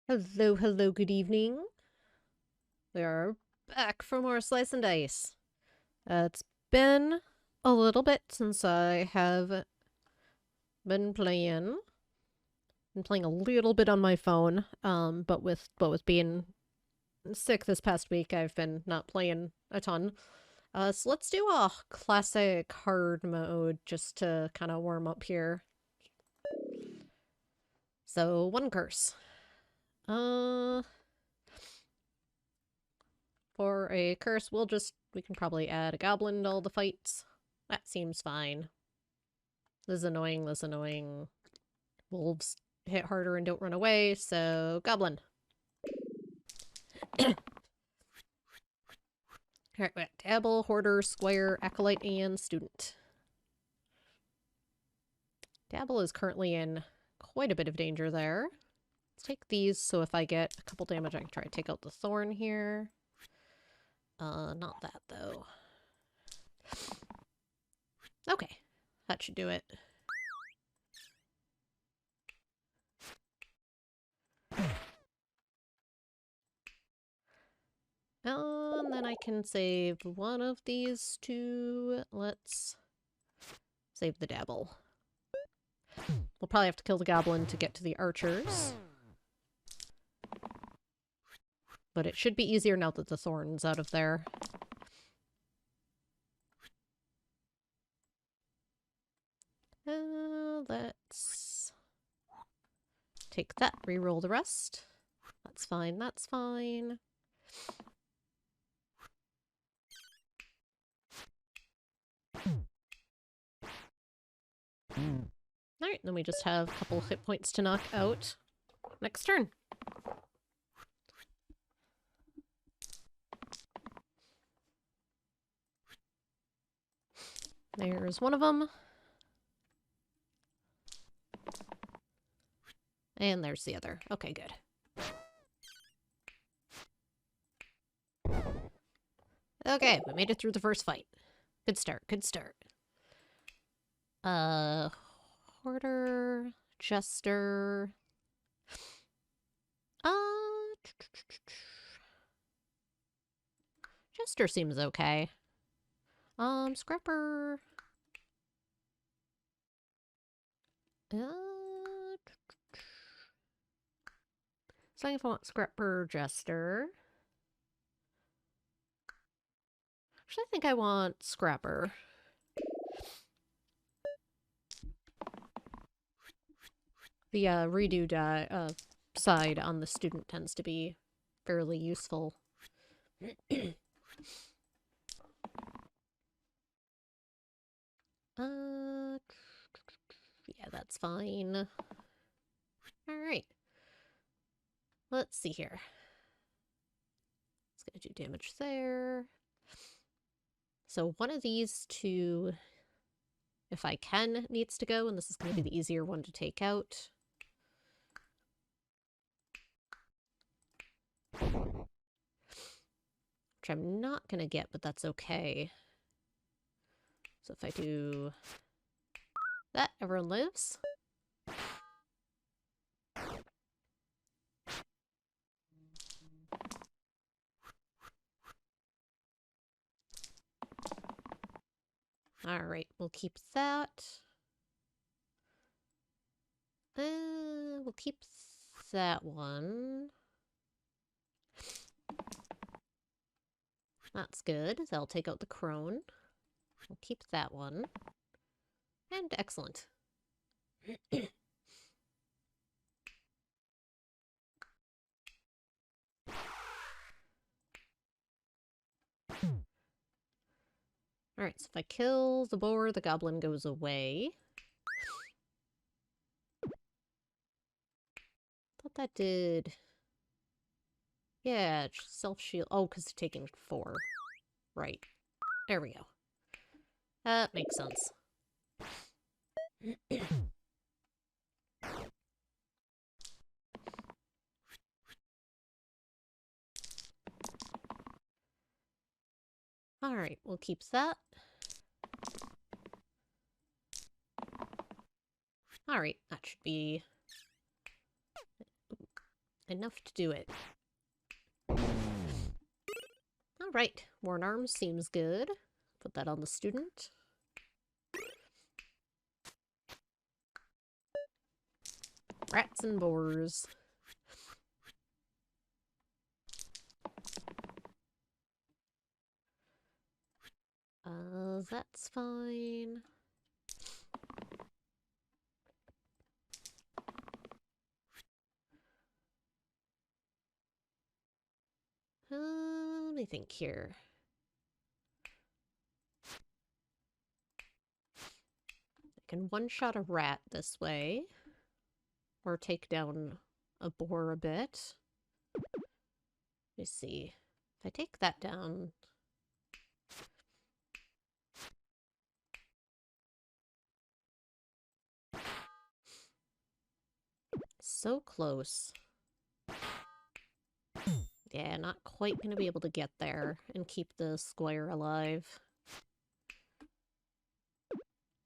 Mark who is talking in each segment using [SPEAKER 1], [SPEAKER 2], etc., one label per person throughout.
[SPEAKER 1] Hello, hello, good evening. We are back for more Slice and Dice. It's been a little bit since I have been playing. Been playing a little bit on my phone, but with being sick this past week, I've been not playing a ton. So let's do a classic hard mode just to kind of warm up here. So, one curse. For a curse, we can probably add a goblin to all the fights. That seems fine. This is annoying, this annoying. Wolves hit harder and don't run away, so goblin. Alright, we got Dabble, Hoarder, Squire, Acolyte, and Student. Dabble is currently in quite a bit of danger there. Let's take these, so if I get a couple damage, I can try to take out the Thorn here. Not that, though. Okay, that should do it. And then I can save one of these two. Let's save the Dabble. We'll probably have to kill the goblin to get to the archers. But it should be easier now that the Thorn's out of there. Let's take that, reroll the rest. That's fine, that's fine. Alright, then we just have a couple hit points to knock out next turn. There's one of them. And there's the other. Okay, good. Okay, we made it through the first fight. Good start, good start. Hoarder, Jester. Jester seems okay. Scrapper. So if I want Scrapper, Jester. Actually, I think I want Scrapper. The redo side on the student tends to be fairly useful. Yeah, that's fine. Alright. Let's see here. It's gonna do damage there. So one of these two, if I can, needs to go, and this is gonna be the easier one to take out. Which I'm not gonna get, but that's okay. So if I do that, everyone lives. Alright, we'll keep that. We'll keep that one. That's good. That'll take out the crone. We'll keep that one. And excellent. Alright, so if I kill the boar, the goblin goes away. Thought that did... Yeah, self-shield. Oh, because it's taking 4. Right. There we go. That makes sense. Alright, we'll keep that. Alright, that should be enough to do it. Alright, worn arms seems good. Put that on the student. Rats and boars. That's fine. Let me think here. I can one-shot a rat this way. Or take down a boar a bit. Let me see. If I take that down... So close. Yeah, not quite gonna be able to get there and keep the squire alive.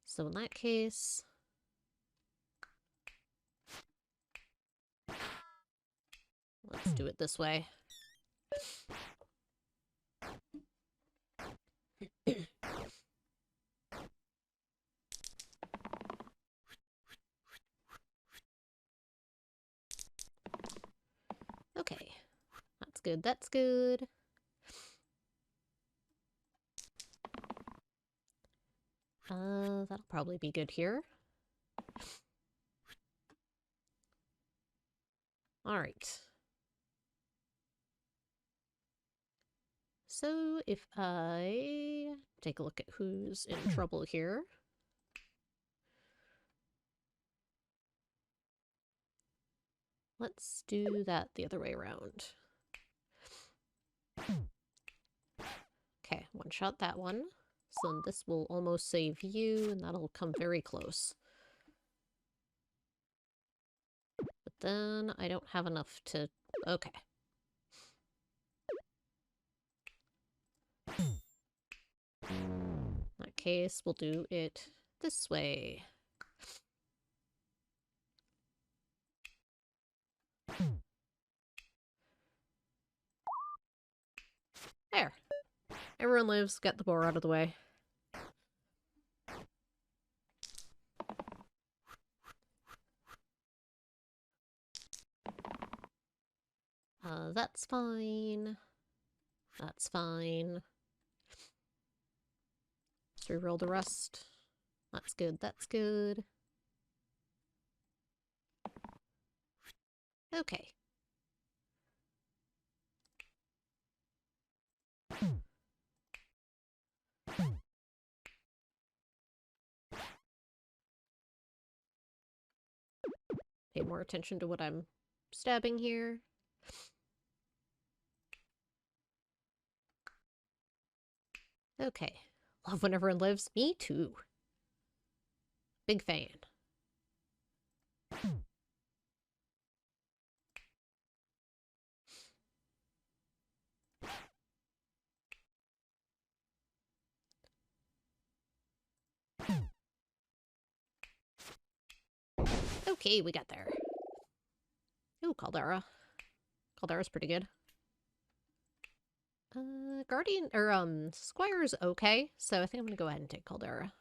[SPEAKER 1] So in that case... let's do it this way. Okay. That's good, that's good. That'll probably be good here. Alright. So if I take a look at who's in trouble here. Let's do that the other way around. Okay, one-shot that one. So then this will almost save you, and that'll come very close. But then I don't have enough to... okay. In that case, we'll do it this way. There. Everyone lives, get the boar out of the way. That's fine. That's fine. Let's reroll the rest. That's good, that's good. Okay. Pay more attention to what I'm stabbing here. Okay. Love when everyone lives. Me too. Big fan. Okay, we got there. Ooh, Caldera. Caldera's pretty good. Guardian, or, Squire's okay, so I think I'm gonna go ahead and take Caldera.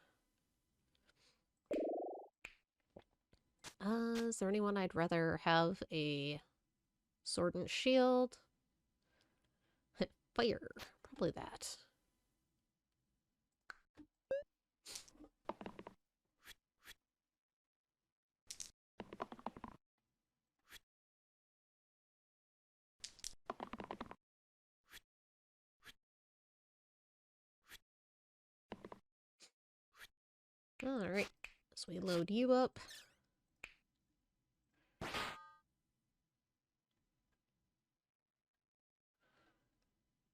[SPEAKER 1] Is there anyone I'd rather have a sword and shield? Fire. Probably that. Alright, so we load you up.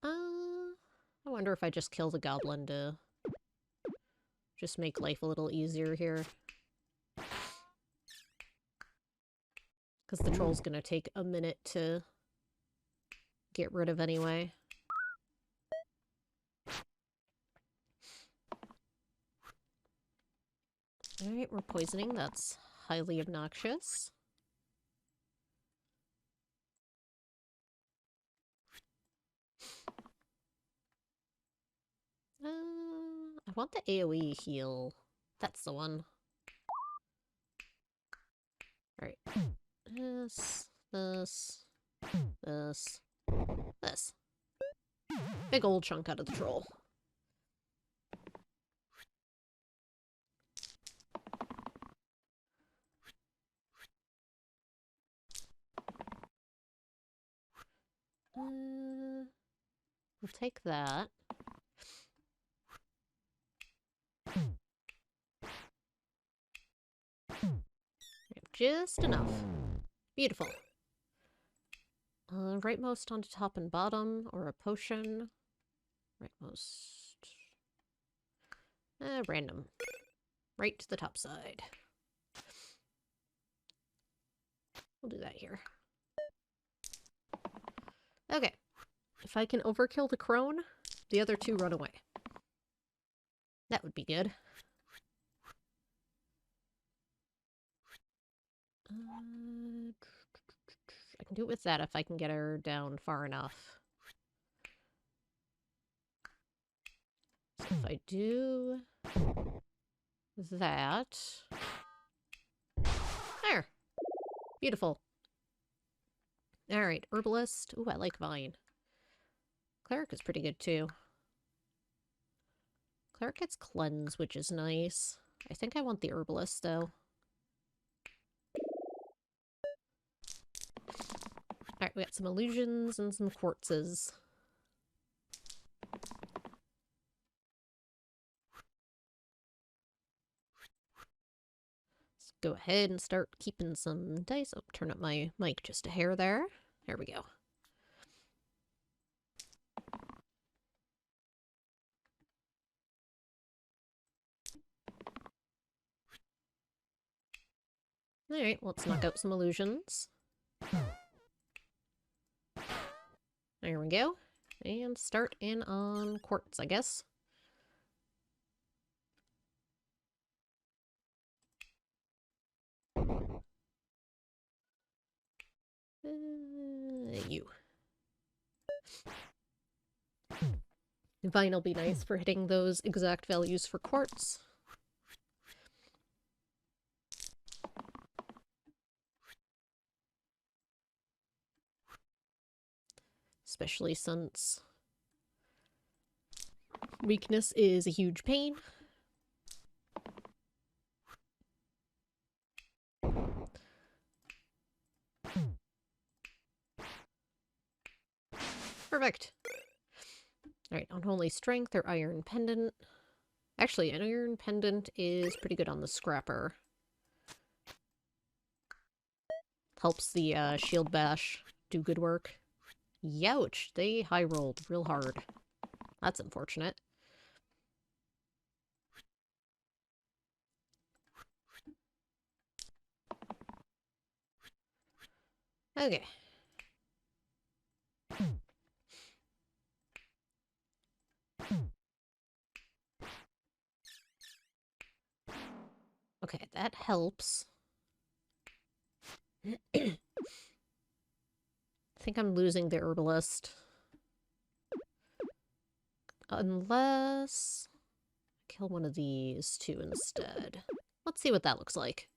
[SPEAKER 1] I wonder if I just kill the goblin to just make life a little easier here. Because the troll's gonna take a minute to get rid of anyway. Alright, we're poisoning. That's highly obnoxious. want the AoE heal. That's the one. Alright. This. This. Big old chunk out of the troll. We'll take that. Just enough. Beautiful. Rightmost onto top and bottom, or a potion. Rightmost. Random. Right to the top side. We'll do that here. Okay. If I can overkill the crone, the other two run away. That would be good. I can do it with that if I can get her down far enough. So if I do that... There! Beautiful. Alright, Herbalist. Ooh, I like Vine. Cleric is pretty good too. Cleric gets Cleanse, which is nice. I think I want the Herbalist though. Alright, we got some illusions and some quartzes. Let's go ahead and start keeping some dice. Oh, turn up my mic just a hair there. There we go. Alright, let's knock out some illusions. There we go. And start in on quartz, I guess. You. Vine will be nice for hitting those exact values for quartz. Especially since weakness is a huge pain. Perfect. Alright, unholy strength or iron pendant. Actually, an iron pendant is pretty good on the scrapper. Helps the shield bash do good work. Youch, they high rolled real hard. That's unfortunate. Okay. Okay, that helps. I think I'm losing the herbalist. Unless... kill one of these two instead. Let's see what that looks like.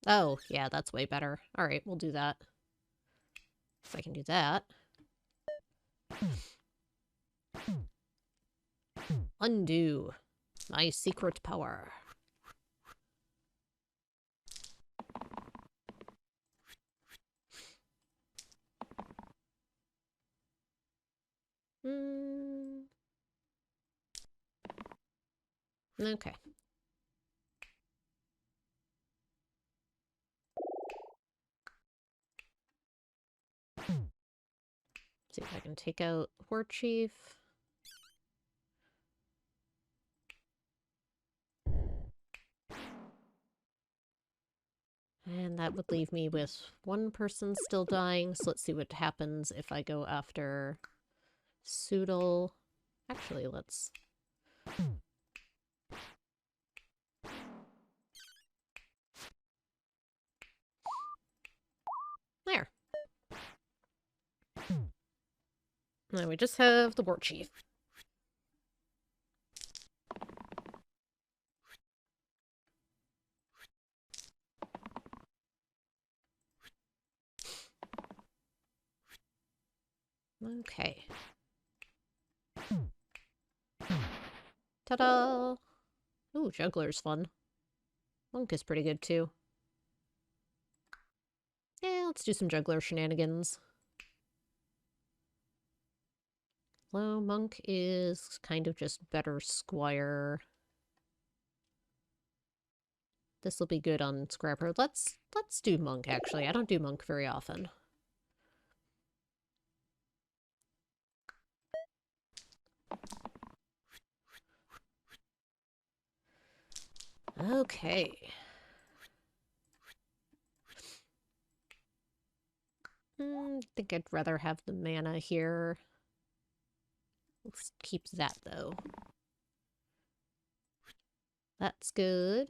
[SPEAKER 1] Oh, yeah, that's way better. Alright, we'll do that. If I can do that. Undo. My secret power. Okay. See if I can take out War Chief. And that would leave me with one person still dying, so let's see what happens if I go after Soodle. Actually, let's... There. Now we just have the war chief. Okay. Ta-da! Ooh, juggler's fun. Monk is pretty good too. Yeah, let's do some juggler shenanigans. Low monk is kind of just better squire. This will be good on Scrapper. Let's do monk actually. I don't do monk very often. Okay. I think I'd rather have the mana here. Let's keep that though. That's good.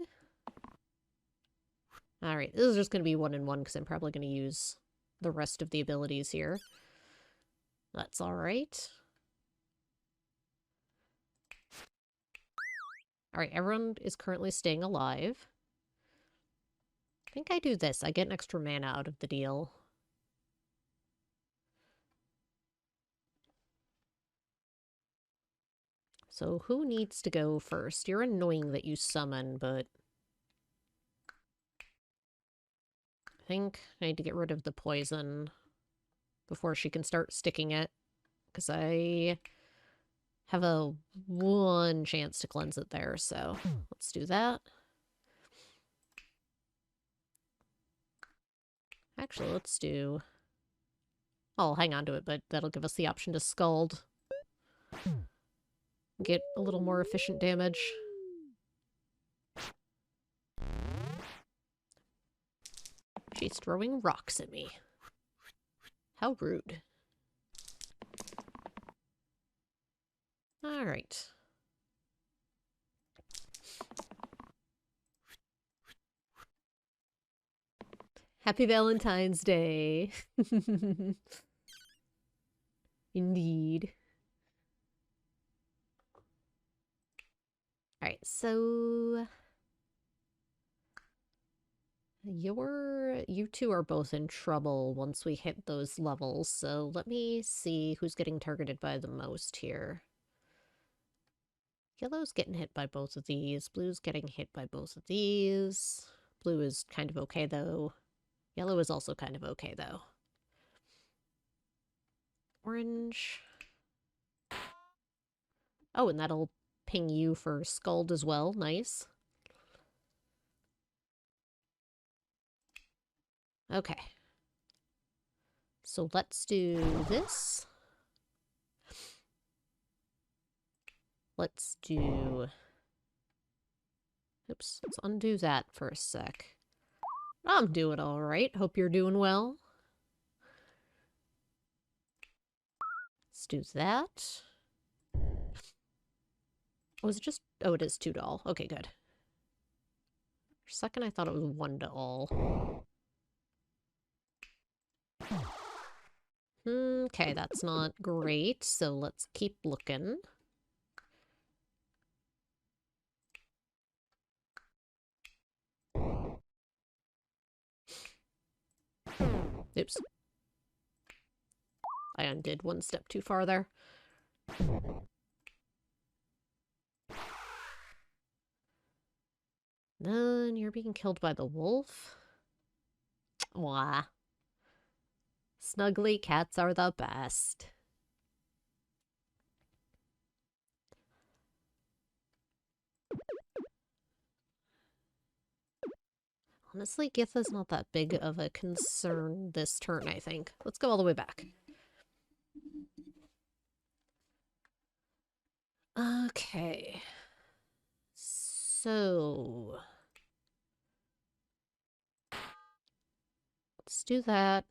[SPEAKER 1] Alright, this is just going to be 1-1 because I'm probably going to use the rest of the abilities here. That's alright. Alright, everyone is currently staying alive. I think I do this. I get an extra mana out of the deal. So who needs to go first? You're annoying that you summon, but I think I need to get rid of the poison before she can start sticking it, because I have a 1 chance to cleanse it there, so let's do that. Actually, let's do... I'll hang on to it, but that'll give us the option to scald. Get a little more efficient damage. She's throwing rocks at me. How rude. Alright. Happy Valentine's Day. Indeed. Alright, so... You two are both in trouble once we hit those levels, so let me see who's getting targeted by the most here. Yellow's getting hit by both of these. Blue's getting hit by both of these. Blue is kind of okay, though. Yellow is also kind of okay, though. Orange. Oh, and that'll ping you for Scald as well. Nice. Okay. So let's do this. Let's do... Oops, let's undo that for a sec. I'm doing alright. Hope you're doing well. Let's do that. Was it just... Oh, it is 2 to all. Okay, good. For a second, I thought it was 1 to all. Okay, that's not great, so let's keep looking. Oops. I undid 1 step too far there. Then you're being killed by the wolf. Wah. Snuggly cats are the best. Honestly, Githa's not that big of a concern this turn, I think. Let's go all the way back. Okay. So... let's do that.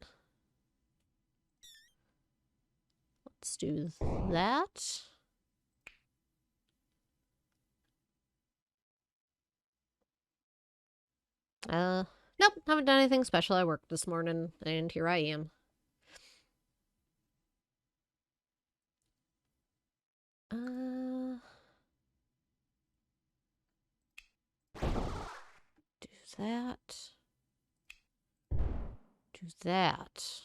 [SPEAKER 1] Let's do that. Nope, haven't done anything special. I worked this morning, and here I am. Do that. Do that.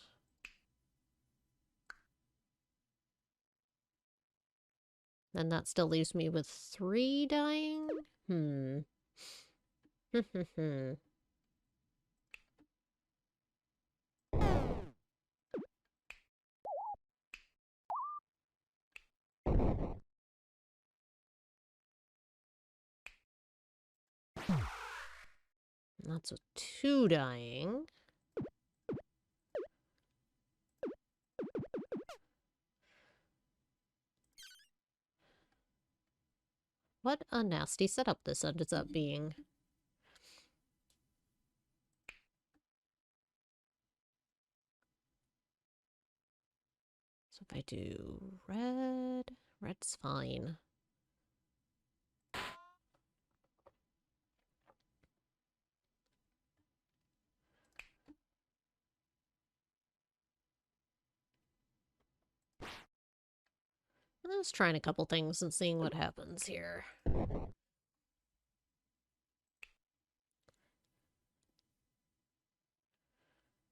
[SPEAKER 1] Then that still leaves me with 3 dying? Hmm. That's with 2 dying. What a nasty setup this ends up being. So if I do red, red's fine. I'm just trying a couple things and seeing what happens here.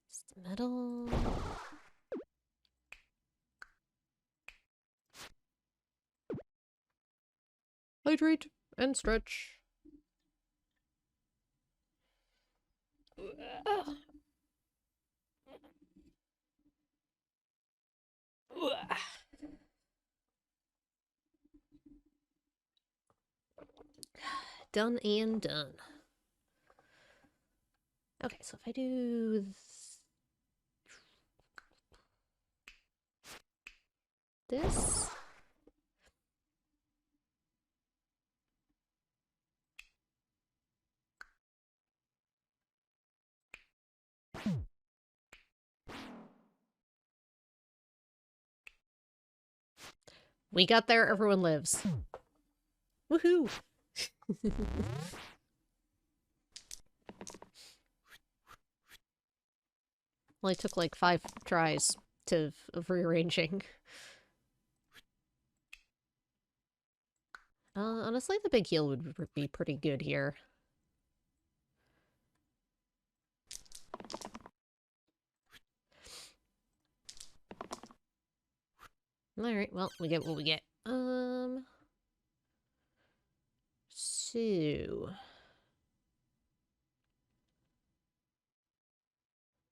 [SPEAKER 1] It's the middle. Hydrate and stretch. Done and done. Okay, so if I do this. We got there, everyone lives. Woohoo! Only took like 5 tries of rearranging. Honestly, the big heal would be pretty good here. Alright, well, we get what we get. So...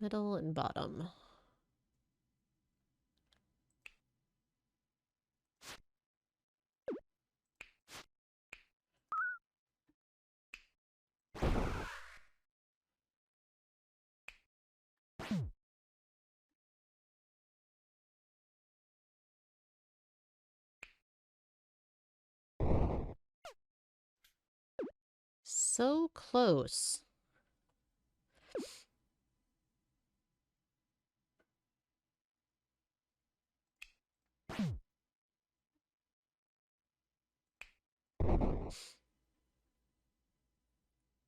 [SPEAKER 1] middle and bottom. So close.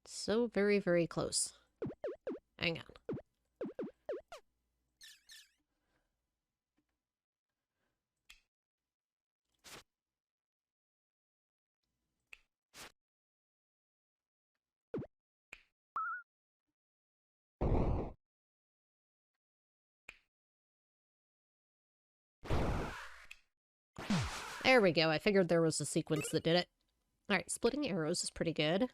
[SPEAKER 1] So very, very close. Hang on. There we go. I figured there was a sequence that did it. Alright, splitting arrows is pretty good.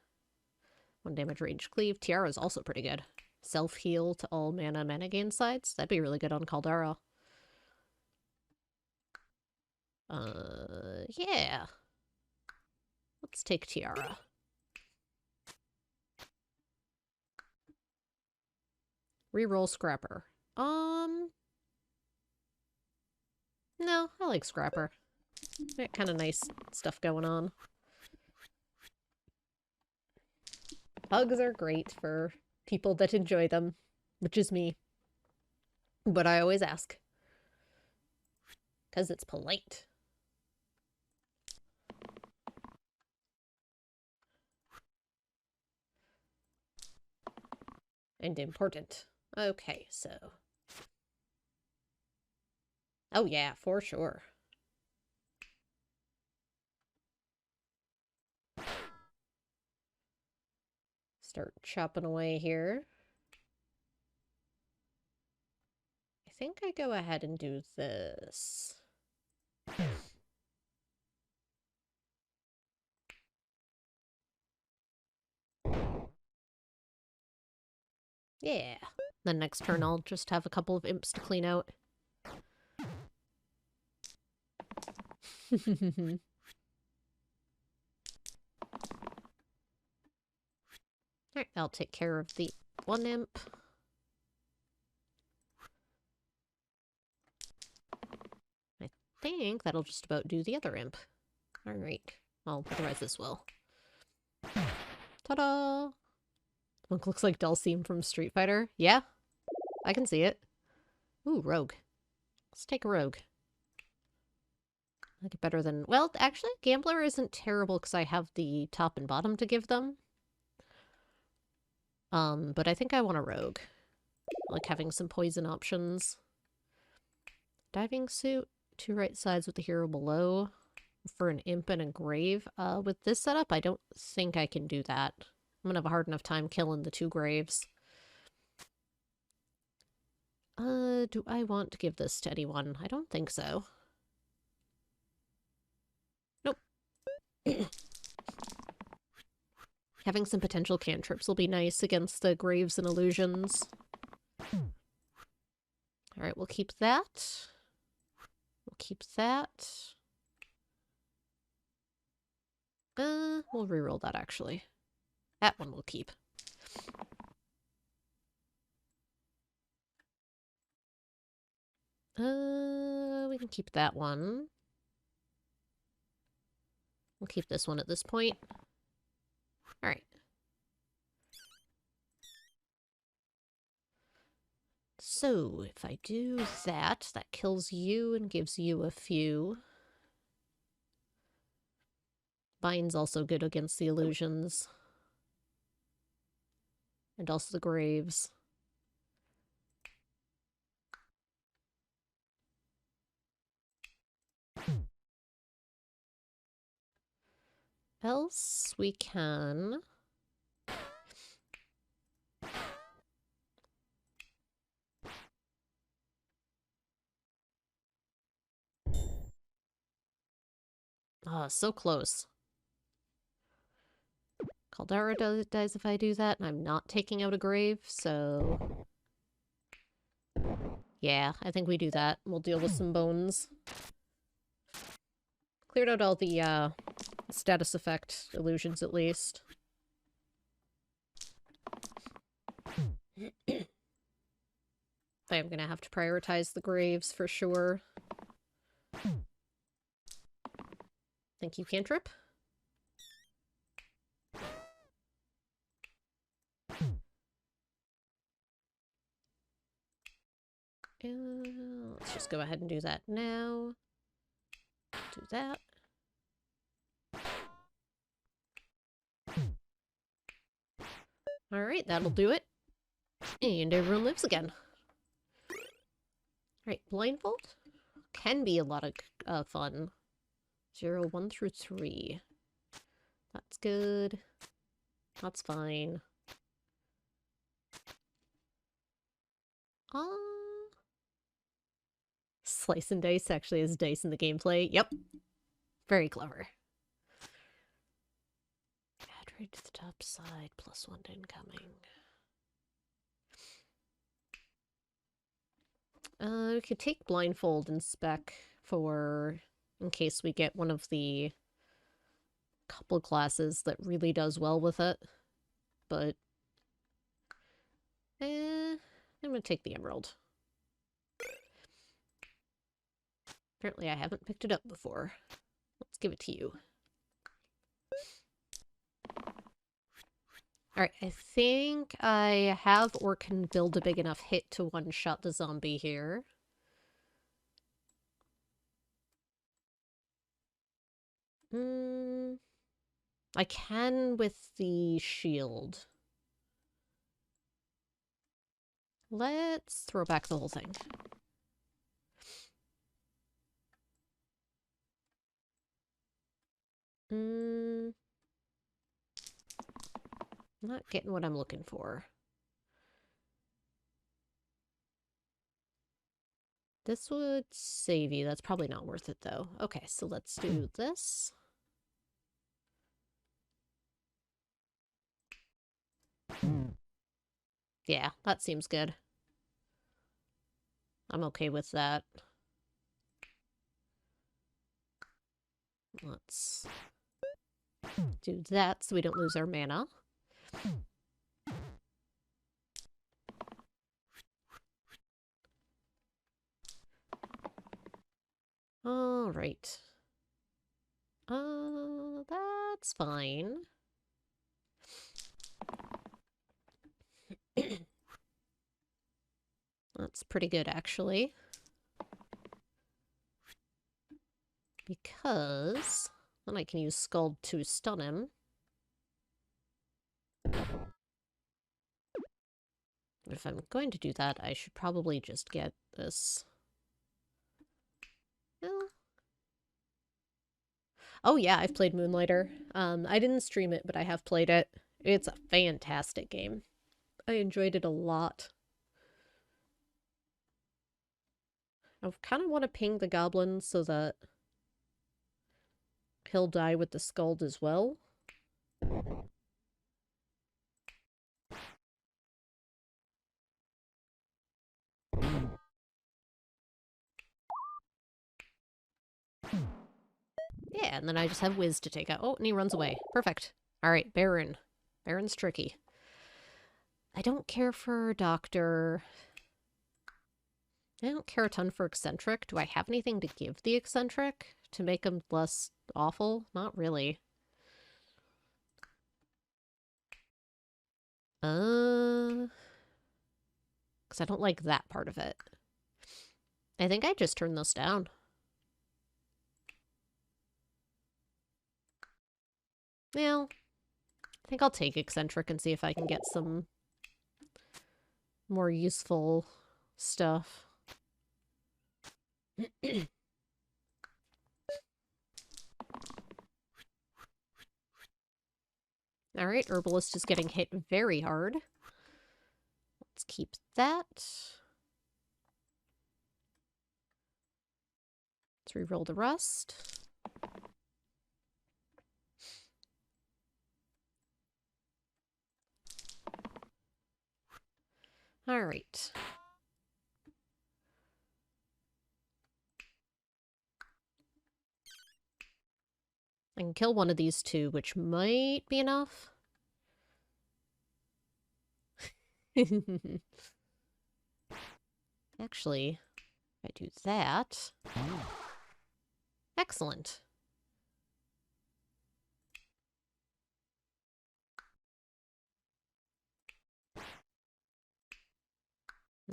[SPEAKER 1] 1 damage range cleave. Tiara is also pretty good. Self-heal to all mana gain sides. That'd be really good on Caldera. Yeah. Let's take Tiara. Reroll Scrapper. No, I like Scrapper. Got kind of nice stuff going on. Hugs are great for people that enjoy them, which is me. But I always ask. Because it's polite. And important. Okay, so... oh yeah, for sure. Start chopping away here. I think I go ahead and do this. Yeah. Then next turn I'll just have a couple of imps to clean out. Alright, I'll take care of the one imp. I think that'll just about do the other imp. Alright. Well, otherwise this will. Ta-da! Looks like Dulcine from Street Fighter. Yeah, I can see it. Ooh, rogue. Let's take a rogue. I like it better than... Well, actually, Gambler isn't terrible because I have the top and bottom to give them. But I think I want a rogue. I like having some poison options. Diving suit, 2 right sides with the hero below. For an imp and a grave. With this setup, I don't think I can do that. I'm gonna have a hard enough time killing the 2 graves. Do I want to give this to anyone? I don't think so. Nope. Having some potential cantrips will be nice against the graves and illusions. Alright, we'll keep that. We'll keep that. We'll reroll that, actually. That one we'll keep. We can keep that one. We'll keep this one at this point. Alright. So, if I do that, that kills you and gives you a few. Bind's also good against the illusions. And also the graves. Else we can... Ah, so close. Caldera dies if I do that, and I'm not taking out a grave, so... Yeah, I think we do that. We'll deal with some bones. Cleared out all the, status effect illusions, at least. I am gonna have to prioritize the graves, for sure. Thank you, cantrip. Let's just go ahead and do that now. Do that. Alright, that'll do it. And everyone lives again. Alright, blindfold can be a lot of fun. 0, 1 through 3. That's good. That's fine. Slice and dice actually has dice in the gameplay. Yep. Very clever. Add right to the top side, +1 to incoming. We could take blindfold and spec for in case we get one of the couple classes that really does well with it. But I'm gonna take the emerald. Apparently I haven't picked it up before. Let's give it to you. Alright, I think I have or can build a big enough hit to one-shot the zombie here. I can with the shield. Let's throw back the whole thing. Not getting what I'm looking for. This would save you. That's probably not worth it, though. Okay, so let's do this. Yeah, that seems good. I'm okay with that. Let's do that so we don't lose our mana. All right. That's fine. That's pretty good, actually. Because then I can use Scald to stun him. If I'm going to do that, I should probably just get this. Well, oh yeah, I've played Moonlighter. I didn't stream it, but I have played it. It's a fantastic game. I enjoyed it a lot. I kind of want to ping the goblin so that he'll die with the Scald as well. Yeah, and then I just have Wiz to take out. Oh, and he runs away. Perfect. Alright, Baron. Baron's tricky. I don't care for Doctor. I don't care a ton for Eccentric. Do I have anything to give the Eccentric to make him less awful? Not really. Because I don't like that part of it. I think I just turned this down. Well, I think I'll take Eccentric and see if I can get some more useful stuff. Alright, Herbalist is getting hit very hard. Let's keep that. Let's reroll the rest. Alright. I can kill one of these two, which might be enough. Actually, if I do that... Excellent.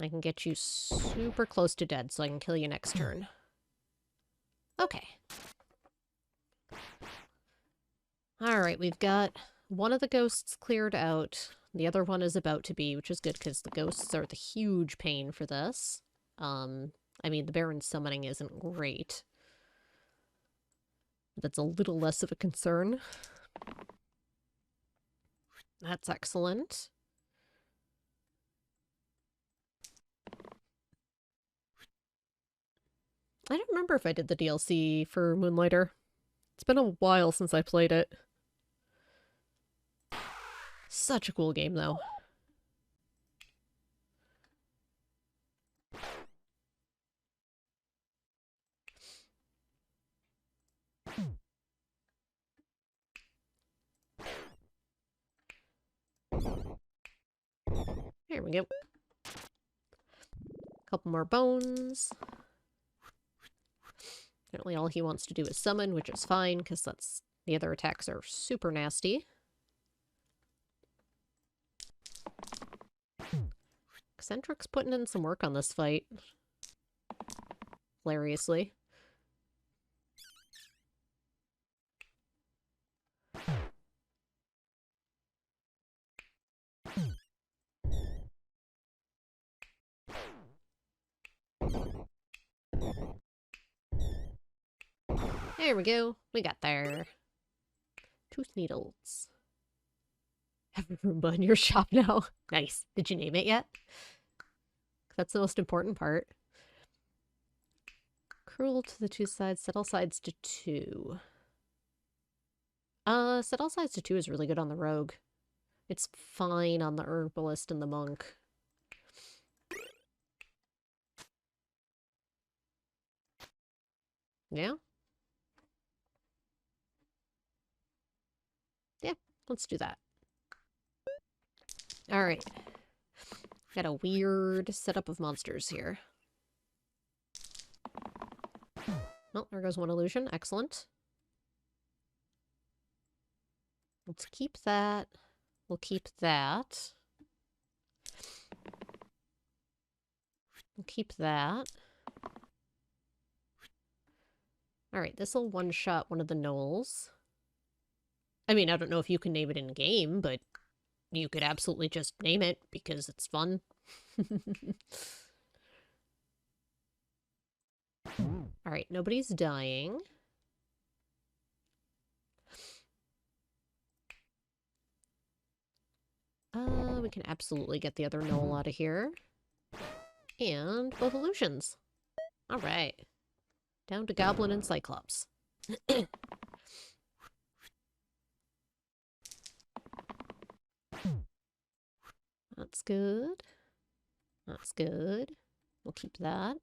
[SPEAKER 1] I can get you super close to dead, so I can kill you next turn. Okay. Alright, we've got one of the ghosts cleared out. The other one is about to be, which is good because the ghosts are the huge pain for this. I mean, the Baron summoning isn't great. That's a little less of a concern. That's excellent. I don't remember if I did the DLC for Moonlighter. It's been a while since I played it. Such a cool game, though. Here we go. Couple more bones. Apparently all he wants to do is summon, which is fine, because that's the other attacks are super nasty. Eccentric's putting in some work on this fight. Hilariously. There we go. We got there. Tooth needles. Have a Roomba in your shop now. Nice. Did you name it yet? That's the most important part. Cruel to the two sides. Set all sides to 2. Set all sides to 2 is really good on the rogue. It's fine on the herbalist and the monk. Yeah? Yeah, let's do that. Alright. Got a weird setup of monsters here. Oh, there goes one illusion. Excellent. Let's keep that. We'll keep that. We'll keep that. Alright, this'll one-shot one of the gnolls. I mean, I don't know if you can name it in-game, but you could absolutely just name it because it's fun. Alright, nobody's dying. We can absolutely get the other gnoll out of here. And both illusions. Alright. Down to Goblin and Cyclops. That's good. That's good. We'll keep that.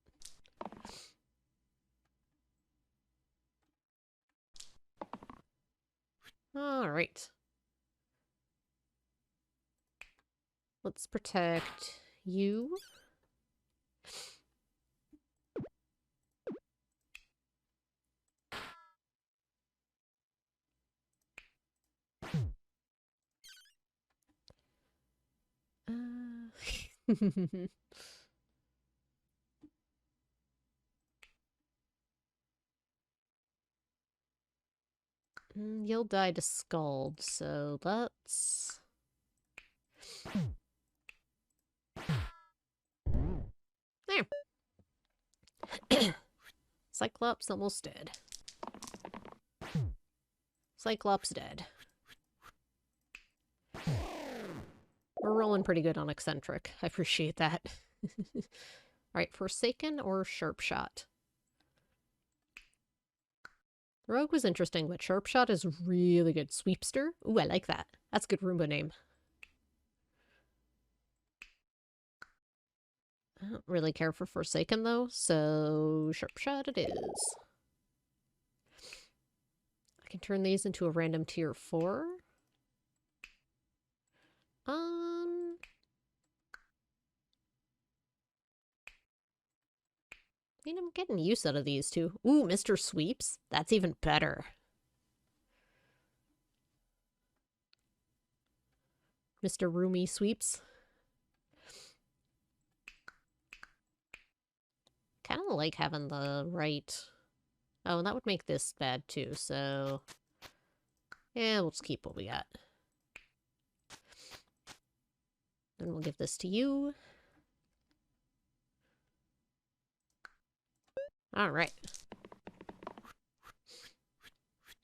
[SPEAKER 1] Alright. Let's protect you. You'll die to Scald, so let's... There. Cyclops almost dead. Cyclops dead. We're rolling pretty good on eccentric. I appreciate that. Alright, Forsaken or Sharp Shot? Rogue was interesting, but Sharp Shot is really good. Sweepster? Ooh, I like that. That's a good Roomba name. I don't really care for Forsaken, though, so Sharp Shot it is. I can turn these into a random tier 4. I mean, I'm getting use out of these two. Ooh, Mr. Sweeps? That's even better. Mr. Roomy Sweeps. Kind of like having the right... Oh, and that would make this bad too, so... Yeah, we'll just keep what we got. Then we'll give this to you. Alright.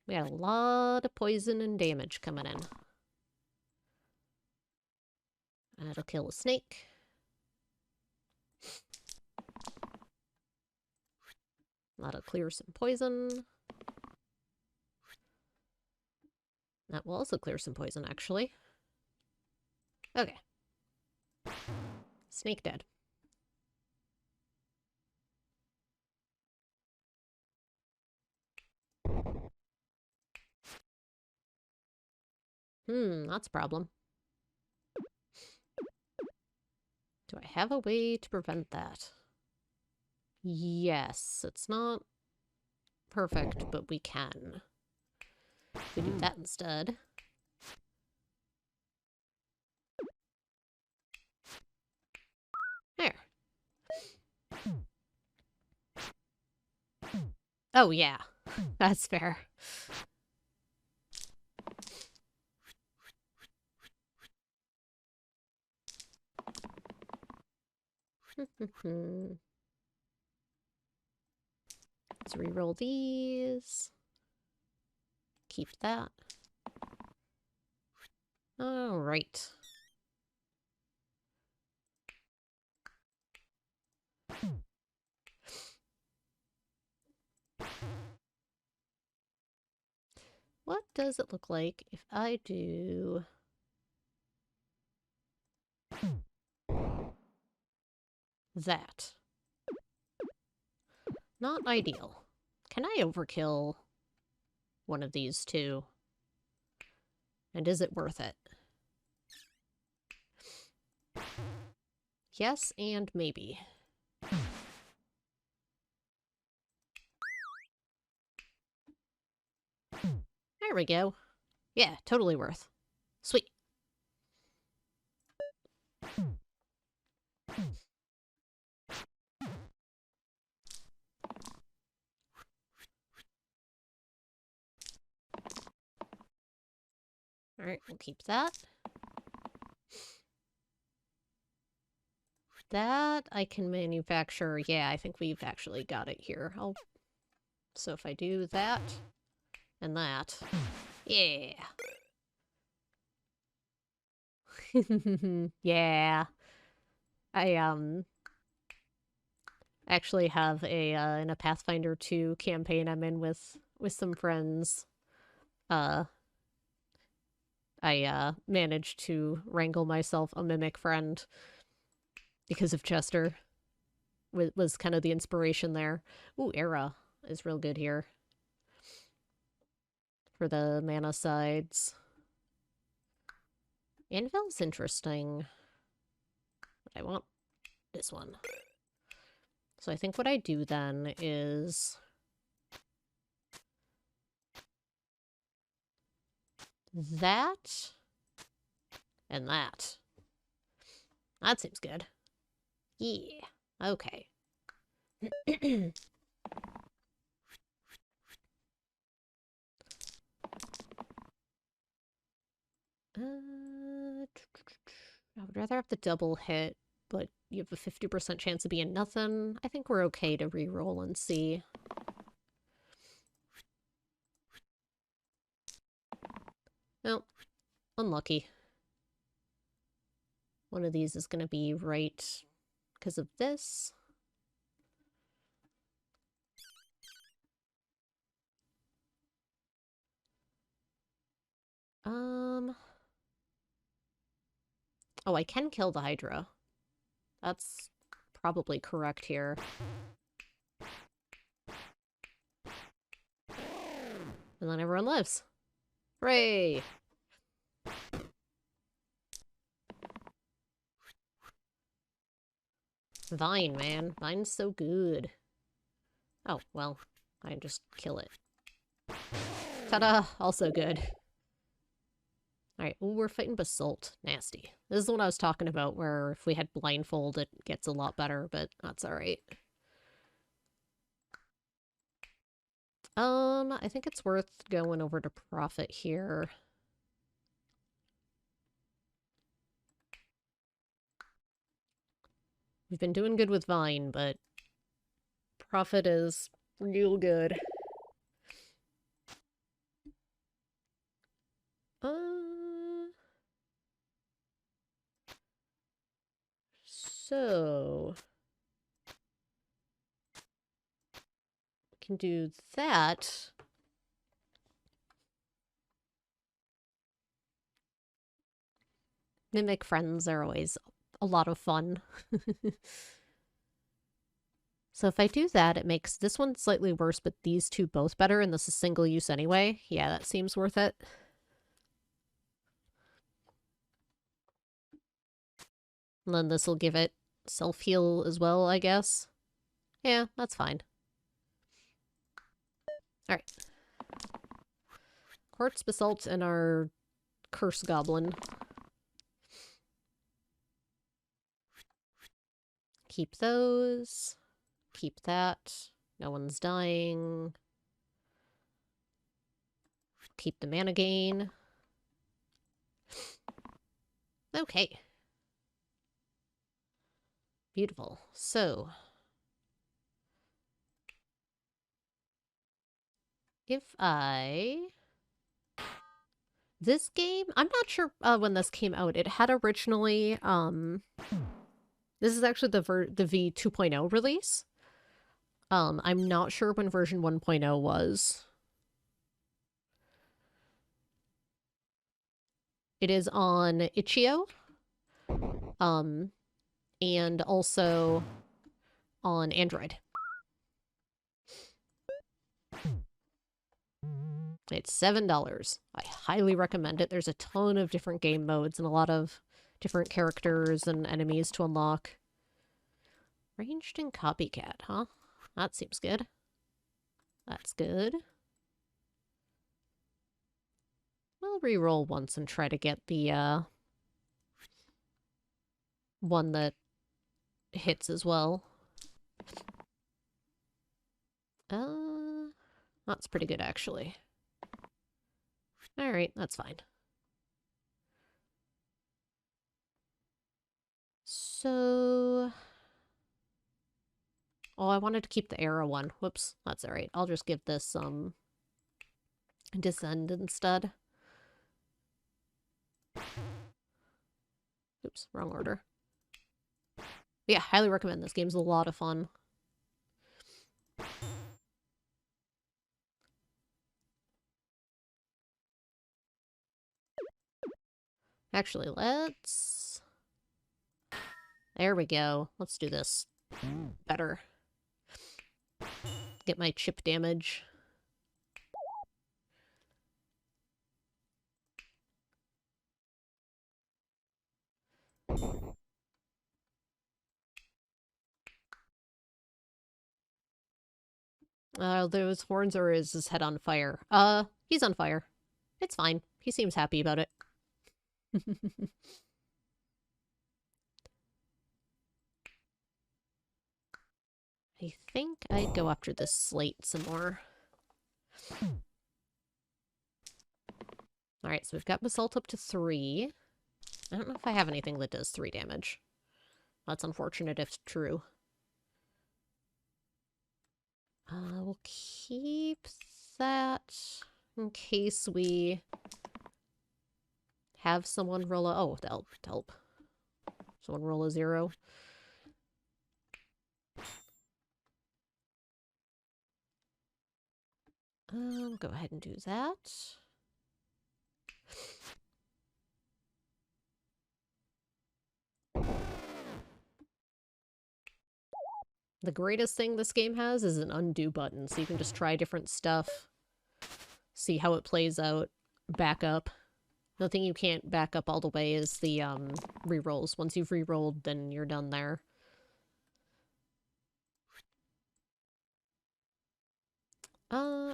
[SPEAKER 1] We got a lot of poison and damage coming in. That'll kill a snake. That'll clear some poison. That will also clear some poison, actually. Okay. Snake dead. That's a problem. Do I have a way to prevent that? Yes, it's not perfect, but we can. We do that instead. There. Oh, yeah. That's fair. Let's reroll these. Keep that. All right. What does it look like if I do that? Not ideal. Can I overkill one of these two? And is it worth it? Yes, and maybe. There we go. Yeah, totally worth. Sweet. Alright, we'll keep that. That I can manufacture. Yeah, I think we've actually got it here. So if I do that and that. Yeah. Yeah. I actually have a in a Pathfinder 2 campaign I'm in with some friends. I managed to wrangle myself a mimic friend because of Chester. Was kind of the inspiration there. Ooh, Era is real good here for the mana sides. Anvil's interesting. But I want this one. So I think what I do then is that and that. That seems good. Yeah. Okay. I would rather have the double hit, but you have a 50% chance of being nothing. I think we're okay to re-roll and see. Nope. Unlucky. One of these is going to be right because of this. Oh, I can kill the Hydra. That's probably correct here. And then everyone lives. Hooray! Vine, man. Vine's so good. Oh, well, I just kill it. Ta-da! Also good. Alright, ooh, we're fighting Basalt. Nasty. This is the one I was talking about, where if we had Blindfold, it gets a lot better, but that's alright. I think it's worth going over to Prophet here. We've been doing good with Vine, but Prophet is real good. So we can do that. Mimic friends are always a lot of fun. So if I do that, it makes this one slightly worse, but these two both better, and this is single use anyway. Yeah, that seems worth it. And then this will give it self-heal as well, I guess. Yeah, that's fine. Alright. Quartz, Basalt, and our Curse Goblin. Keep those. Keep that. No one's dying. Keep the mana gain. Okay. Beautiful. So, if I This game, I'm not sure when this came out. It had originally, this is actually the V 2.0 release. I'm not sure when version 1.0 was. It is on itch.io, and also on Android. It's $7. I highly recommend it. There's a ton of different game modes and a lot of different characters and enemies to unlock. Ranged and copycat, huh? That seems good. That's good. We'll re-roll once and try to get the one that hits as well. That's pretty good actually. Alright, that's fine. So... Oh, I wanted to keep the arrow one. Whoops, that's alright. I'll just give this, descend instead. Oops, wrong order. Yeah, highly recommend this. Game's a lot of fun. Actually, let's... There we go. Let's do this better. Get my chip damage. Those horns or is his head on fire? He's on fire. It's fine. He seems happy about it. I think I'd go after this slate some more. Alright, so we've got Basalt up to 3. I don't know if I have anything that does 3 damage. That's unfortunate if true. We'll keep that in case we have someone roll a... Oh, help. Someone roll a 0. Go ahead and do that. The greatest thing this game has is an undo button, so you can just try different stuff, see how it plays out, back up. The thing you can't back up all the way is the rerolls. Once you've rerolled, then you're done there.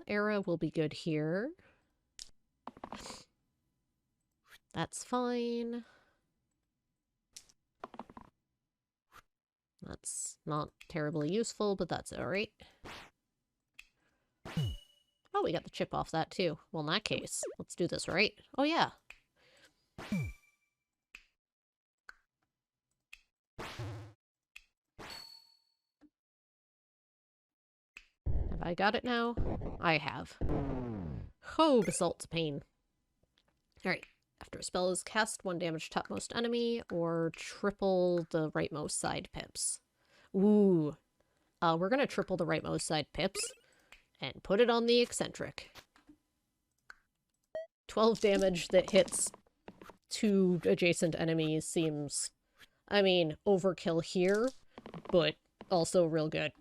[SPEAKER 1] Arrow will be good here. That's fine. That's not terribly useful, but that's alright. Oh, we got the chip off that too. Well, in that case, let's do this, right? Oh, yeah. Have I got it now? I have. Oh, Basalt's pain. Alright. After a spell is cast, 1 damage to topmost enemy, or triple the rightmost side pips. Ooh. We're gonna triple the rightmost side pips, and put it on the eccentric. 12 damage that hits 2 adjacent enemies seems, I mean, overkill here, but also real good.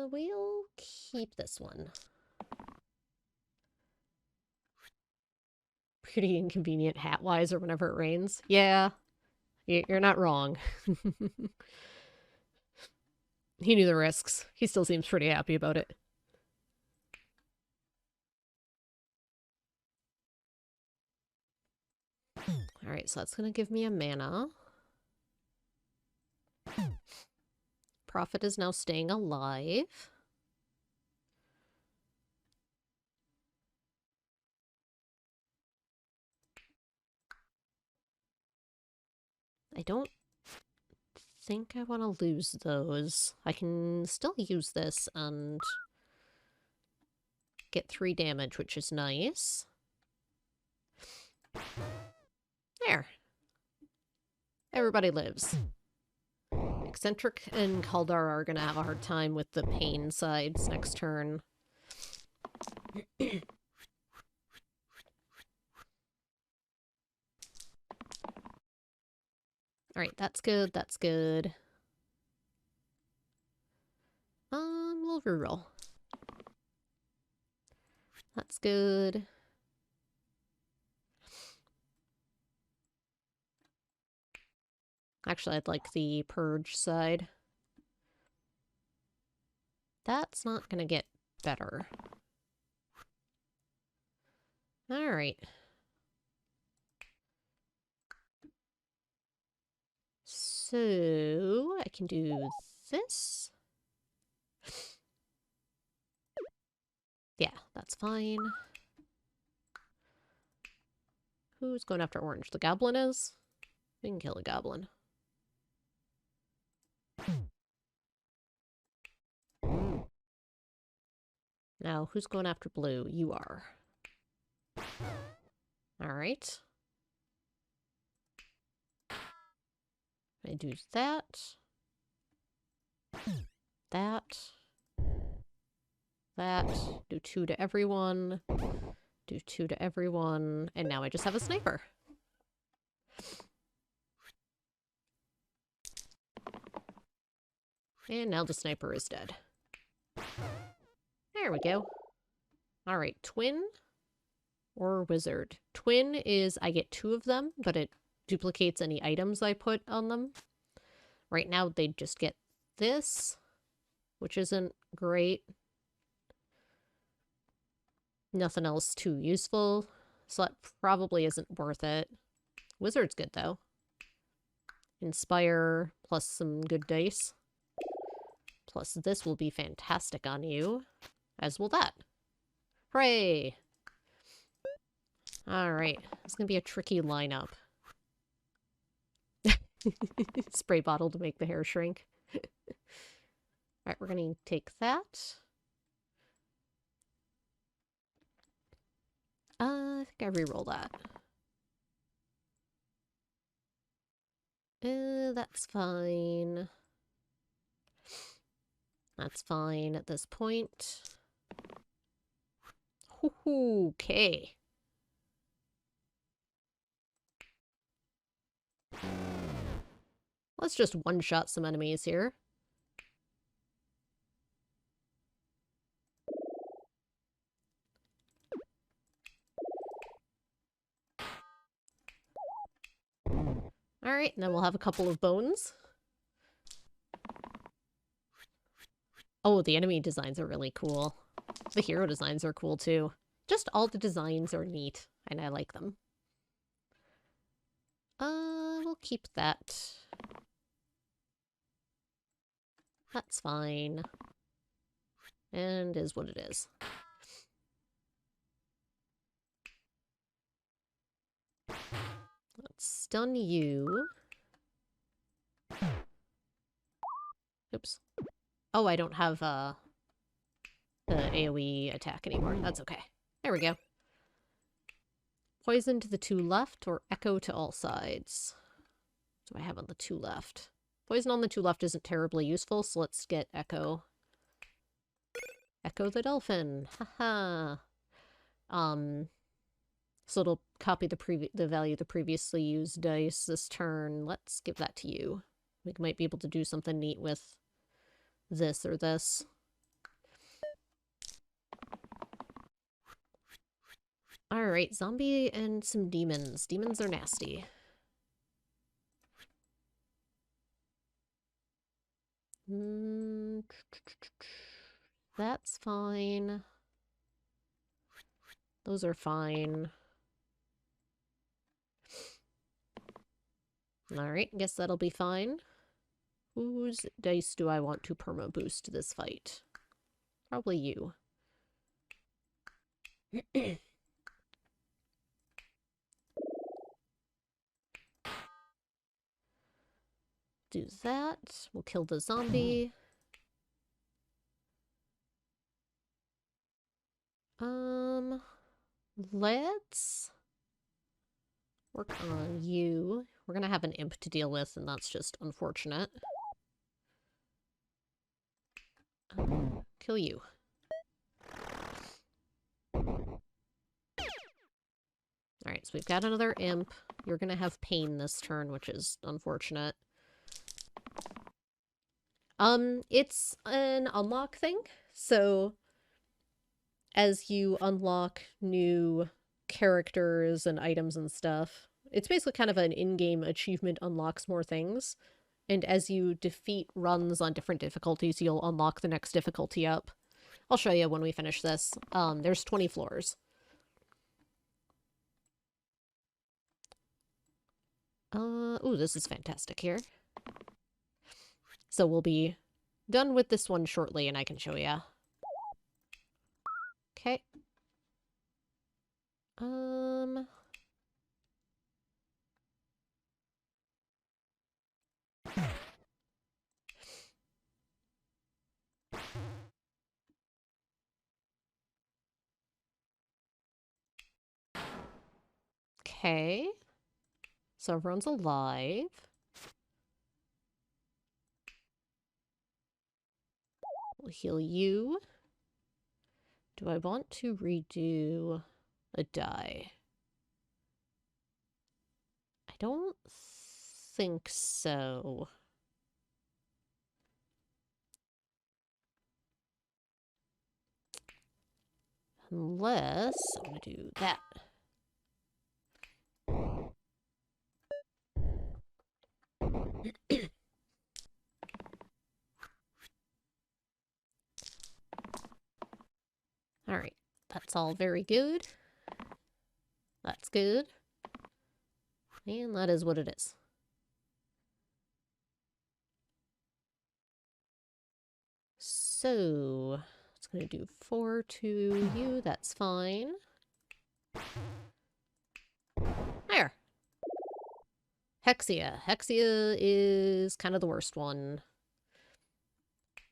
[SPEAKER 1] We'll keep this one. Pretty inconvenient hat-wise or whenever it rains. Yeah, you're not wrong. He knew the risks. He still seems pretty happy about it. Alright, so that's gonna give me a mana. Prophet is now staying alive. I don't think I want to lose those. I can still use this and get 3 damage, which is nice. There. Everybody lives. Eccentric and Kaldar are gonna have a hard time with the pain sides next turn. Alright, that's good, that's good. We'll reroll. That's good. Actually, I'd like the purge side. That's not gonna get better. Alright. So, I can do this. Yeah, that's fine. Who's going after orange? The goblin is? We can kill a goblin. Now, who's going after blue? You are. Alright. I do that. That. That. Do 2 to everyone. Do 2 to everyone. And now I just have a sniper. And now the sniper is dead. There we go. Alright, twin or wizard. Twin is I get 2 of them, but it duplicates any items I put on them. Right now they just get this, which isn't great. Nothing else too useful, so that probably isn't worth it. Wizard's good though. Inspire plus some good dice. Plus this will be fantastic on you, as will that. Hooray! Alright, it's gonna be a tricky lineup. Spray bottle to make the hair shrink. Alright, we're gonna take that. I think I reroll that. That's fine. That's fine at this point. Okay. Let's just one-shot some enemies here. Alright, and then we'll have a couple of bones. Oh, the enemy designs are really cool. The hero designs are cool too. Just all the designs are neat, and I like them. We'll keep that. That's fine. And is what it is. Let's stun you. Oops. Oh, I don't have the AoE attack anymore. That's okay. There we go. Poison to the 2 left or echo to all sides? What do I have on the 2 left? Poison on the 2 left isn't terribly useful, so let's get echo. Echo the dolphin. Haha. So it'll copy the value of the previously used dice this turn. Let's give that to you. We might be able to do something neat with this or this. Alright, zombie and some demons. Demons are nasty. That's fine. Those are fine. Alright, guess that'll be fine. Whose dice do I want to perma boost this fight? Probably you. Do that. We'll kill the zombie. Let's work on you. We're gonna have an imp to deal with, and that's just unfortunate. Kill you. Alright, so we've got another imp. You're gonna have pain this turn, which is unfortunate. It's an unlock thing, so as you unlock new characters and items and stuff, it's basically kind of an in-game achievement unlocks more things. And as you defeat runs on different difficulties, you'll unlock the next difficulty up. I'll show you when we finish this. There's 20 floors. Ooh, this is fantastic here. So we'll be done with this one shortly, and I can show you. Okay. Okay. So everyone's alive. We'll heal you. Do I want to redo a die? I don't think so. Unless I'm gonna do that. Alright, that's all very good. That's good. And that is what it is. So, it's gonna do 4 to you, that's fine. There! Hexia. Hexia is kind of the worst one.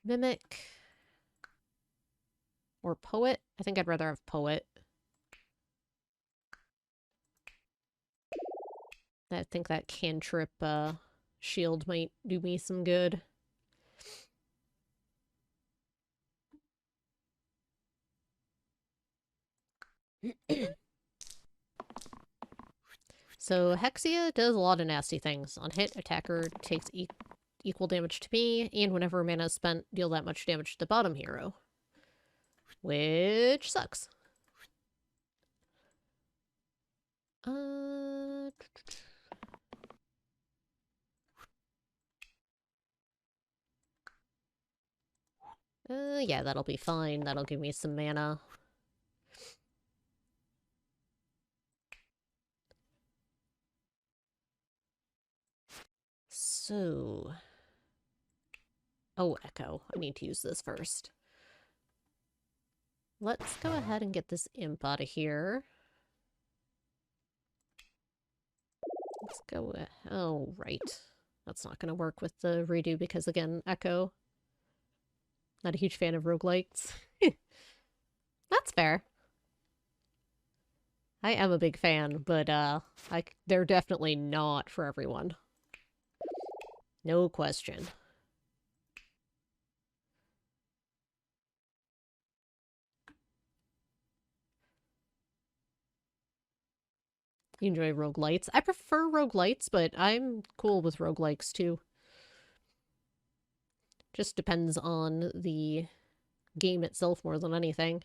[SPEAKER 1] Mimic. Or Poet? I think I'd rather have Poet. I think that cantrip shield might do me some good. So Hexia does a lot of nasty things. On hit, attacker takes equal damage to me, and whenever mana is spent, deal that much damage to the bottom hero. Which sucks. Yeah, that'll be fine. That'll give me some mana. So... Oh, Echo. I need to use this first. Let's go ahead and get this imp out of here. Let's go with... Oh, right. That's not going to work with the redo because, again, Echo. Not a huge fan of roguelites. That's fair. I am a big fan, but they're definitely not for everyone. No question. You enjoy roguelites? I prefer roguelites, but I'm cool with roguelikes too. Just depends on the game itself more than anything.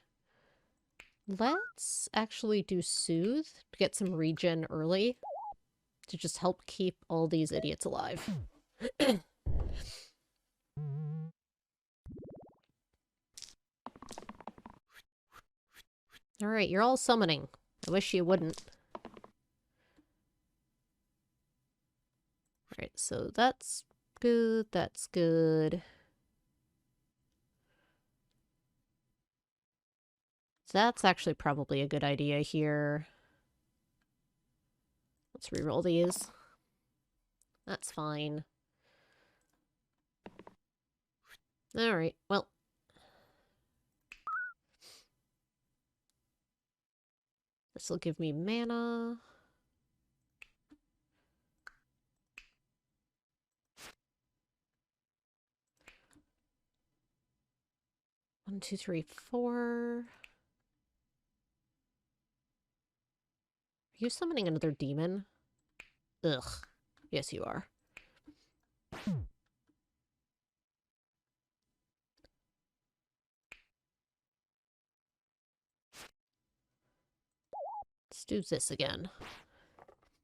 [SPEAKER 1] Let's actually do Soothe to get some regen early to just help keep all these idiots alive. Alright, you're all summoning. I wish you wouldn't. Alright, so that's good, that's good. That's actually probably a good idea here. Let's reroll these. That's fine. Alright, well. This will give me mana. One, two, three, four. Are you summoning another demon? Ugh. Yes, you are. Let's do this again.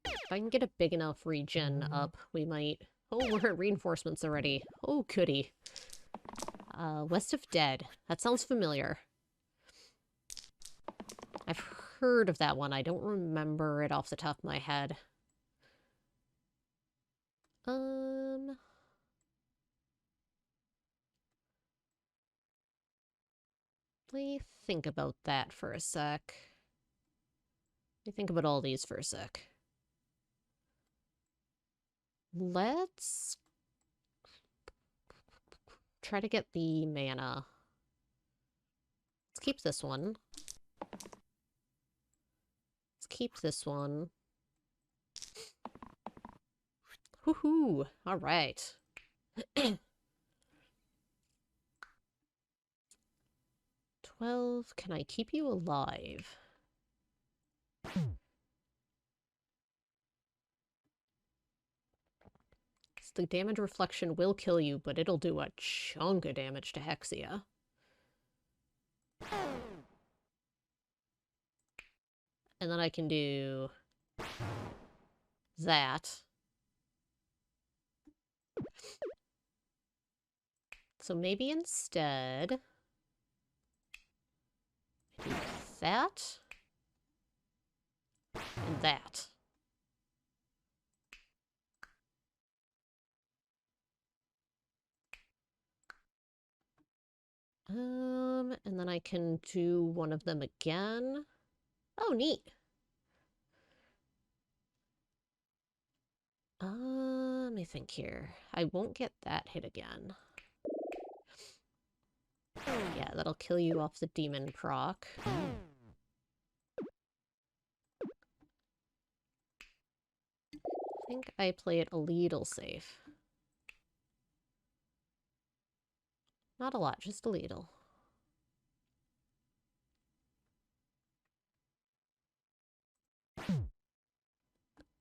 [SPEAKER 1] If I can get a big enough regen up, we might... Oh, we're at reinforcements already. Oh, goody. West of Dead. That sounds familiar. I've heard of that one. I don't remember it off the top of my head. Let me think about that for a sec. Let me think about all these for a sec. Let's try to get the mana. Let's keep this one. Let's keep this one. Woohoo! All right. 12. Can I keep you alive? The damage reflection will kill you, but it'll do a chunk of damage to Hexia. And then I can do that. So maybe instead I do that and that. And then I can do one of them again. Oh, neat. Let me think here. I won't get that hit again. Yeah, that'll kill you off the demon proc. I think I play it a little safe. Not a lot, just a little.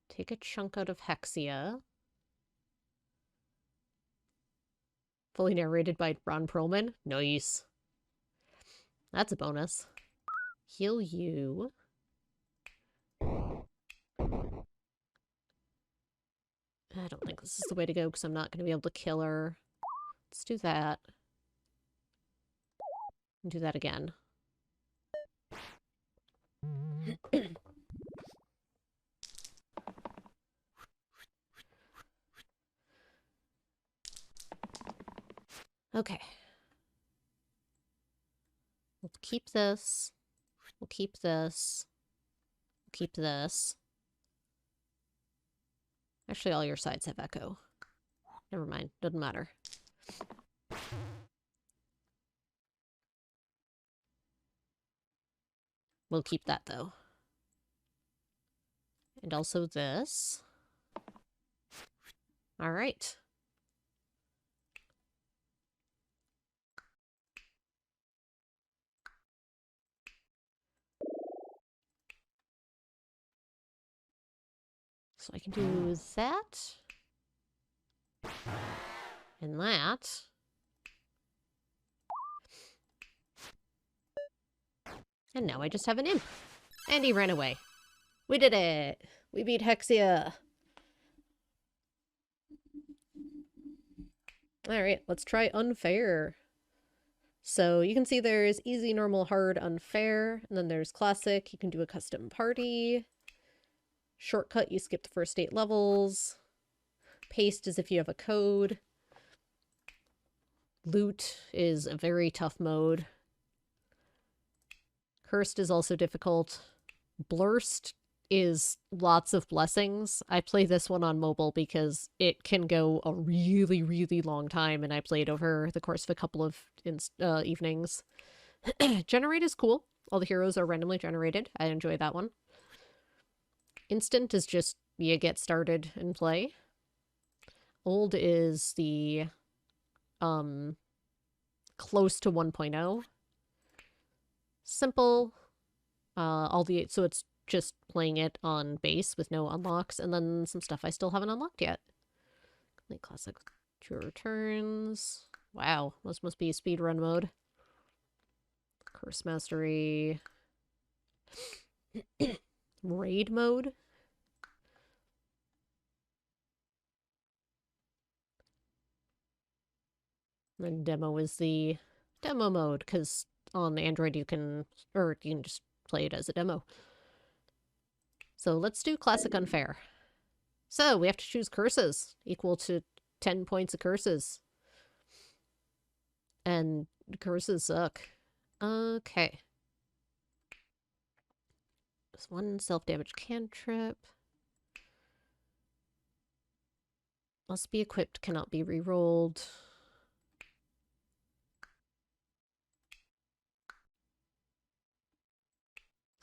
[SPEAKER 1] Take a chunk out of Hexia. Fully narrated by Ron Perlman. Nice. That's a bonus. Heal you. I don't think this is the way to go because I'm not going to be able to kill her. Let's do that. And do that again. Okay. We'll keep this. We'll keep this. We'll keep this. Actually, all your sides have echo. Never mind. Doesn't matter. We'll keep that, though. And also this. All right. So I can do that. And that. And now I just have an imp. And he ran away. We did it! We beat Hexia! Alright, let's try unfair. So you can see there's easy, normal, hard, unfair, and then there's classic. You can do a custom party. Shortcut, you skip the first 8 levels. Paste is if you have a code. Loot is a very tough mode. Cursed is also difficult. Blurst is lots of blessings. I play this one on mobile because it can go a really, really long time, and I played over the course of a couple of evenings. Generate is cool. All the heroes are randomly generated. I enjoy that one. Instant is just you get started and play. Old is the close to 1.0. Simple, so it's just playing it on base with no unlocks, and then some stuff I still haven't unlocked yet. Complete classic, true returns. Wow, this must be speedrun mode. Curse mastery. Raid mode. And then demo is the demo mode, because on Android you can just play it as a demo. So let's do classic unfair. So we have to choose curses equal to 10 points of curses. And curses suck. Okay. Just one self-damage cantrip. Must be equipped, cannot be re-rolled.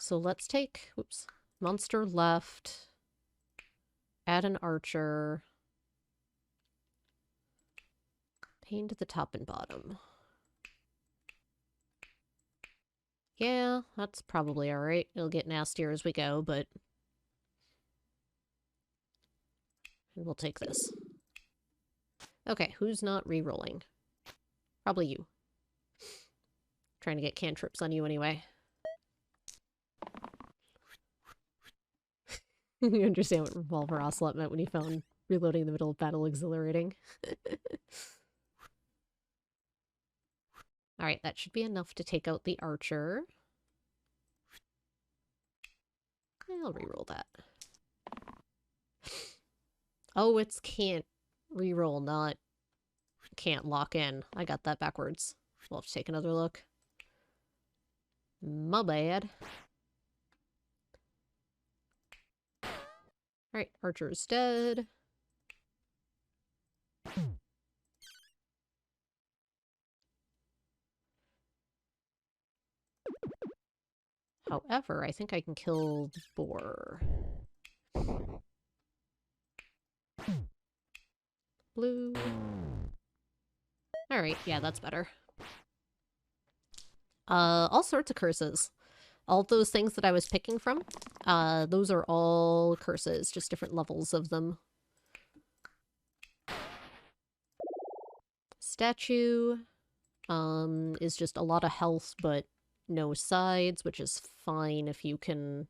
[SPEAKER 1] So let's take, oops, monster left, add an archer, pain to the top and bottom. Yeah, that's probably alright. It'll get nastier as we go, but we'll take this. Okay, who's not re-rolling? Probably you. Trying to get cantrips on you anyway. You understand what Revolver Ocelot meant when he found reloading in the middle of battle exhilarating. Alright, that should be enough to take out the archer. I'll reroll that. Oh, it's can't reroll, not can't lock in. I got that backwards. We'll have to take another look. My bad. Alright, archer's dead. However, I think I can kill the boar. Blue. Alright, yeah, that's better. All sorts of curses. All those things that I was picking from, those are all curses, just different levels of them. Statue, is just a lot of health, but no sides, which is fine if you can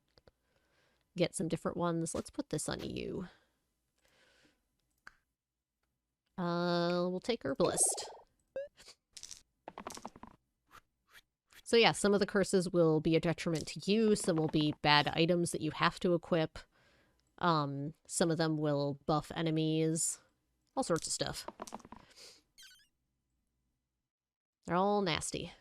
[SPEAKER 1] get some different ones. Let's put this on you. We'll take Herbalist. So yeah, some of the curses will be a detriment to you, some will be bad items that you have to equip. Some of them will buff enemies. All sorts of stuff. They're all nasty.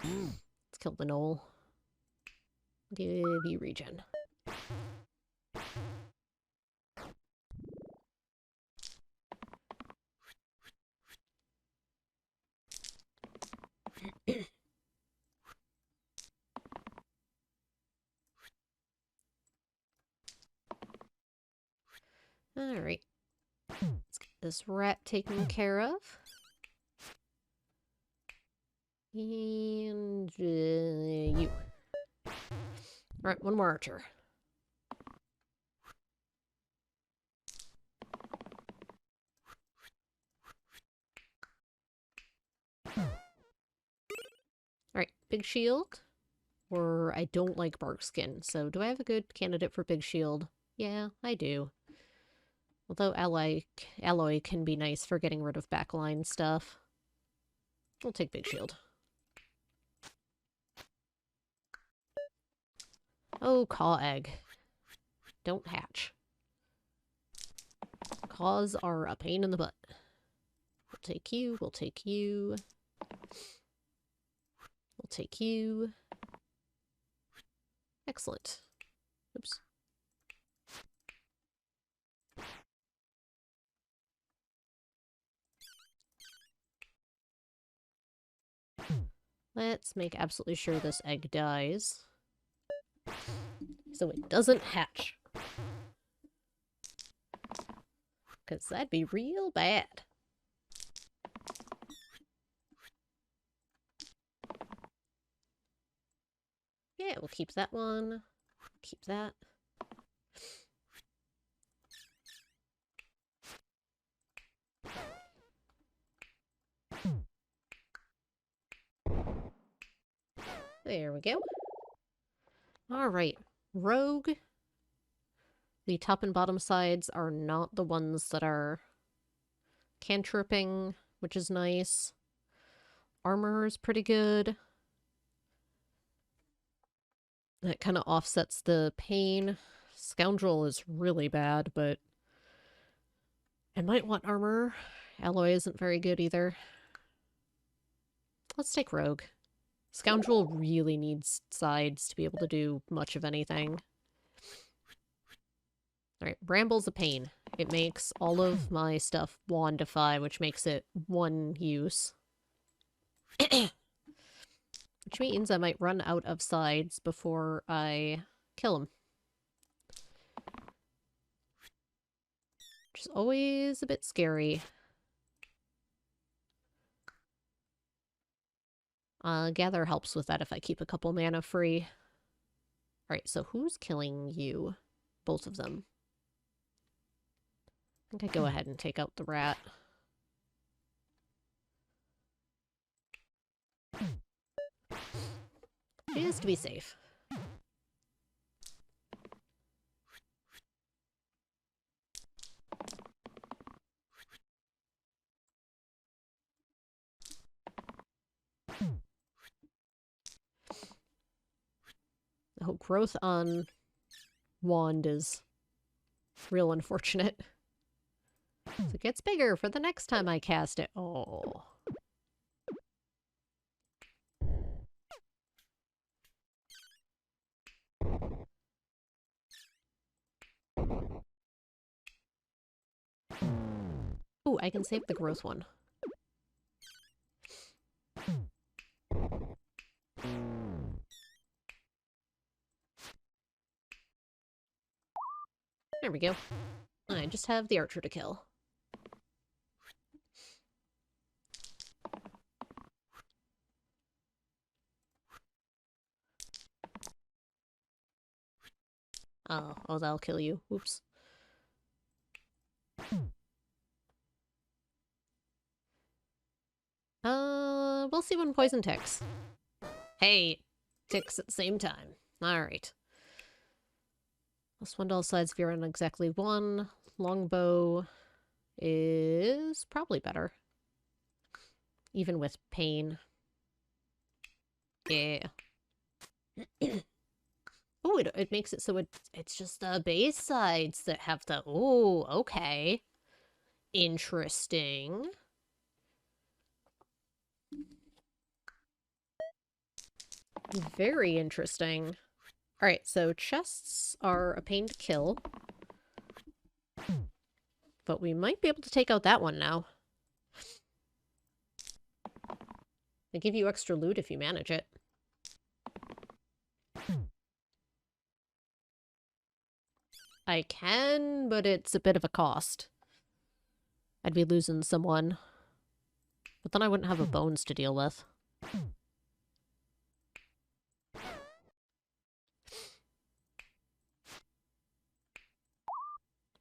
[SPEAKER 1] Let's kill the gnoll. Give you regen. Alright. Let's get this rat taken care of. And you. Alright, one more archer. Alright, big shield. Or I don't like bark skin, so do I have a good candidate for big shield? Yeah, I do. Although alloy can be nice for getting rid of backline stuff. I'll take big shield. Oh, caw egg. Don't hatch. Caws are a pain in the butt. We'll take you, we'll take you. We'll take you. Excellent. Oops. Let's make absolutely sure this egg dies. So it doesn't hatch. Because that'd be real bad. Yeah, we'll keep that one. Keep that. There we go. Alright. Rogue. The top and bottom sides are not the ones that are cantripping, which is nice. Armor is pretty good. That kind of offsets the pain. Scoundrel is really bad, but I might want armor. Alloy isn't very good either. Let's take Rogue. Scoundrel really needs sides to be able to do much of anything. Alright, Bramble's a pain. It makes all of my stuff wandify, which makes it one use. Which means I might run out of sides before I kill him. Which is always a bit scary. Gather helps with that if I keep a couple mana free. Alright, so who's killing you? Both of them. I think I go ahead and take out the rat. Just to be safe. Oh, growth on wand is real unfortunate. So it gets bigger for the next time I cast it. Oh. Ooh, I can save the growth one. There we go. I just have the archer to kill. Oh, that'll kill you. Oops. We'll see when poison ticks. Hey, ticks at the same time. Alright. Plus one to all sides if you're on exactly one. Longbow is probably better. Even with pain. Yeah. Oh, it makes it so it's just the base sides that have the... Oh, okay. Interesting. Very interesting. Alright, so chests are a pain to kill. But we might be able to take out that one now. They give you extra loot if you manage it. I can, but it's a bit of a cost. I'd be losing someone. But then I wouldn't have a bones to deal with.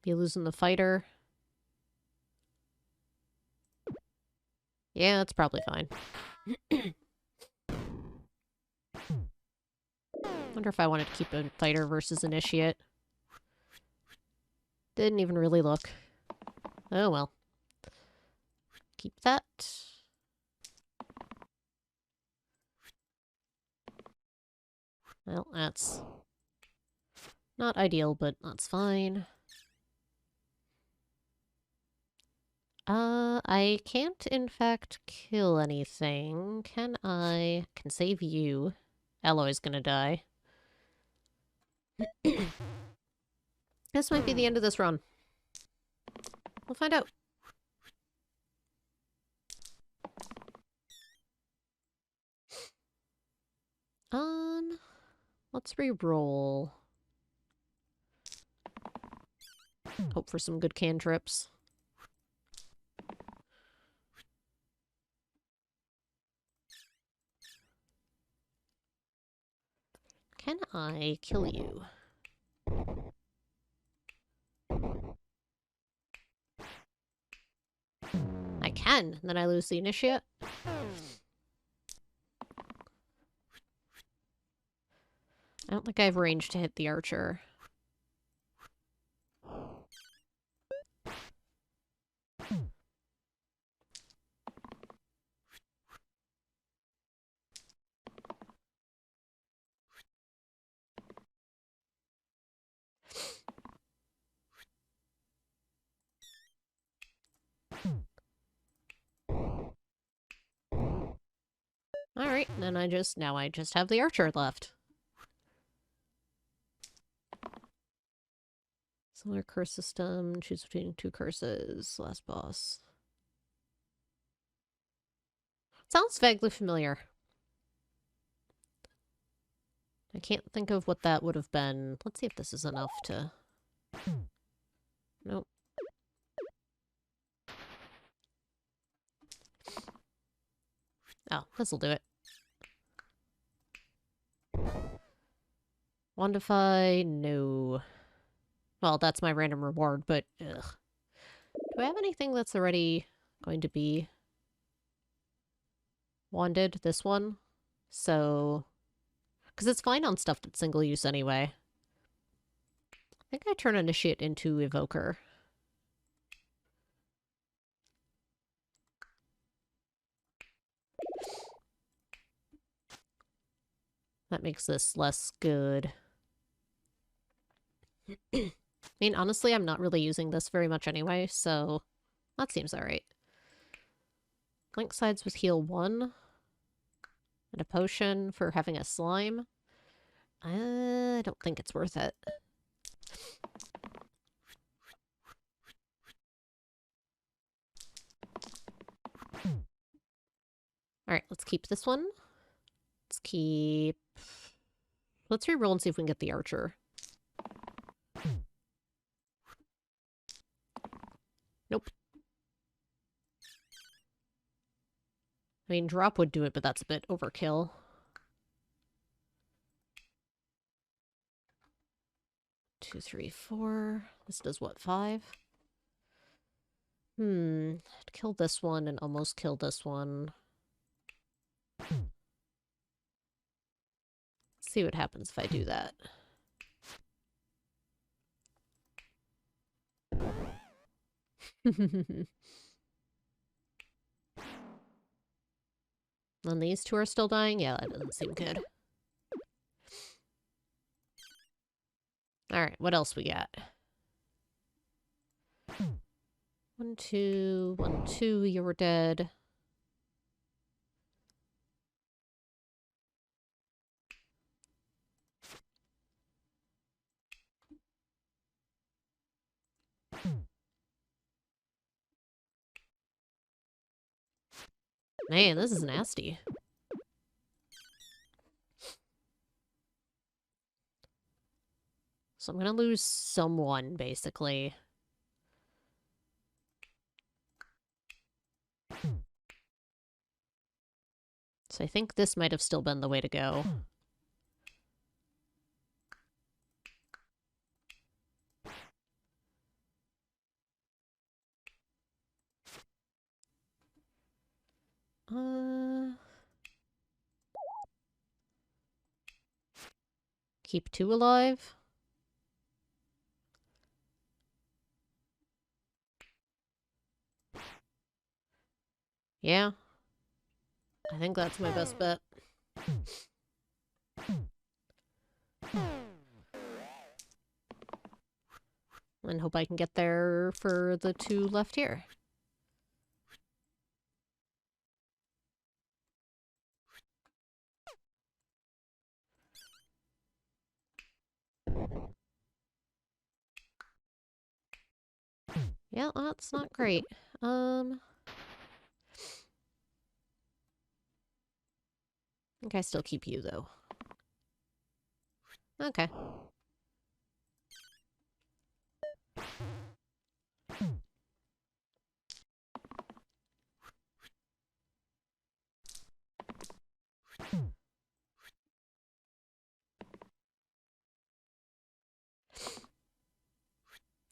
[SPEAKER 1] Be losing the fighter. Yeah, that's probably fine. Wonder if I wanted to keep a fighter versus initiate. Didn't even really look. Oh well. Keep that. Well, that's not ideal, but that's fine. I can't, in fact, kill anything. Can I? Can save you. Alloy's gonna die. This might be the end of this run. We'll find out. Let's re-roll. Hope for some good cantrips. Can I kill you? I can. Then I lose the initiate. I don't think I have range to hit the archer. Alright, then I just have the archer left. Similar curse system, choose between 2 curses, last boss. Sounds vaguely familiar. I can't think of what that would have been. Let's see if this is enough to... Nope. Oh, this'll do it. Wandify, no. Well, that's my random reward, but ugh. Do I have anything that's already going to be wanded? This one? So... Because it's fine on stuff that's single use anyway. I think I turn Initiate into Evoker. That makes this less good. I mean, honestly, I'm not really using this very much anyway, so that seems alright. Link sides with heal 1. And a potion for having a slime. I don't think it's worth it. Alright, let's keep this one. Let's keep... Let's re-roll and see if we can get the archer. Nope. I mean, drop would do it, but that's a bit overkill. Two, three, four. This does what, 5? I'd kill this one and almost kill this one. See what happens if I do that. And these 2 are still dying? Yeah, that doesn't seem good. Alright, what else we got? 1, 2, 1, 2, you were dead. Man, this is nasty. So I'm gonna lose someone, basically. So I think this might have still been the way to go. Keep 2 alive. Yeah. I think that's my best bet. And hope I can get there for the 2 left here. Yeah, that's not great. I think I still keep you, though. Okay.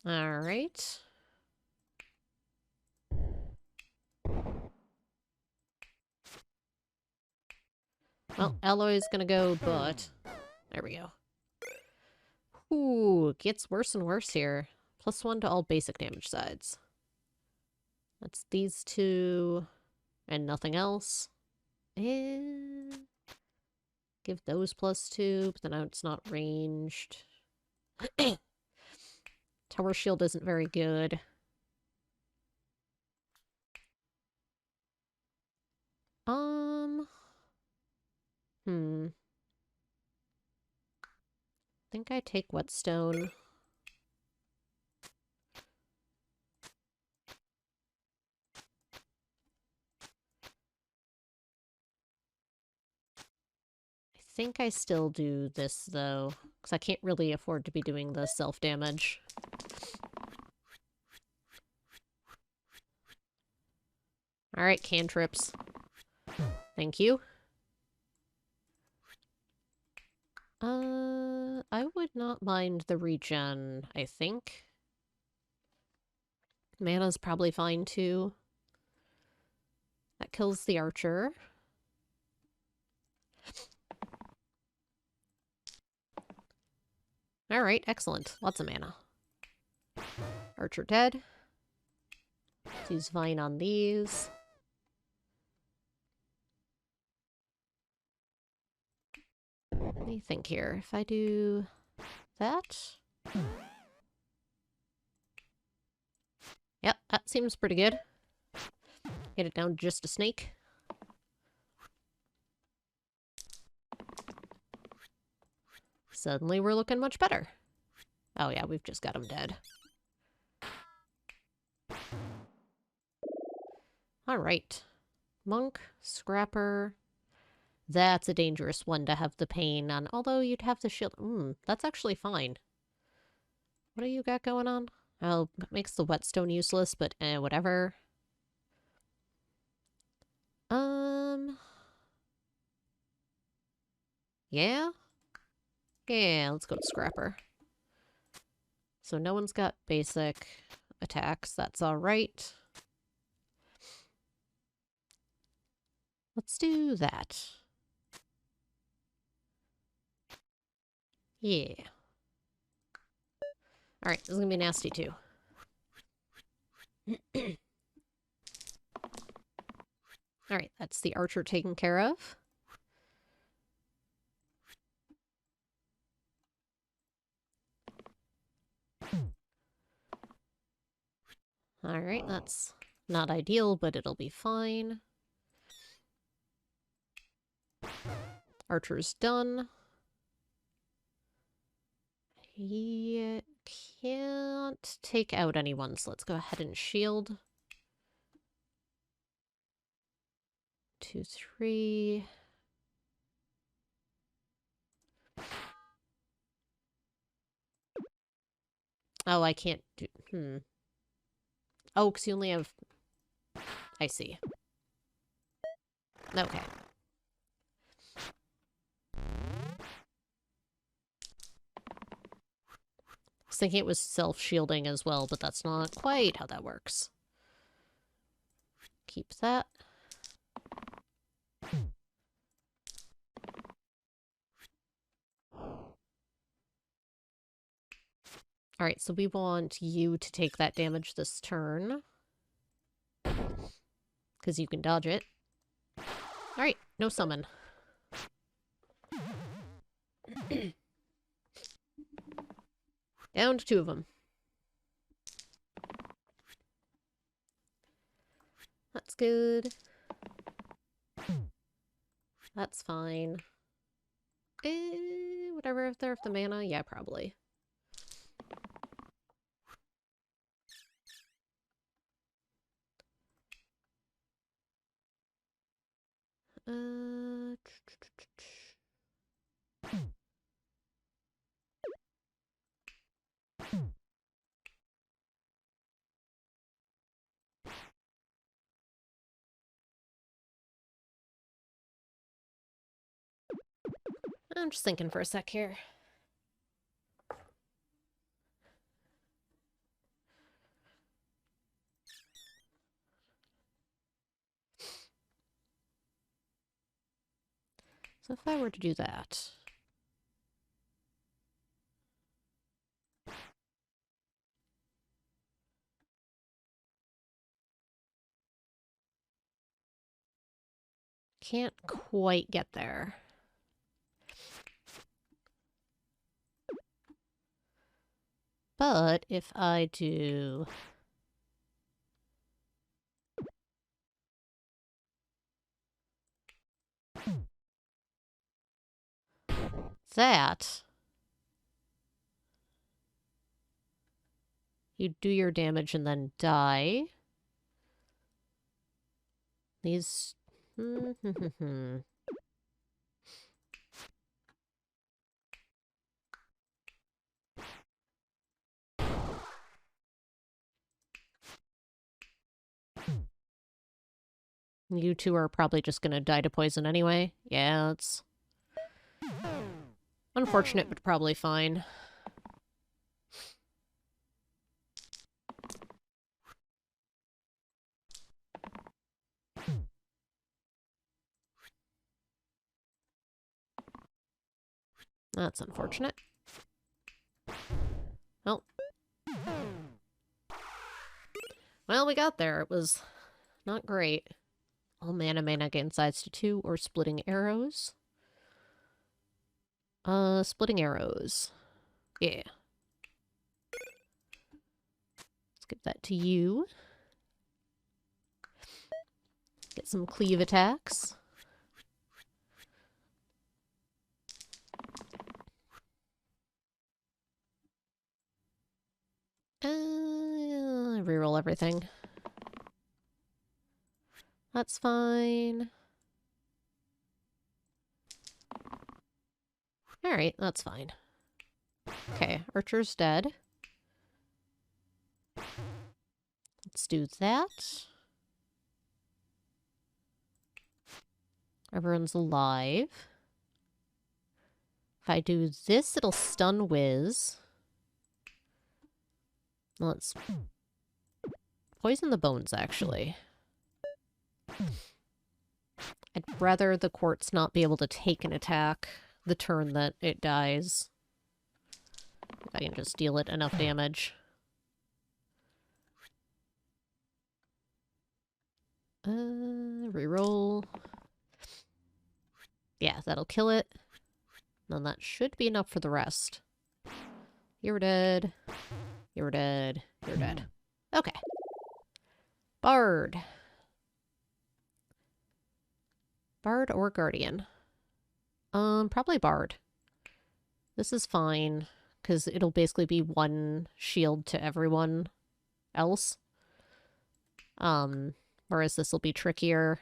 [SPEAKER 1] Alright. Well, Alloy's gonna go, but... There we go. Ooh, it gets worse and worse here. +1 to all basic damage sides. That's these two, and nothing else. And... give those +2, but then it's not ranged. Tower shield isn't very good. Think I take whetstone. I think I still do this, though, because I can't really afford to be doing the self-damage. Alright, cantrips. Thank you. I would not mind the regen, I think. Mana's probably fine, too. That kills the archer. Alright, excellent. Lots of mana. Archer dead. Let's use Vine on these. Let me think here. If I do that... Yep, that seems pretty good. Get it down to just a snake. Suddenly we're looking much better. Oh yeah, we've just got him dead. Alright. Monk, Scrapper. That's a dangerous one to have the pain on. Although you'd have the shield. That's actually fine. What do you got going on? Oh, it makes the whetstone useless, but whatever. Yeah? Yeah, let's go to Scrapper. So no one's got basic attacks. That's alright. Let's do that. Yeah. Alright, this is gonna be nasty too. Alright, that's the archer taken care of. Alright, that's not ideal, but it'll be fine. Archer's done. He can't take out anyone, so let's go ahead and shield. 2, 3. Oh, I can't do... Oh, because you only have... I see. Okay. I was thinking it was self-shielding as well, but that's not quite how that works. Keep that. Alright, so we want you to take that damage this turn. Because you can dodge it. Alright, no summon. Down to 2 of them. That's good. That's fine. Whatever, if they're of the mana? Yeah, probably. Uh, I'm just thinking for a sec here. So if I were to do that... Can't quite get there. But if I do... that... You do your damage and then die. These... You two are probably just gonna die to poison anyway. Yeah, it's... unfortunate, but probably fine. That's unfortunate. Well. Well, we got there. It was not great. All mana may not get insides to 2 or splitting arrows. Splitting arrows. Yeah. Let's give that to you. Get some cleave attacks. Reroll everything. That's fine. Alright, that's fine. Okay, Archer's dead. Let's do that. Everyone's alive. If I do this, it'll stun Wiz. Let's poison the bones, actually. I'd rather the quartz not be able to take an attack the turn that it dies. If I can just deal it enough damage. Reroll. Yeah, that'll kill it. Then that should be enough for the rest. You're dead. You're dead. You're dead. Okay. Bard. Bard or Guardian? Probably Bard. This is fine, because it'll basically be one shield to everyone else. Whereas this will be trickier.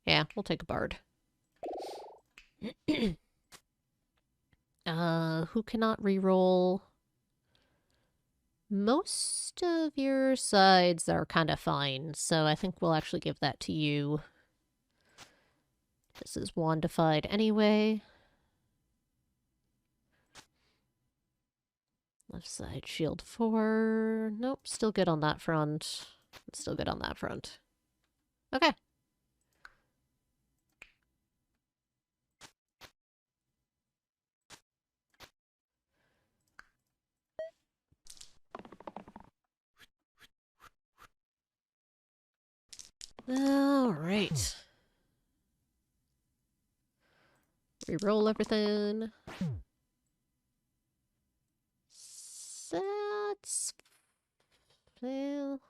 [SPEAKER 1] Yeah, we'll take a Bard. Who cannot reroll? Most of your sides are kind of fine, so I think we'll actually give that to you. This is wandified anyway. Left side shield 4. Nope, still good on that front. Still good on that front. Okay. All right. Reroll everything. That's... well...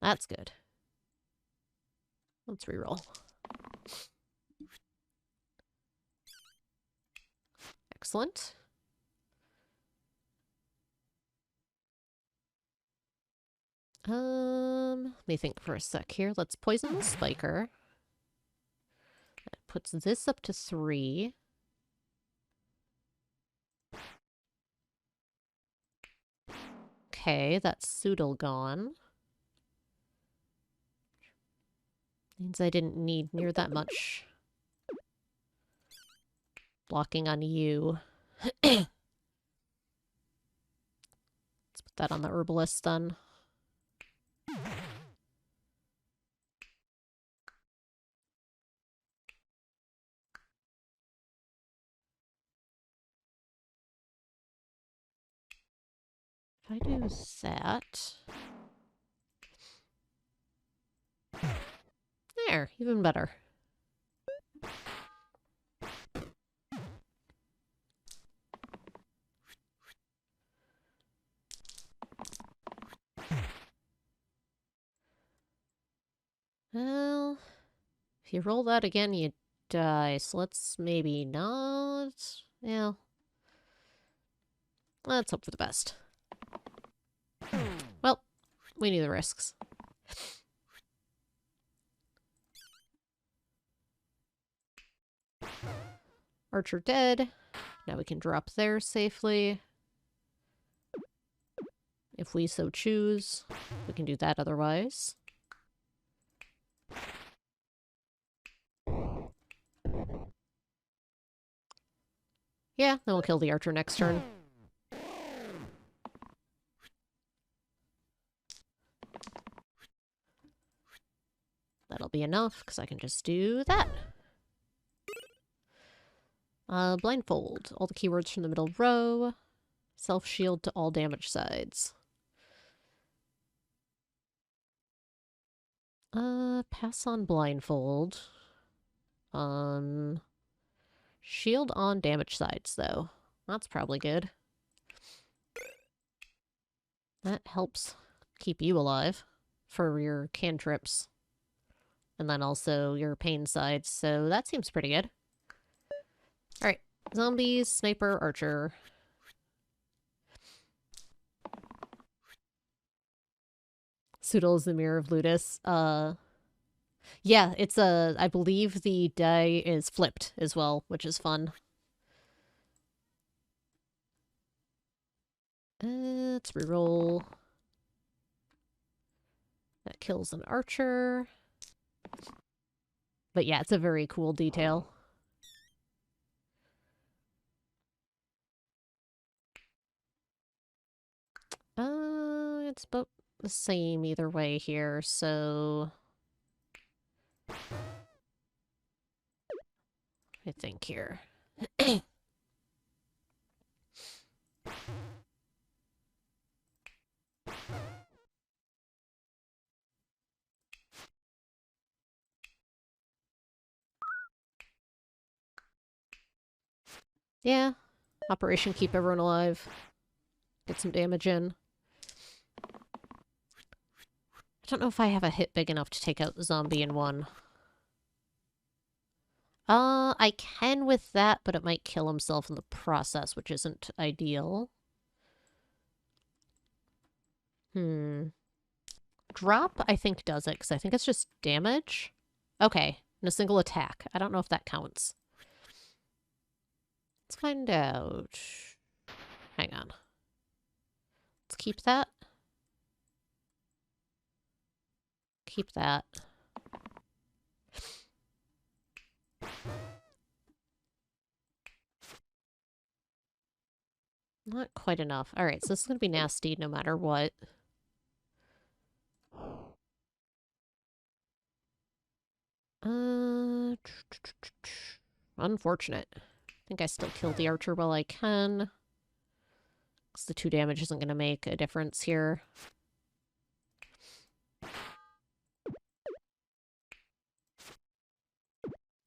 [SPEAKER 1] that's good. Let's reroll. Excellent. Let me think for a sec here. Let's poison the spiker. That puts this up to 3. Okay, that's Soodle gone. Means I didn't need near that much blocking on you. Let's put that on the herbalist then. If I do that... There, even better. Well, if you roll that again, you die. So let's maybe not... Yeah. Let's hope for the best. Well, we knew the risks. Archer dead. Now we can drop there safely. If we so choose. We can do that otherwise. Yeah, then we'll kill the archer next turn. That'll be enough, because I can just do that. Blindfold. All the keywords from the middle row. Self-shield to all damage sides. Pass on blindfold. Shield on damage sides, though. That's probably good. That helps keep you alive for your cantrips. And then also your pain sides, so that seems pretty good. Alright, zombies, sniper, archer. Soodle is the mirror of Ludus. Yeah, it's I believe the die is flipped as well, which is fun. Let's reroll. That kills an archer. But yeah, it's a very cool detail. It's about the same either way here, so... I think here. Yeah. Operation Keep Everyone Alive. Get some damage in. I don't know if I have a hit big enough to take out the zombie in one. I can with that, but it might kill himself in the process, which isn't ideal. Drop, I think, does it, because I think it's just damage. Okay, in a single attack. I don't know if that counts. Let's find out. Hang on. Let's keep that. Keep that. Not quite enough. Alright, so this is going to be nasty no matter what. Unfortunate. I think I still killed the archer while I can. Because the 2 damage isn't going to make a difference here.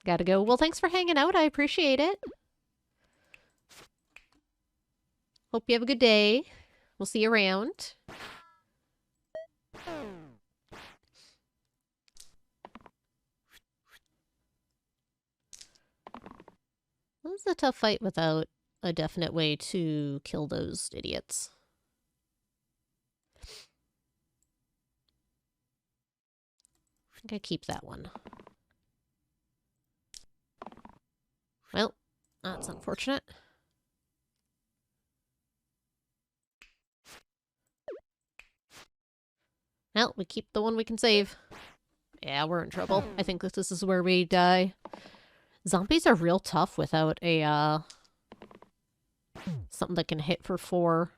[SPEAKER 1] Gotta go. Well, thanks for hanging out. I appreciate it. Hope you have a good day. We'll see you around. This is a tough fight without a definite way to kill those idiots. think I keep that one. Well, that's unfortunate. Well, we keep the one we can save. Yeah, we're in trouble. I think that this is where we die. Zombies are real tough without a, something that can hit for 4.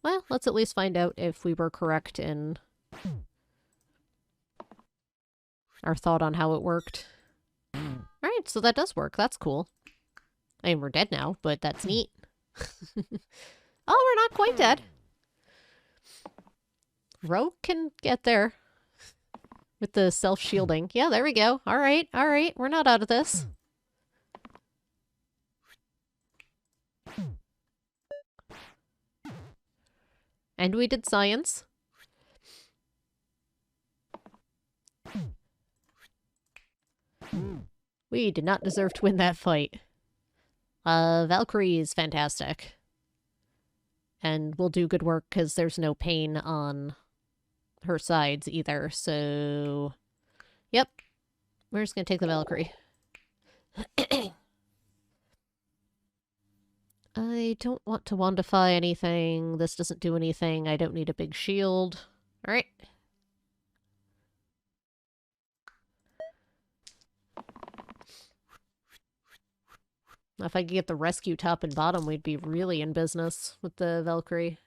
[SPEAKER 1] Well, let's at least find out if we were correct in our thought on how it worked. Alright, so that does work. That's cool. I mean, we're dead now, but that's neat. Oh, we're not quite dead. Rogue can get there. With the self-shielding. Yeah, there we go. Alright, alright. We're not out of this. And we did science. We did not deserve to win that fight. Valkyrie is fantastic. And will do good work because there's no pain on her sides either, so... Yep. We're just gonna take the Valkyrie. I don't want to wandify anything. This doesn't do anything. I don't need a big shield. Alright. If I could get the rescue top and bottom, we'd be really in business with the Valkyrie.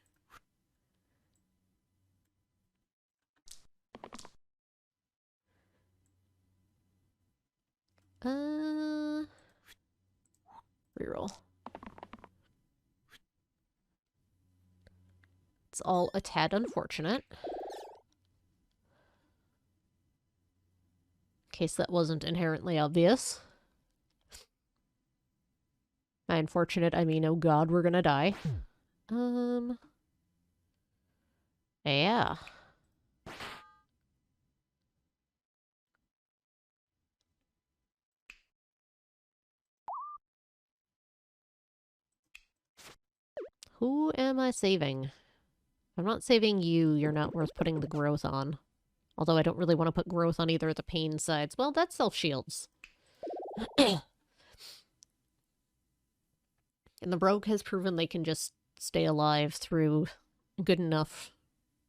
[SPEAKER 1] Reroll. It's all a tad unfortunate. In case that wasn't inherently obvious. By unfortunate, I mean, oh god, we're gonna die. Yeah. Who am I saving? If I'm not saving you, you're not worth putting the growth on. Although I don't really want to put growth on either of the pain sides. Well, that's self-shields. And the rogue has proven they can just stay alive through good enough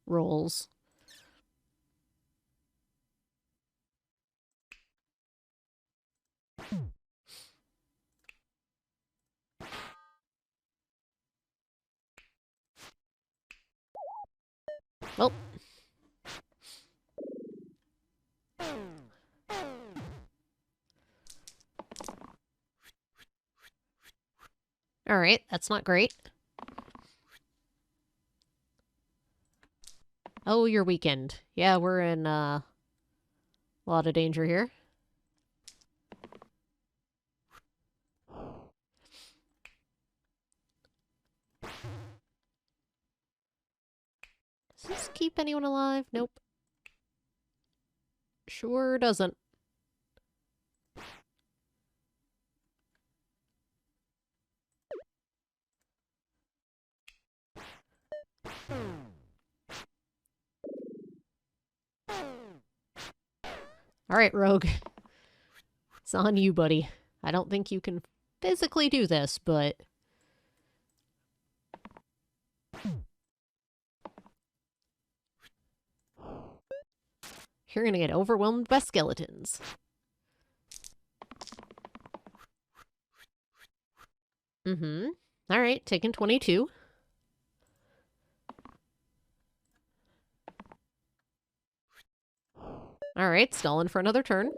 [SPEAKER 1] rolls. Well. Alright, that's not great. Oh, you're weakened. Yeah, we're in a lot of danger here. Does this keep anyone alive? Nope. Sure doesn't. Alright, Rogue. It's on you, buddy. I don't think you can physically do this, but... You're gonna get overwhelmed by skeletons. Mm-hmm. Alright, taking 22. Alright, stalling for another turn.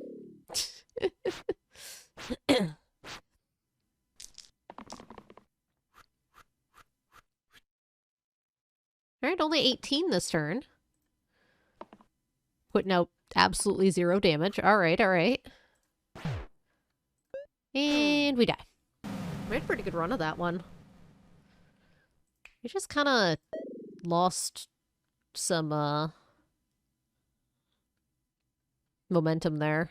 [SPEAKER 1] Alright, only 18 this turn. Putting out absolutely 0 damage. Alright, alright. And we die. We had a pretty good run of that one. We just kind of lost some, momentum there.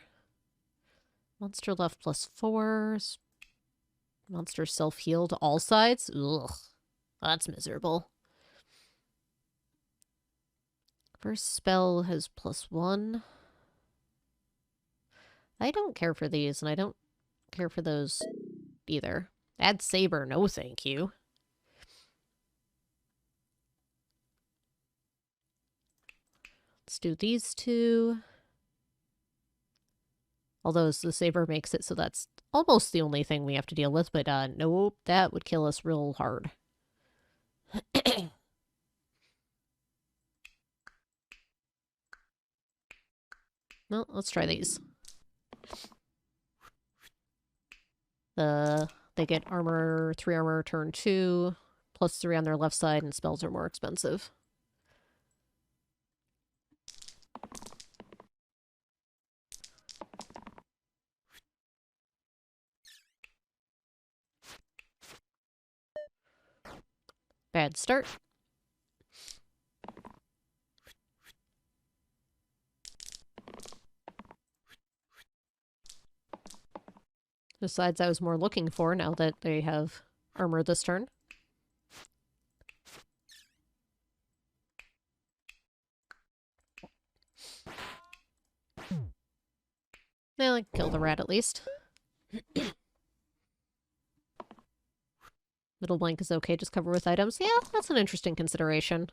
[SPEAKER 1] Monster left +4. Monster self-healed all sides? Ugh. That's miserable. First spell has +1. I don't care for these, and I don't care for those either. Add saber, no thank you. Let's do these two. Although the saber makes it so that's almost the only thing we have to deal with, but nope, that would kill us real hard. Well, let's try these. They get armor, 3 armor turn 2, plus 3 on their left side, and spells are more expensive. Bad start. Besides, I was more looking for now that they have armor this turn. They like kill the rat at least. Middle blank is okay, just cover with items. Yeah, that's an interesting consideration.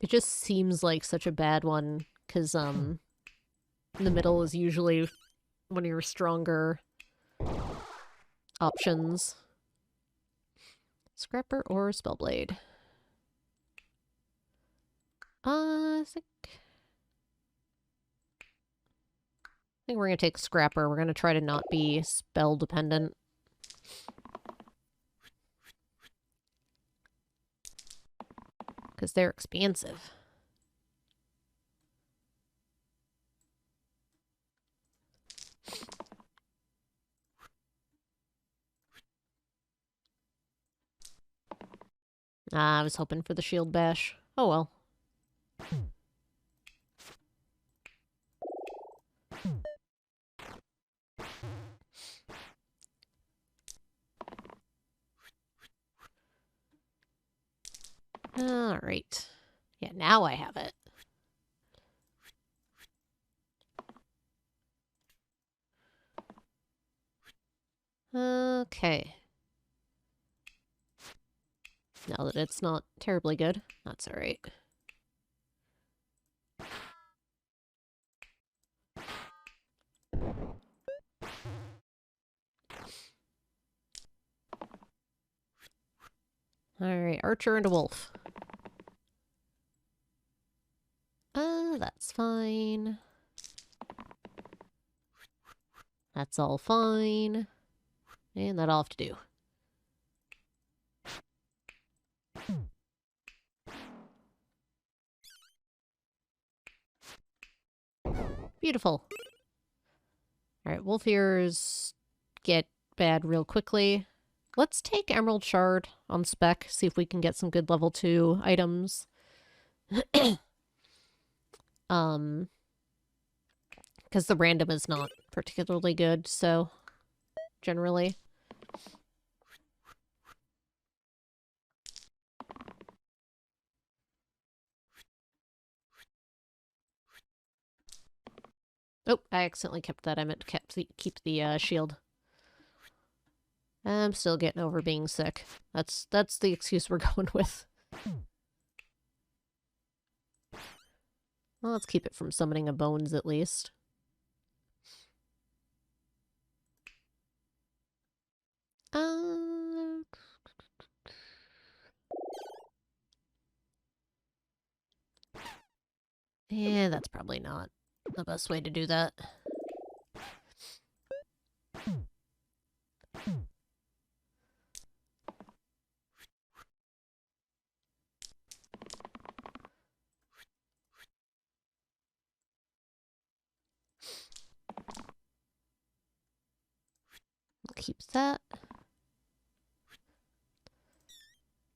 [SPEAKER 1] It just seems like such a bad one, because, the middle is usually one of your stronger options. Scrapper or Spellblade? I think we're gonna take Scrapper. We're gonna try to not be spell dependent. Because they're expansive. I was hoping for the shield bash. Oh well. Alright. Yeah, now I have it. Okay. Now that it's not terribly good, that's alright. Alright, Archer and a Wolf. That's fine. That's all fine. And that'll have to do. Beautiful. Alright, wolf ears get bad real quickly. Let's take Emerald Shard on spec, see if we can get some good level 2 items. Because the random is not particularly good, so generally. Oh, I accidentally kept that. I meant to keep the shield. I'm still getting over being sick. That's the excuse we're going with. Well, let's keep it from summoning a bones at least. Yeah, that's probably not the best way to do that. Keeps that.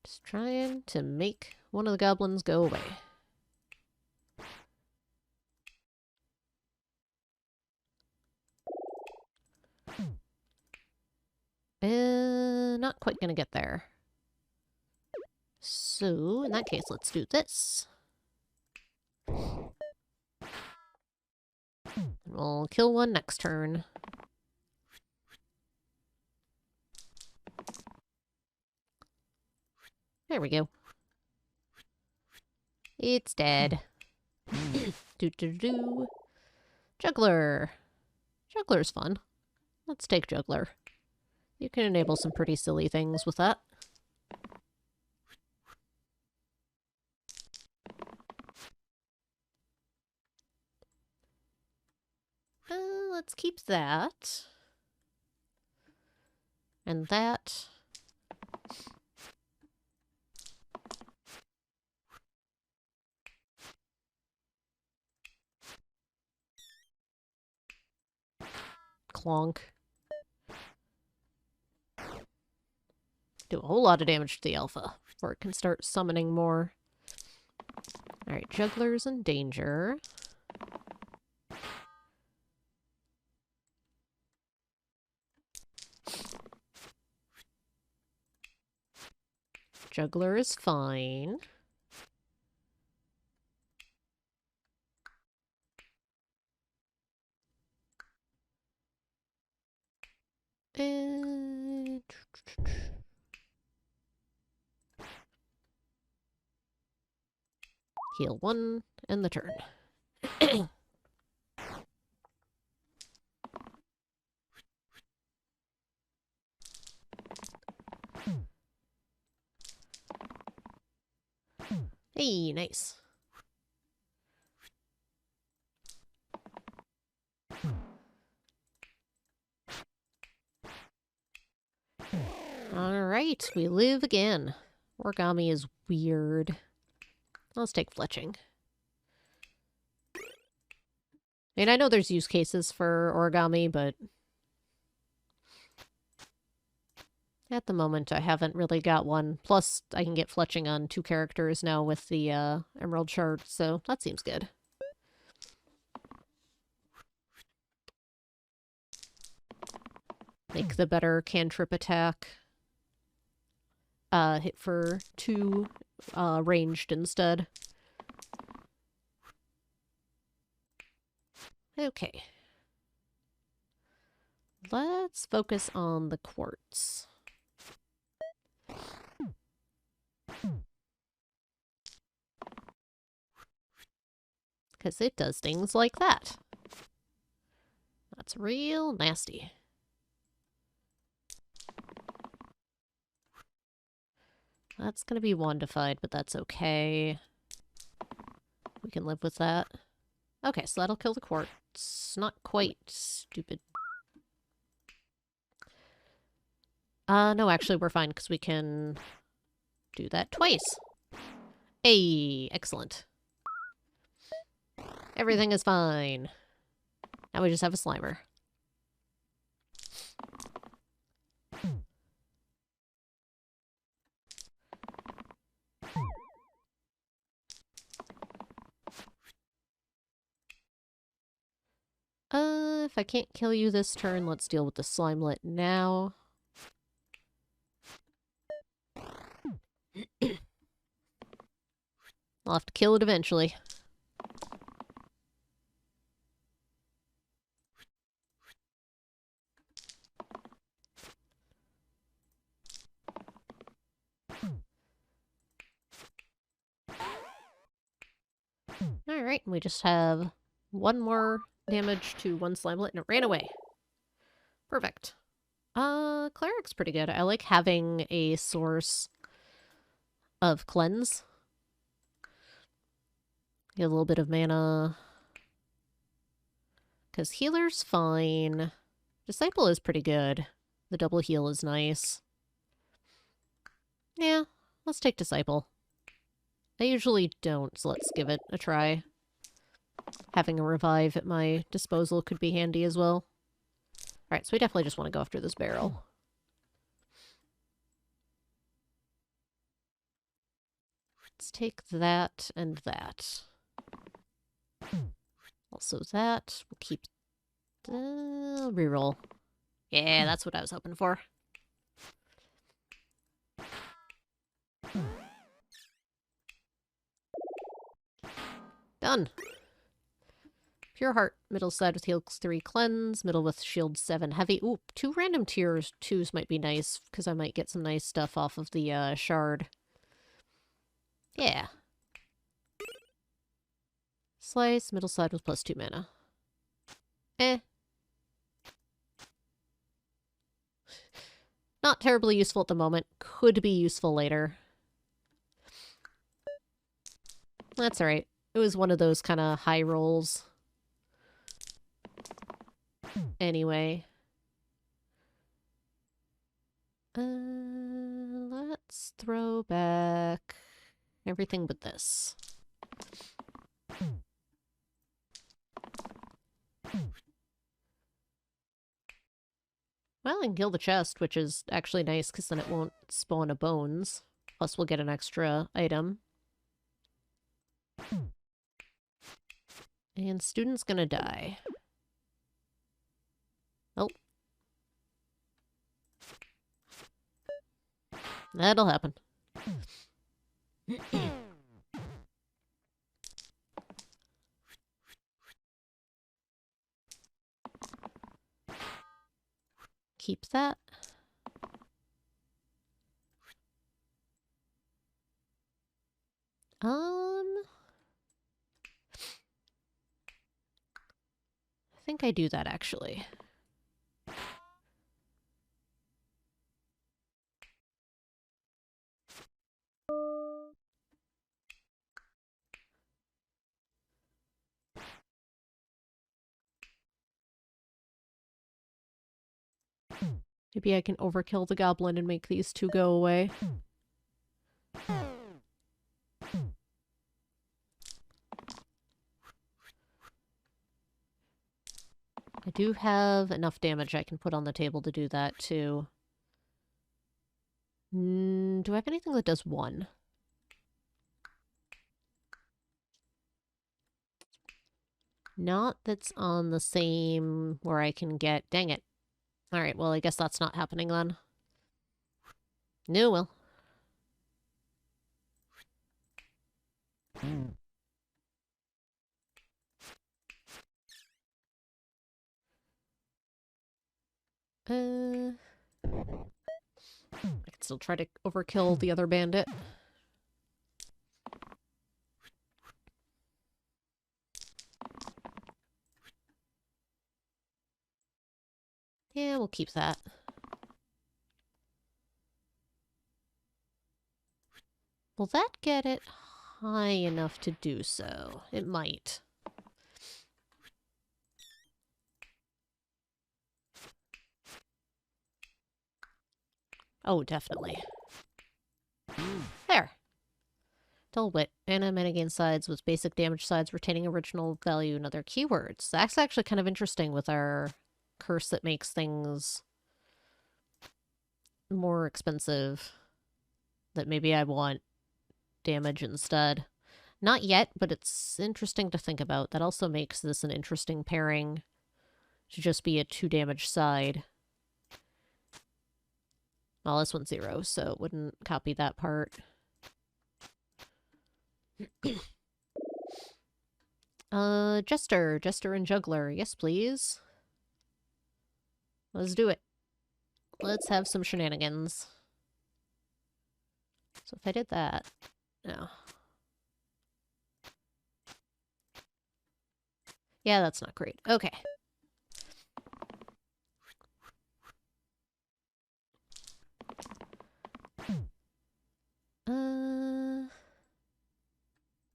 [SPEAKER 1] Just trying to make one of the goblins go away. Not quite gonna get there. So, in that case, let's do this. We'll kill one next turn. There we go. It's dead. Do. Juggler. Juggler's fun. Let's take Juggler. You can enable some pretty silly things with that. Let's keep that. And that. Clonk. Do a whole lot of damage to the alpha before it can start summoning more. Alright, Juggler's in danger. Juggler is fine. And... heal one, and the turn. Hey, nice. Alright, we live again. Origami is weird. Let's take fletching. I mean, I know there's use cases for origami, but at the moment I haven't really got one. Plus, I can get fletching on 2 characters now with the Emerald Shard, so that seems good. Make the better cantrip attack. Hit for 2 ranged instead. Okay. Let's focus on the quartz. Because it does things like that. That's real nasty. That's going to be one-defied, but that's okay. We can live with that. Okay, so that'll kill the quartz. Not quite stupid. No, actually, we're fine, because we can do that twice. Hey, excellent. Everything is fine. Now we just have a Slimer. If I can't kill you this turn, let's deal with the Slimelet now. I'll have to kill it eventually. Alright, we just have one more damage to one Slimelet and it ran away. Perfect. Cleric's pretty good. I like having a source of cleanse. Get a little bit of mana. Because healer's fine. Disciple is pretty good. The double heal is nice. Yeah, let's take Disciple. I usually don't, so let's give it a try. Having a revive at my disposal could be handy as well. Alright, so we definitely just want to go after this barrel. Let's take that and that. Also that. We'll keep the reroll. Yeah, that's what I was hoping for. Done. Pure Heart. Middle side with heals 3 cleanse. Middle with shield 7 heavy. Ooh, 2 random tiers 2s might be nice, because I might get some nice stuff off of the shard. Yeah. Slice. Middle side with +2 mana. Eh. Not terribly useful at the moment. Could be useful later. That's alright. It was one of those kind of high rolls. Anyway. Let's throw back everything but this. Well, I can kill the chest, which is actually nice, because then it won't spawn a bones. Plus, we'll get an extra item. And student's gonna die. Oh. That'll happen. Keep that. I think I do that, actually. Maybe I can overkill the goblin and make these 2 go away. I do have enough damage I can put on the table to do that, too. Do I have anything that does 1? Not that's on the same where I can get... Dang it. Alright, well, I guess that's not happening then. No, well. I can still try to overkill the other bandit. Yeah, we'll keep that. Will that get it high enough to do so? It might. Oh, definitely. There. Dull Wit. Mana gain sides with basic damage sides retaining original value and other keywords. That's actually kind of interesting with our curse that makes things more expensive. That maybe I want damage instead. Not yet, but it's interesting to think about. That also makes this an interesting pairing to just be a 2 damage side. Well, this one's 0, so it wouldn't copy that part. Jester. Jester and Juggler. Yes, please. Let's do it. Let's have some shenanigans. So if I did that... No. Yeah, that's not great. Okay.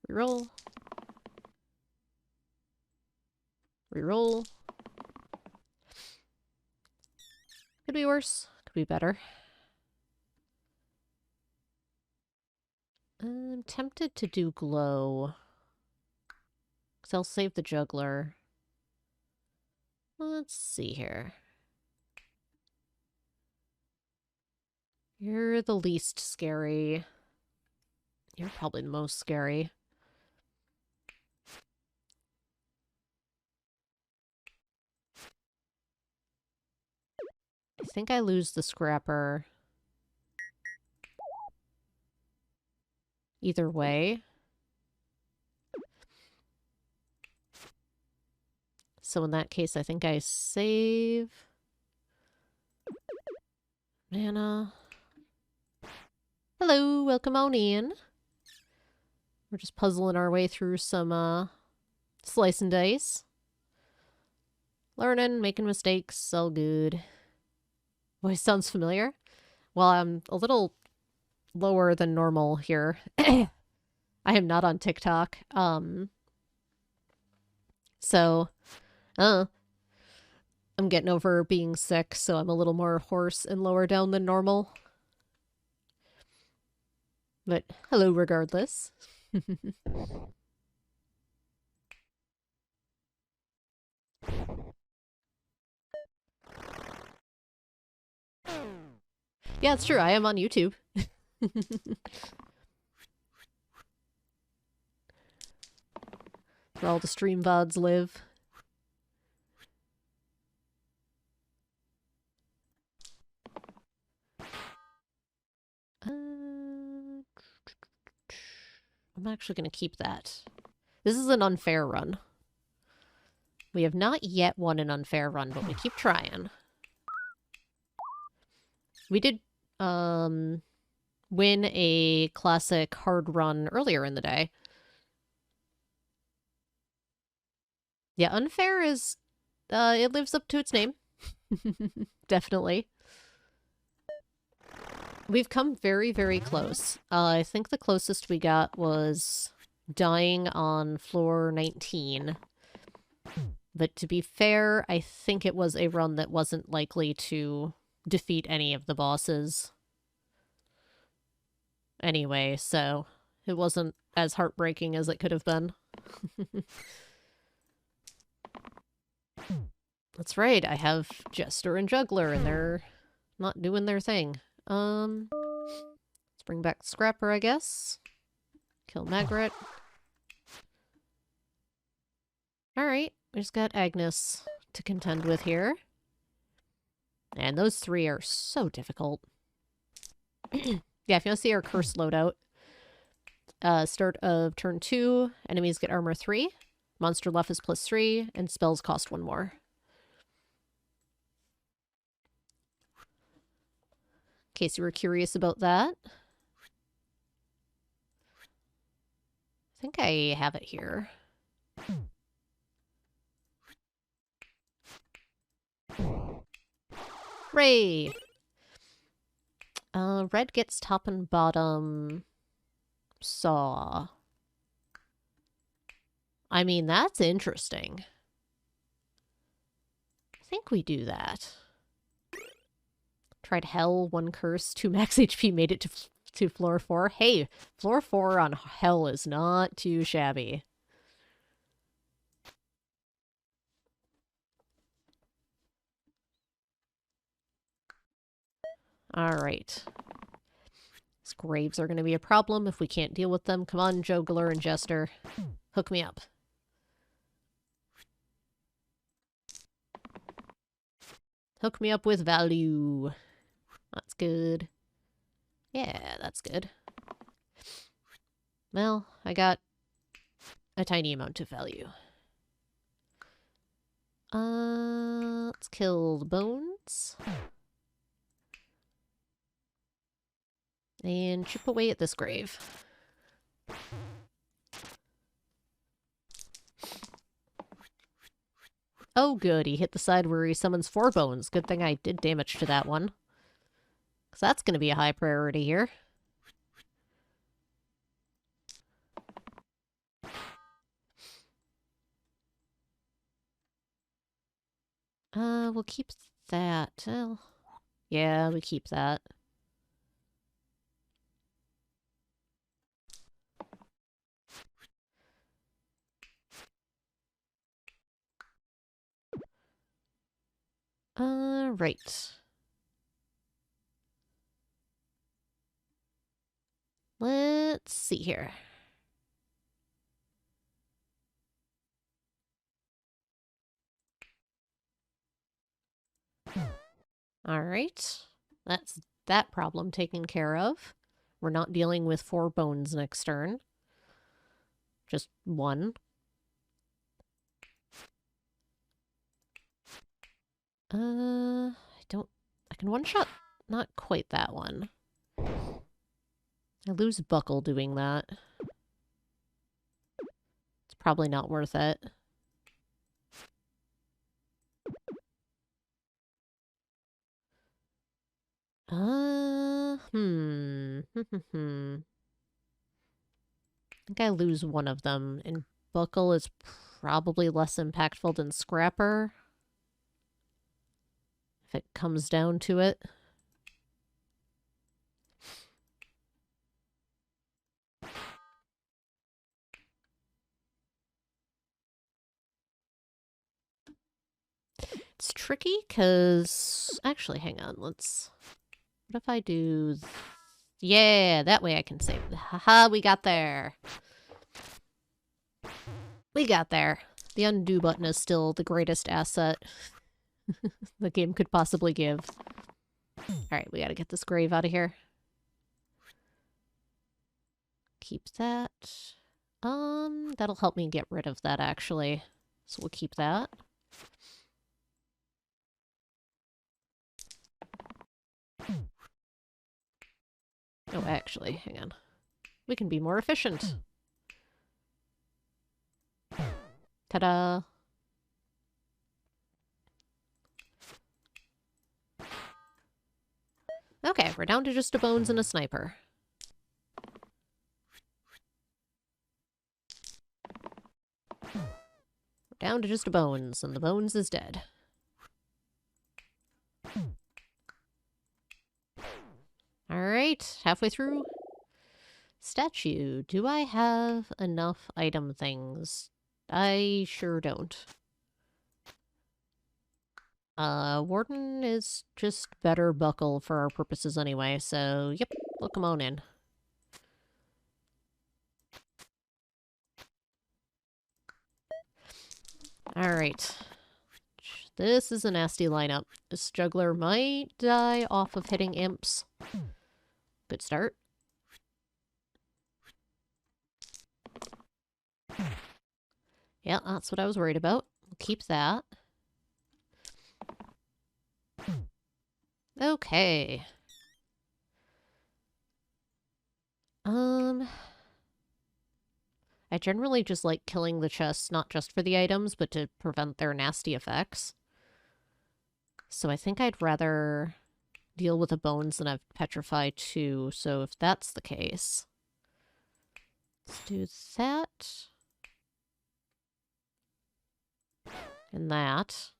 [SPEAKER 1] Reroll. Reroll. Could be worse. Could be better. I'm tempted to do glow. Because I'll save the juggler. Let's see here. You're the least scary. You're probably the most scary. I think I lose the scrapper. Either way. so in that case, I think I save mana. Hello, welcome on in. We're just puzzling our way through some slice and dice. Learning, making mistakes, all good. Voice sounds familiar. Well, I'm a little lower than normal here. I am not on TikTok. So, I'm getting over being sick, so I'm a little more hoarse and lower down than normal. But hello regardless. Yeah, it's true. I am on YouTube. Where all the stream VODs live. I'm actually going to keep that. This is an unfair run. We have not yet won an unfair run, but we keep trying. We did win a classic hard run earlier in the day. Yeah, unfair is... it lives up to its name. Definitely. We've come very, very close. I think the closest we got was dying on floor 19. But to be fair, I think it was a run that wasn't likely to defeat any of the bosses. Anyway, so it wasn't as heartbreaking as it could have been. That's right, I have Jester and Juggler, and they're not doing their thing. Let's bring back Scrapper, I guess. Kill Magret. Alright, we just got Agnes to contend with here. And those three are so difficult. Yeah, if you want to see our curse loadout, start of turn 2, enemies get armor 3, monster left is +3, and spells cost 1 more. In case you were curious about that. I think I have it here. Hooray! Red gets top and bottom saw. I mean, that's interesting. I think we do that. Tried Hell, 1 curse, 2 max HP, made it to floor 4. Hey, floor 4 on Hell is not too shabby. Alright. These graves are going to be a problem if we can't deal with them. Come on, Juggler and Jester. Hook me up. Hook me up with value. That's good. Yeah, that's good. Well, I got a tiny amount of value. Let's kill the bones. And chip away at this grave. Oh good, he hit the side where he summons 4 bones. Good thing I did damage to that one. Because that's going to be a high priority here. We'll keep that. Well, yeah, we keep that. Right. Let's see here. Alright. That's that problem taken care of. We're not dealing with 4 bones next turn. Just 1. I can one-shot, not quite that one. I lose Buckle doing that. It's probably not worth it. I think I lose one of them, and Buckle is probably less impactful than Scrapper. If it comes down to it. It's tricky because... Actually, hang on. Let's... What if I do... Yeah, that way I can save. Haha, we got there. We got there. The undo button is still the greatest asset the game could possibly give. Alright, we gotta get this grave out of here. Keep that. That'll help me get rid of that, actually. So we'll keep that. Oh, actually, hang on. We can be more efficient. Ta-da! Okay, we're down to just a bones and a sniper. We're down to just a bones, and the bones is dead. Alright, halfway through. Statue. Do I have enough item things? I sure don't. Warden is just better Buckle for our purposes anyway, so yep, look 'em on in. Alright. This is a nasty lineup. This juggler might die off of hitting imps. Good start. Yeah, that's what I was worried about. We'll keep that. Okay. I generally just like killing the chests, not just for the items, but to prevent their nasty effects. So I think I'd rather deal with the bones than I've petrified too, so if that's the case... Let's do that. And that.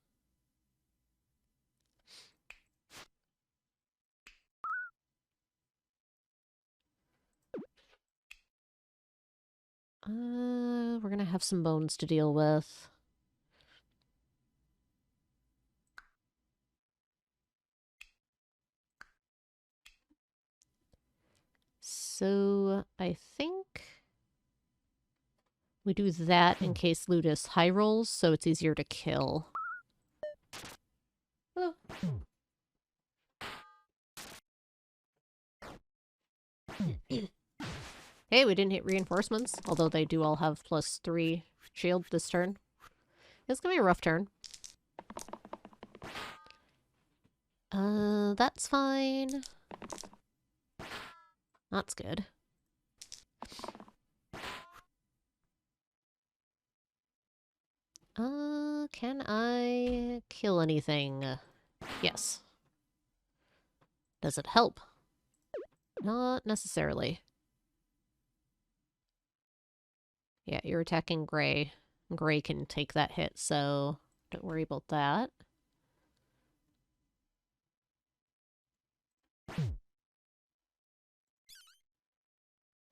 [SPEAKER 1] We're gonna have some bones to deal with. So, I think we do that in case Ludus high rolls, so it's easier to kill. Oh. Hey, we didn't hit reinforcements, although they do all have +3 shield this turn. It's gonna be a rough turn. That's fine. That's good. Can I kill anything? Yes. Does it help? Not necessarily. Yeah, you're attacking Gray. Gray can take that hit, so don't worry about that.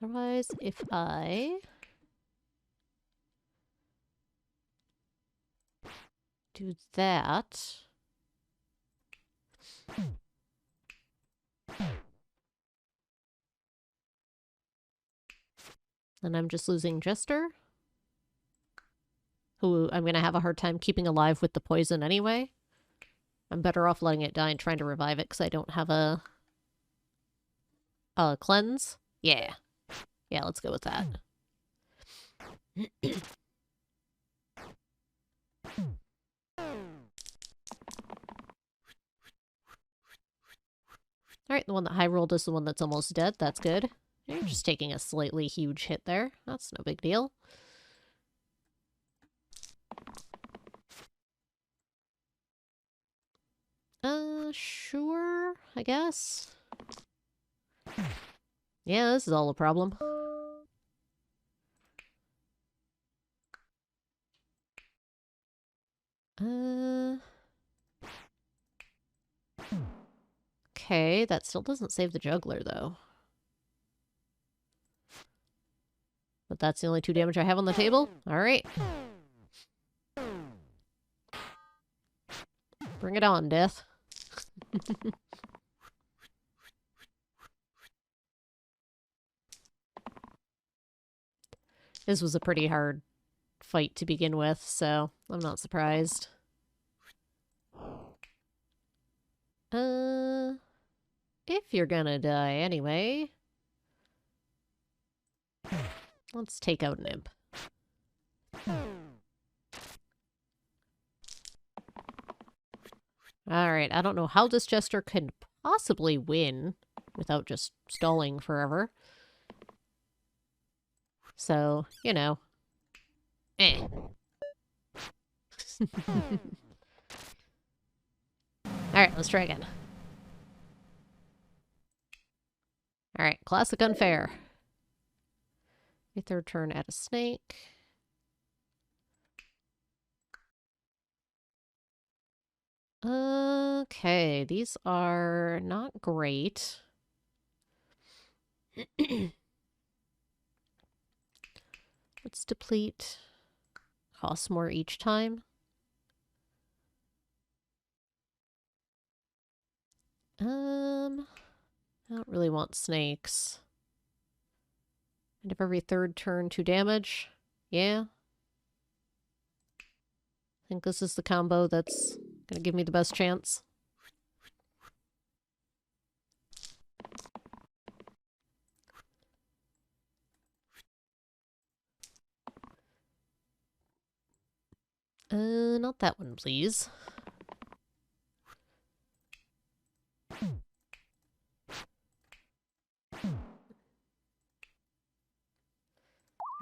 [SPEAKER 1] Otherwise, if I do that... then I'm just losing Jester, who I'm going to have a hard time keeping alive with the poison anyway. I'm better off letting it die and trying to revive it because I don't have a cleanse. Yeah. Yeah, let's go with that. Alright, the one that high rolled is the one that's almost dead. That's good. You're just taking a slightly huge hit there. That's no big deal. Sure, I guess. Yeah, this is all a problem. Okay, that still doesn't save the juggler, though. But that's the only 2 damage I have on the table? Alright. Bring it on, Death. This was a pretty hard fight to begin with, so I'm not surprised. If you're gonna die anyway, let's take out an imp. Alright, I don't know how this jester can possibly win without just stalling forever. So, you know. Eh. Alright, let's try again. Alright, classic unfair. Your third turn, add a snake. Okay, these are not great. Let's deplete. Costs more each time. I don't really want snakes. And if every third turn, 2 damage. Yeah. I think this is the combo that's gonna give me the best chance. Not that one, please.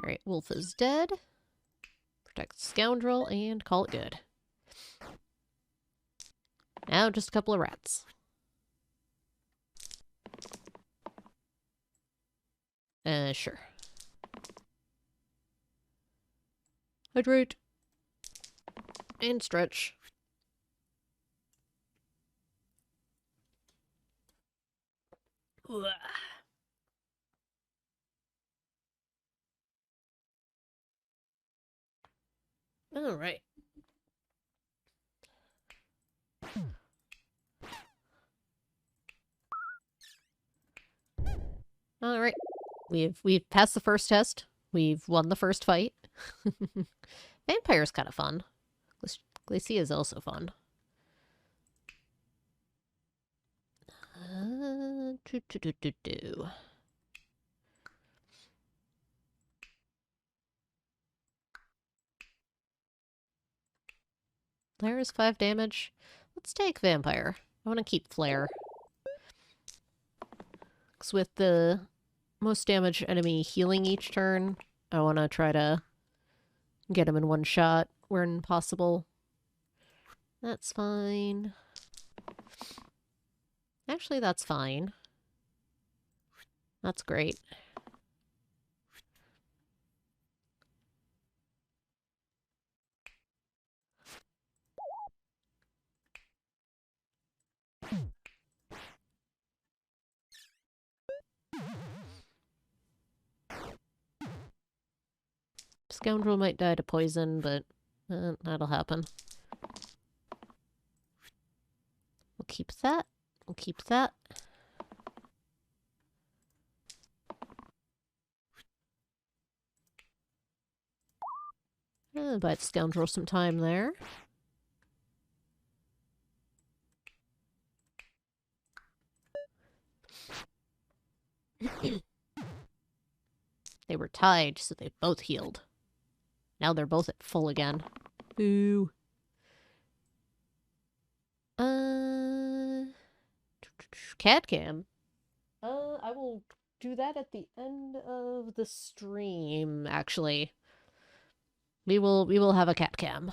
[SPEAKER 1] Alright, Wolf is dead. Protect the scoundrel and call it good. Now just a couple of rats. Sure. Hydrate. And stretch. All right. All right. We've passed the first test. We've won the first fight. Vampire's kind of fun. Glacia is also fun. Flare is 5 damage. Let's take Vampire. I want to keep Flare. Because with the most damage enemy healing each turn, I want to try to get him in one shot when possible. That's fine. Actually, that's fine. That's great. Scoundrel might die to poison, but that'll happen. We'll keep that. We'll keep that. Buy the scoundrel some time there. They were tied, so they both healed. Now they're both at full again. Boo. Cat cam. I will do that at the end of the stream, actually. We will have a cat cam.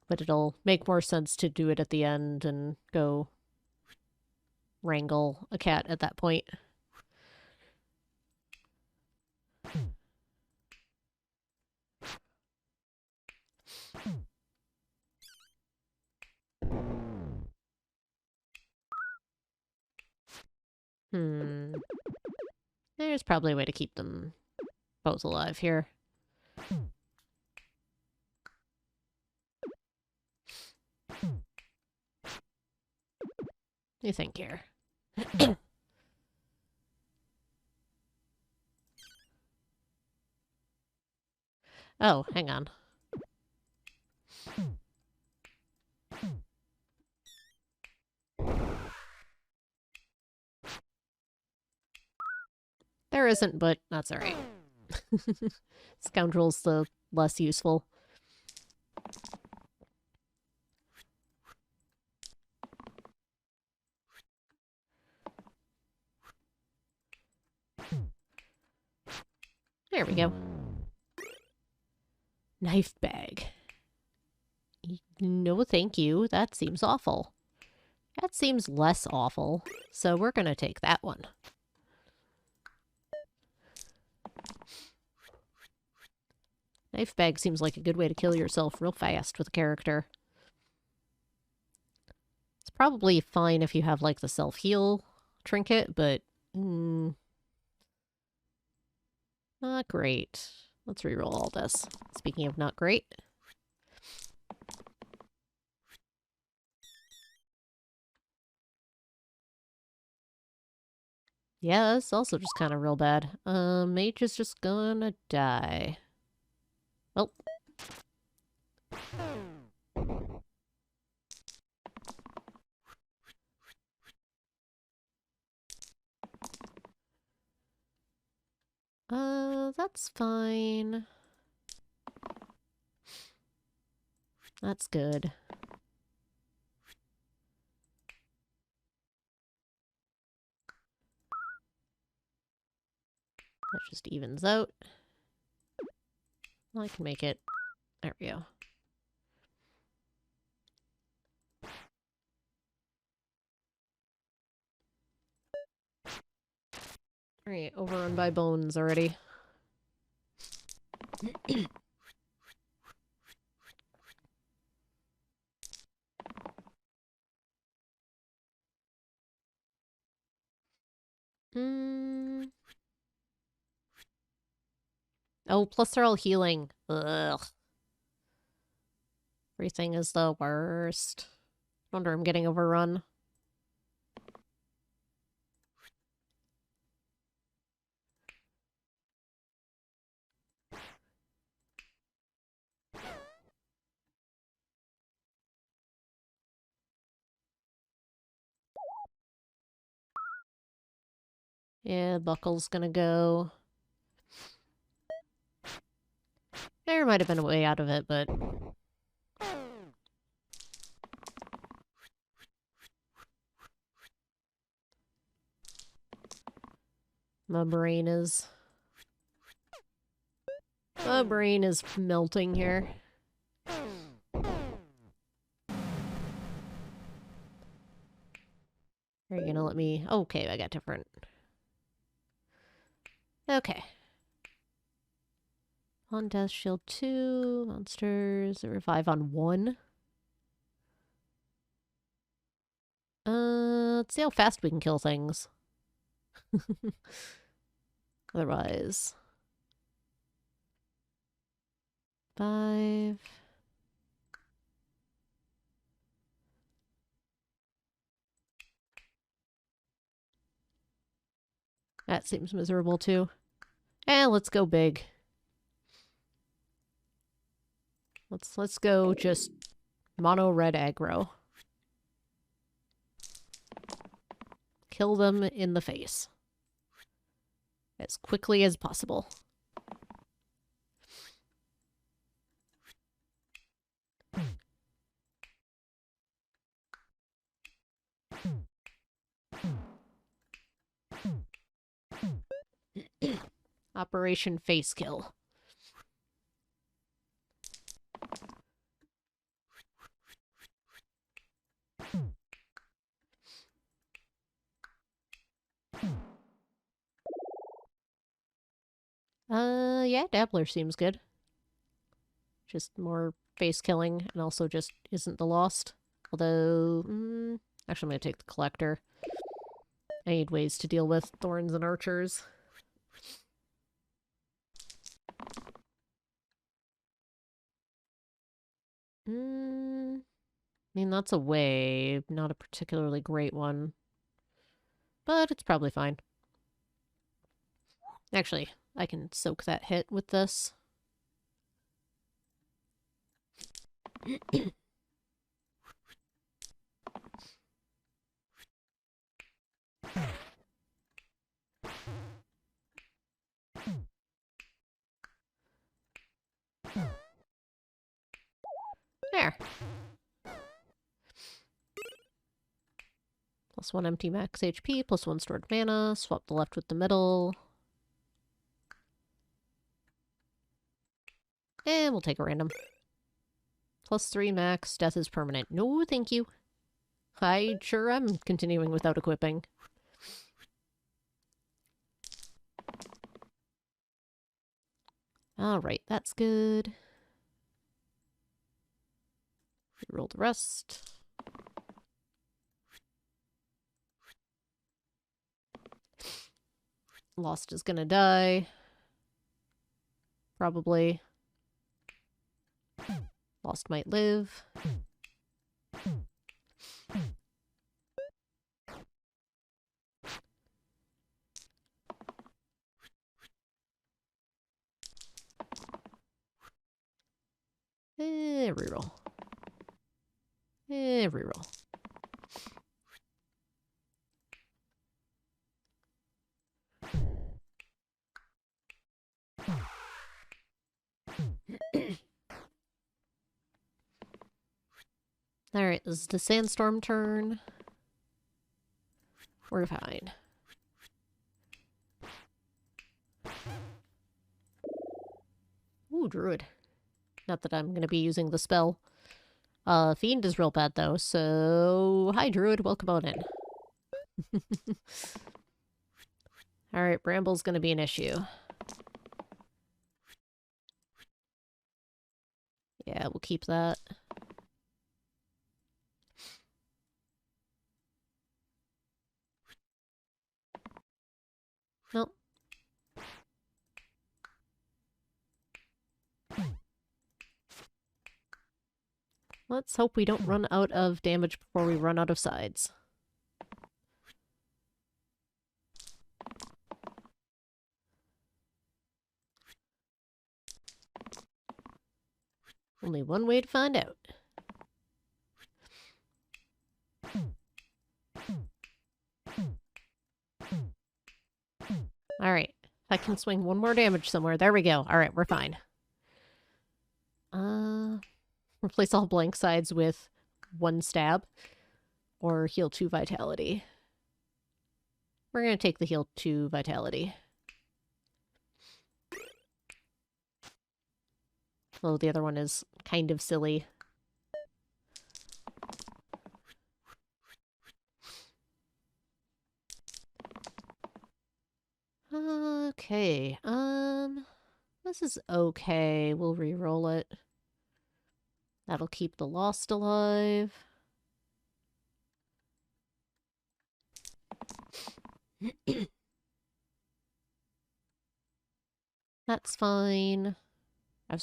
[SPEAKER 1] But it'll make more sense to do it at the end and go wrangle a cat at that point. There's probably a way to keep them both alive here. What do you think here? Oh, hang on. There isn't, but that's alright. Scoundrel's the less useful. There we go. Knife bag. No, thank you. That seems awful. That seems less awful. So we're gonna take that one. Knife bag seems like a good way to kill yourself real fast with a character. It's probably fine if you have, like, the self-heal trinket, but not great. Let's reroll all this. Speaking of not great. Yeah, it's also just kind of real bad. Mage is just gonna die. Well. That's fine. That's good. That just evens out. I can make it. There we go. Alright, overrun by bones already. Oh, plus they're all healing. Ugh. Everything is the worst. Wonder I'm getting overrun. Yeah, Buckle's gonna go. There might have been a way out of it, but... My brain is melting here. Are you gonna let me... Okay, I got different... Okay. On Death Shield 2, monsters, revive on 1. Let's see how fast we can kill things. Otherwise... 5... That seems miserable too. Let's go big. Let's go just mono red aggro. Kill them in the face. As quickly as possible. Operation Face Kill. Yeah, Dabbler seems good. Just more face killing and also just isn't the Lost. Although, actually I'm going to take the Collector. I need ways to deal with Thorns and Archers. I mean, that's a way, not a particularly great one. But it's probably fine. Actually, I can soak that hit with this. There. Plus 1 empty max HP, plus 1 stored mana. Swap the left with the middle. And we'll take a random. Plus 3 max, death is permanent. No, thank you. I sure am continuing without equipping. Alright, that's good. Roll the rest. Lost is gonna die. Probably. Lost might live. Reroll. Reroll. Alright, this is the Sandstorm turn. We're fine. Ooh, Druid. Not that I'm gonna be using the spell. Fiend is real bad though, so... Hi Druid, welcome on in. Alright, Bramble's gonna be an issue. Yeah, we'll keep that. Nope. Let's hope we don't run out of damage before we run out of sides. Only one way to find out. Alright. If I can swing one more damage somewhere. There we go. Alright, we're fine. Replace all blank sides with 1 stab. Or heal 2 vitality. We're going to take the heal 2 vitality. Although the other one is kind of silly. Okay, this is okay. We'll re-roll it. That'll keep the Lost alive. That's fine. I'm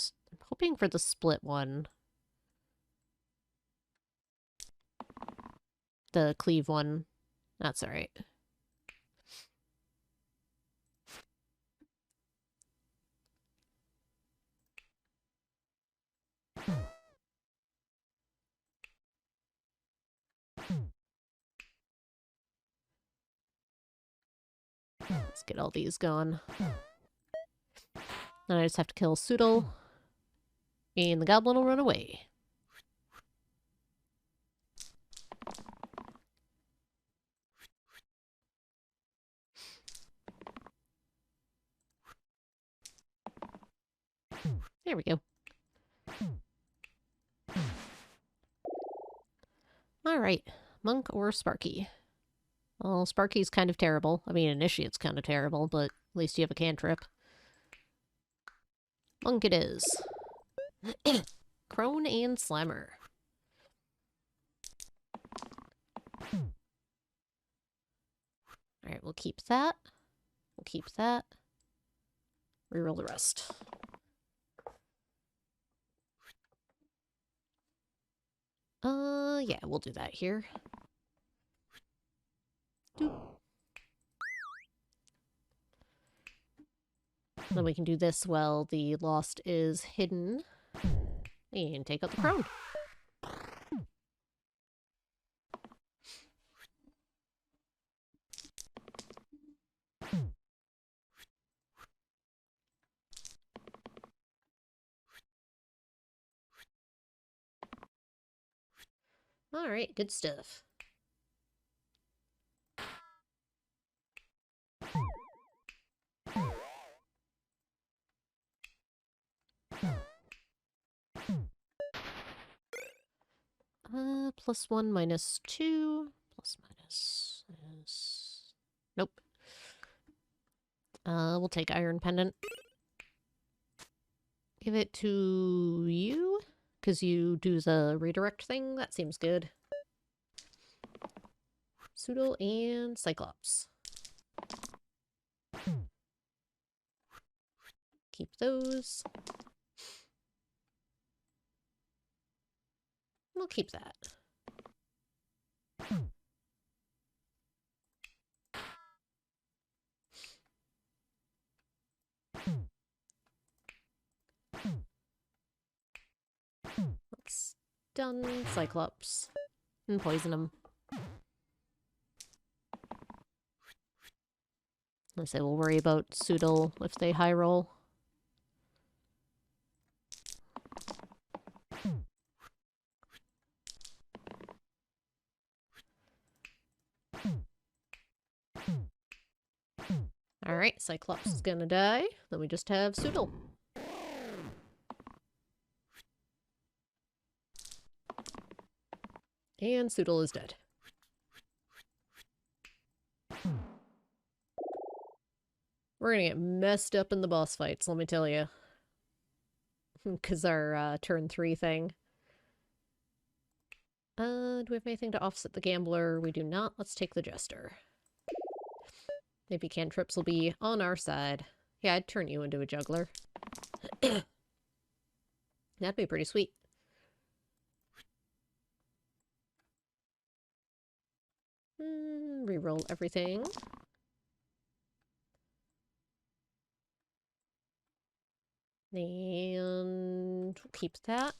[SPEAKER 1] hoping for the split one. The cleave one. That's alright. Let's get all these gone. Then I just have to kill Soodle. And the goblin will run away. There we go. Alright. Monk or Sparky? Well, Sparky's kind of terrible. I mean, Initiate's kind of terrible, but at least you have a cantrip. Monk it is. Crone and Slammer. Alright, we'll keep that. We'll keep that. Reroll the rest. Yeah, we'll do that here. Doop. Then we can do this while the lost is hidden. And take out the crone. Alright, good stuff. +1, -2. Plus minus is... Nope. We'll take Iron Pendant. Give it to you, because you do the redirect thing. That seems good. Pseudo and Cyclops. Keep those. We'll keep that. Let's stun Cyclops and poison him. I say we'll worry about Pseudo if they high roll. Alright, Cyclops is gonna die. Then we just have Pseudo. And Pseudo is dead. We're gonna get messed up in the boss fights, let me tell you. Because our turn 3 thing. Do we have anything to offset the Gambler? We do not. Let's take the Jester. Maybe cantrips will be on our side. Yeah, I'd turn you into a juggler. That'd be pretty sweet. Reroll everything. And we'll keep that.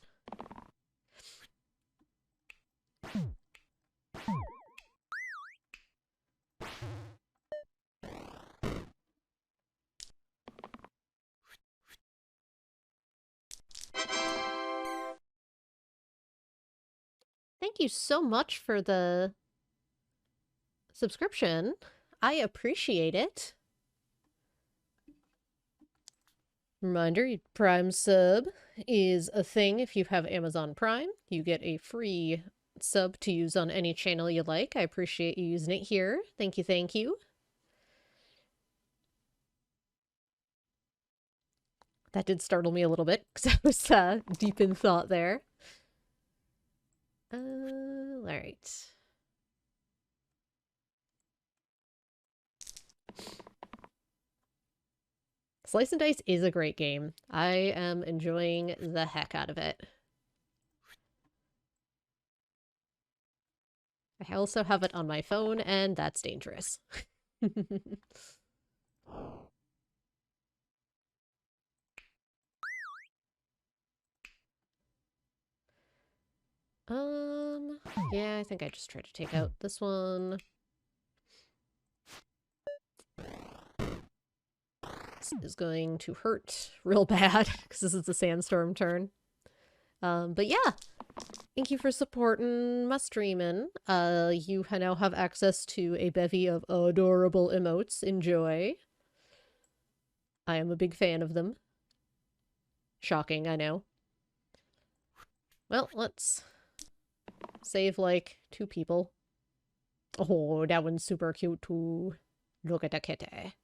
[SPEAKER 1] Thank you so much for the subscription. I appreciate it. Reminder, Prime sub is a thing if you have Amazon Prime. You get a free sub to use on any channel you like. I appreciate you using it here. Thank you, thank you. That did startle me a little bit, because I was deep in thought there. Alright. Slice and Dice is a great game. I am enjoying the heck out of it. I also have it on my phone, and that's dangerous. Yeah, I think I just tried to take out this one. This is going to hurt real bad, because this is the Sandstorm turn. But yeah, thank you for supporting my streaming. You now have access to a bevy of adorable emotes. Enjoy. I am a big fan of them. Shocking, I know. Well, let's save, like, 2 people. Oh, that one's super cute, too. Look at the kitty.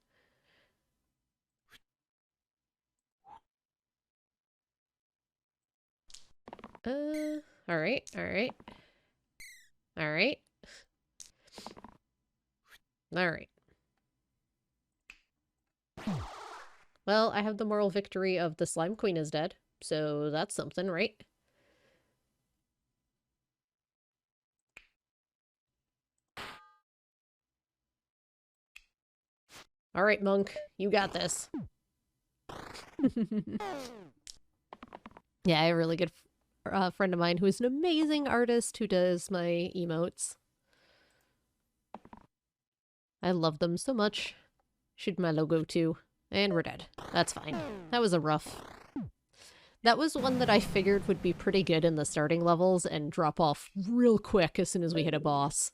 [SPEAKER 1] Alright, alright. Alright. Alright. Well, I have the moral victory of the Slime Queen is dead, so that's something, right? Alright, Monk, you got this. Yeah, a really good friend of mine who is an amazing artist who does my emotes. I love them so much. Should my logo too. And we're dead. That's fine. That was a rough... That was one that I figured would be pretty good in the starting levels and drop off real quick as soon as we hit a boss.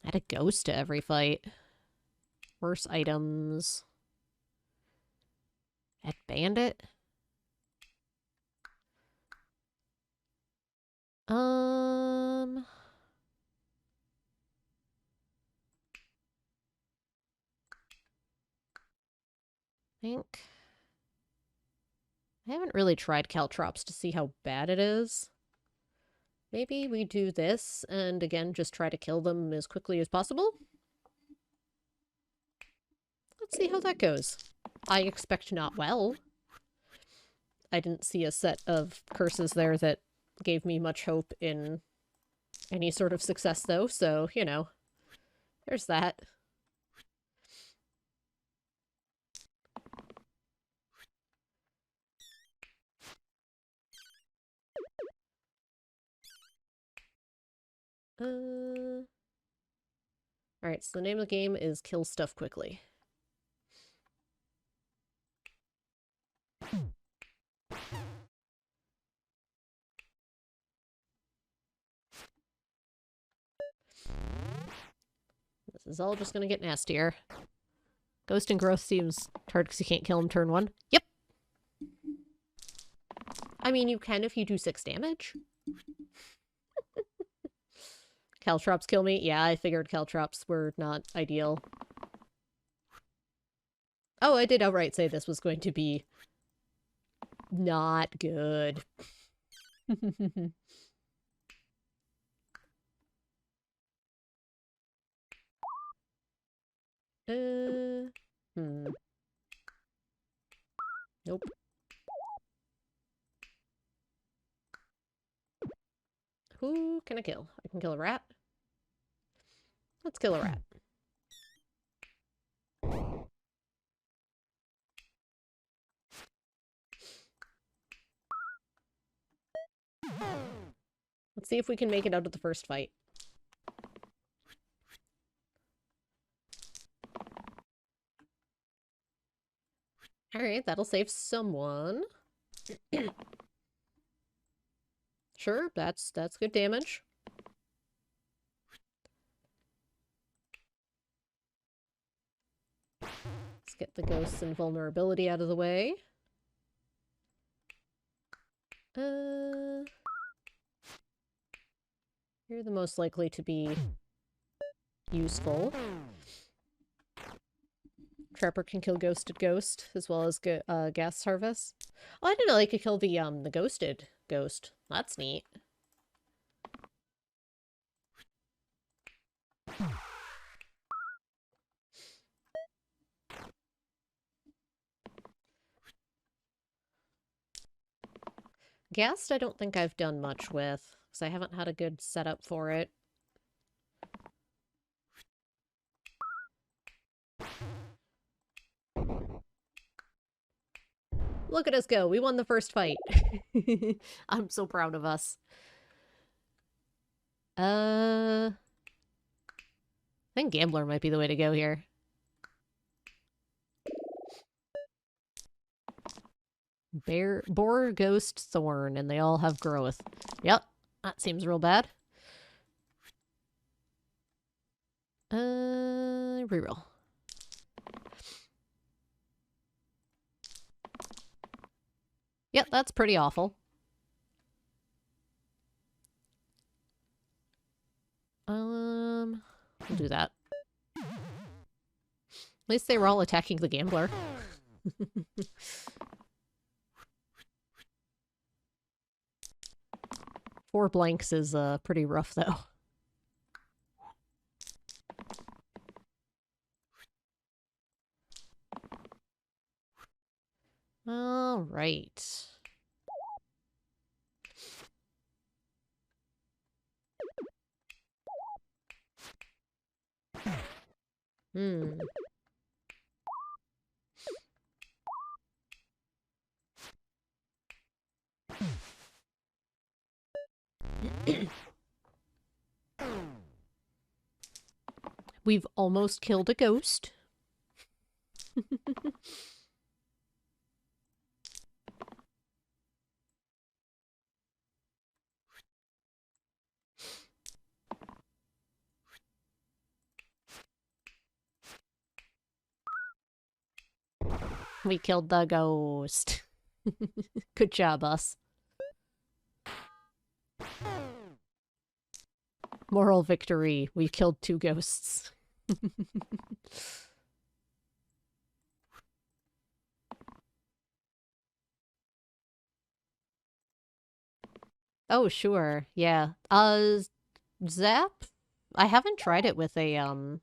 [SPEAKER 1] Add a ghost to every fight. Worse items. Add bandit. Think... I haven't really tried caltrops to see how bad it is. Maybe we do this, and again, just try to kill them as quickly as possible? Let's see how that goes. I expect not well. I didn't see a set of curses there that gave me much hope in any sort of success, though, so, you know, there's that. Alright, so the name of the game is Kill Stuff Quickly. This is all just gonna get nastier. Ghost and Growth seems hard because you can't kill him turn 1. Yep! I mean, you can if you do 6 damage. Caltrops kill me? Yeah, I figured caltrops were not ideal. Oh, I did outright say this was going to be not good. Nope. Who can I kill? I can kill a rat. Let's kill a rat. Let's see if we can make it out of the first fight. Alright, that'll save someone. Sure, that's good damage. Let's get the ghosts and vulnerability out of the way. You're the most likely to be useful. Trapper can kill ghosted ghost as well as gas harvest. Oh, I didn't know they could kill the ghosted ghost. That's neat. Ghast I don't think I've done much with, because I haven't had a good setup for it. Look at us go. We won the first fight. I'm so proud of us. I think Gambler might be the way to go here. Boar, Ghost, Thorn, and they all have growth. Yep, that seems real bad. Reroll. Yeah, that's pretty awful. We'll do that. At least they were all attacking the gambler. 4 blanks is pretty rough, though. All right. Hmm. We've almost killed a ghost. We killed the ghost. Good job, us. Moral victory. We killed 2 ghosts. Oh, sure. Yeah. Zap? I haven't tried it with a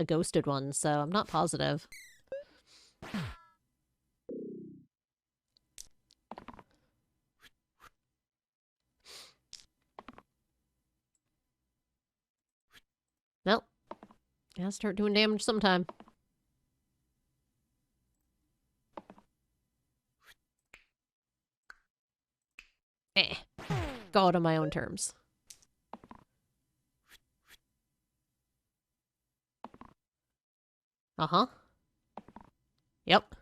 [SPEAKER 1] ghosted one, so I'm not positive. Well, gotta start doing damage sometime. Eh. Go out on my own terms. Uh-huh. Yep.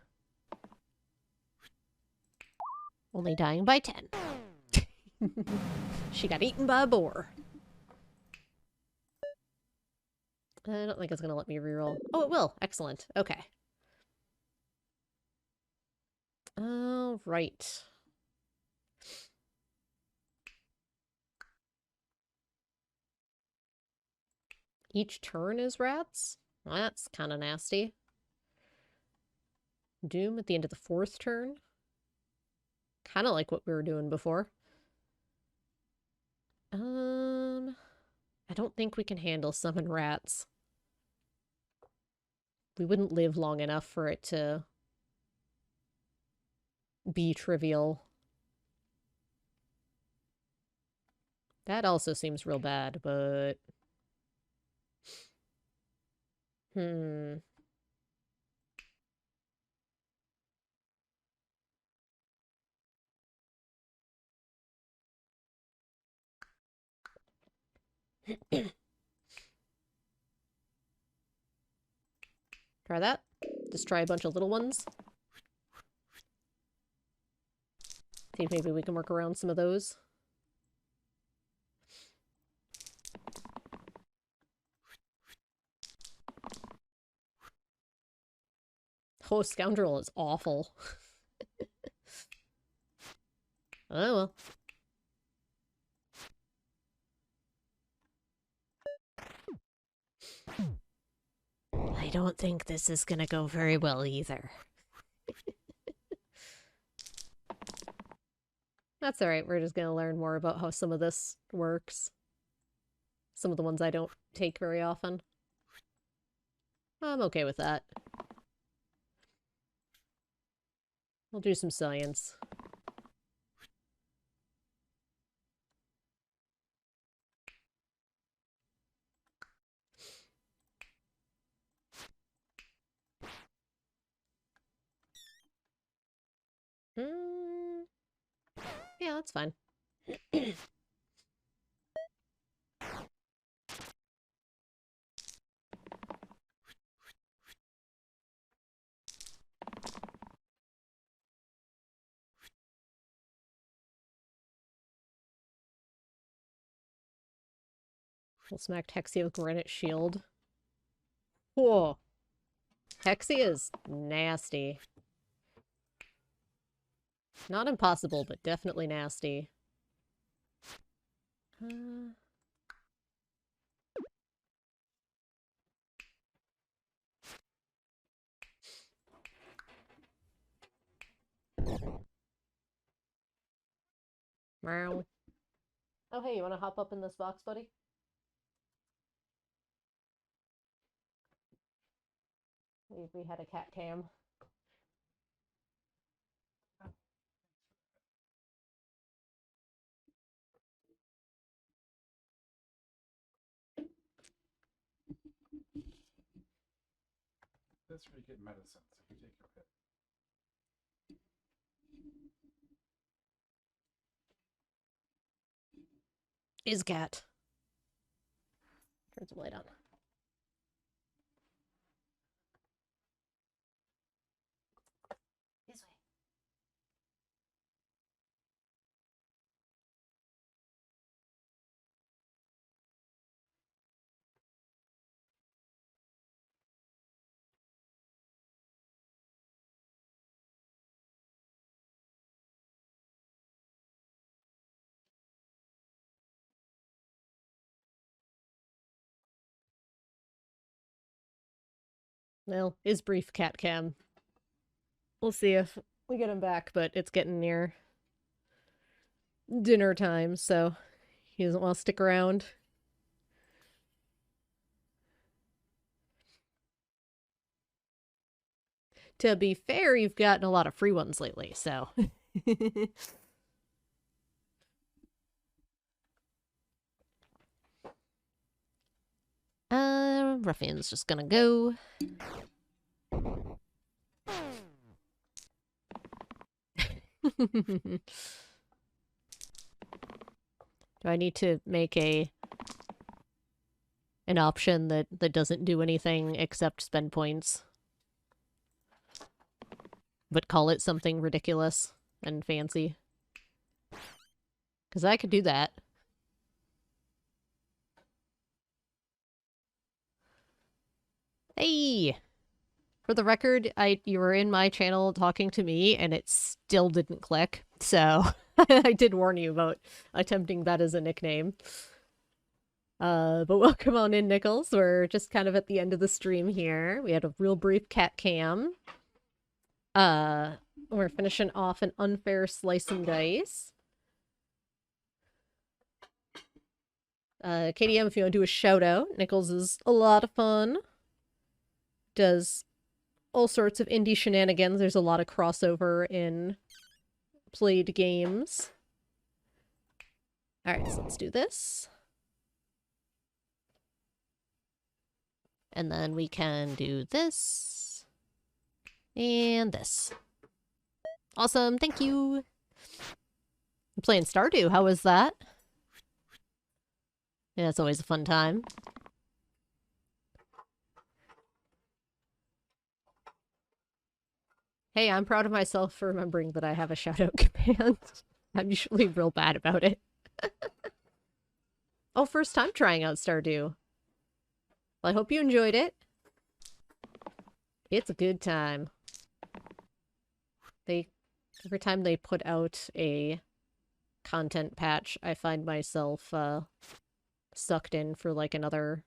[SPEAKER 1] Only dying by 10. She got eaten by a boar. I don't think it's gonna let me reroll. Oh, it will. Excellent. Okay. All right. Each turn is rats? Well, that's kind of nasty. Doom at the end of the 4th turn? Kind of like what we were doing before. I don't think we can handle summon rats. We wouldn't live long enough for it to be trivial. That also seems real bad, but... Hmm. Try that. Just try a bunch of little ones. See if maybe we can work around some of those. Oh, Scoundrel is awful. Oh well. I don't think this is gonna go very well either. That's alright, we're just gonna learn more about how some of this works. Some of the ones I don't take very often. I'm okay with that. We'll do some science. Yeah, that's fine. We'll smack Hexia with Granite Shield. Whoa. Hexia is nasty. Not impossible, but definitely nasty. Meow. Oh, hey, you want to hop up in this box, buddy? We had a cat cam.
[SPEAKER 2] That's where you get medicine, so you take your pick.
[SPEAKER 1] Is cat. Turn some light on. This way. Well, is brief cat cam. We'll see if we get him back, but it's getting near dinner time, so he doesn't want to stick around. To be fair, you've gotten a lot of free ones lately, so. Ruffian's just gonna go. Do I need to make an option that doesn't do anything except spend points? But call it something ridiculous and fancy? Because I could do that. Hey! For the record, you were in my channel talking to me, and it still didn't click. So, I did warn you about attempting that as a nickname. But welcome on in, Nichols. We're just kind of at the end of the stream here. We had a real brief cat cam. We're finishing off an unfair slice and dice. KDM, if you want to do a shout out, Nichols is a lot of fun. Does all sorts of indie shenanigans. There's a lot of crossover in played games. Alright, so let's do this. And then we can do this. And this. Awesome, thank you! I'm playing Stardew, how was that? Yeah, it's always a fun time. Hey, I'm proud of myself for remembering that I have a shout-out command. I'm usually real bad about it. Oh, first time trying out Stardew. Well, I hope you enjoyed it. It's a good time. Every time they put out a content patch, I find myself sucked in for like another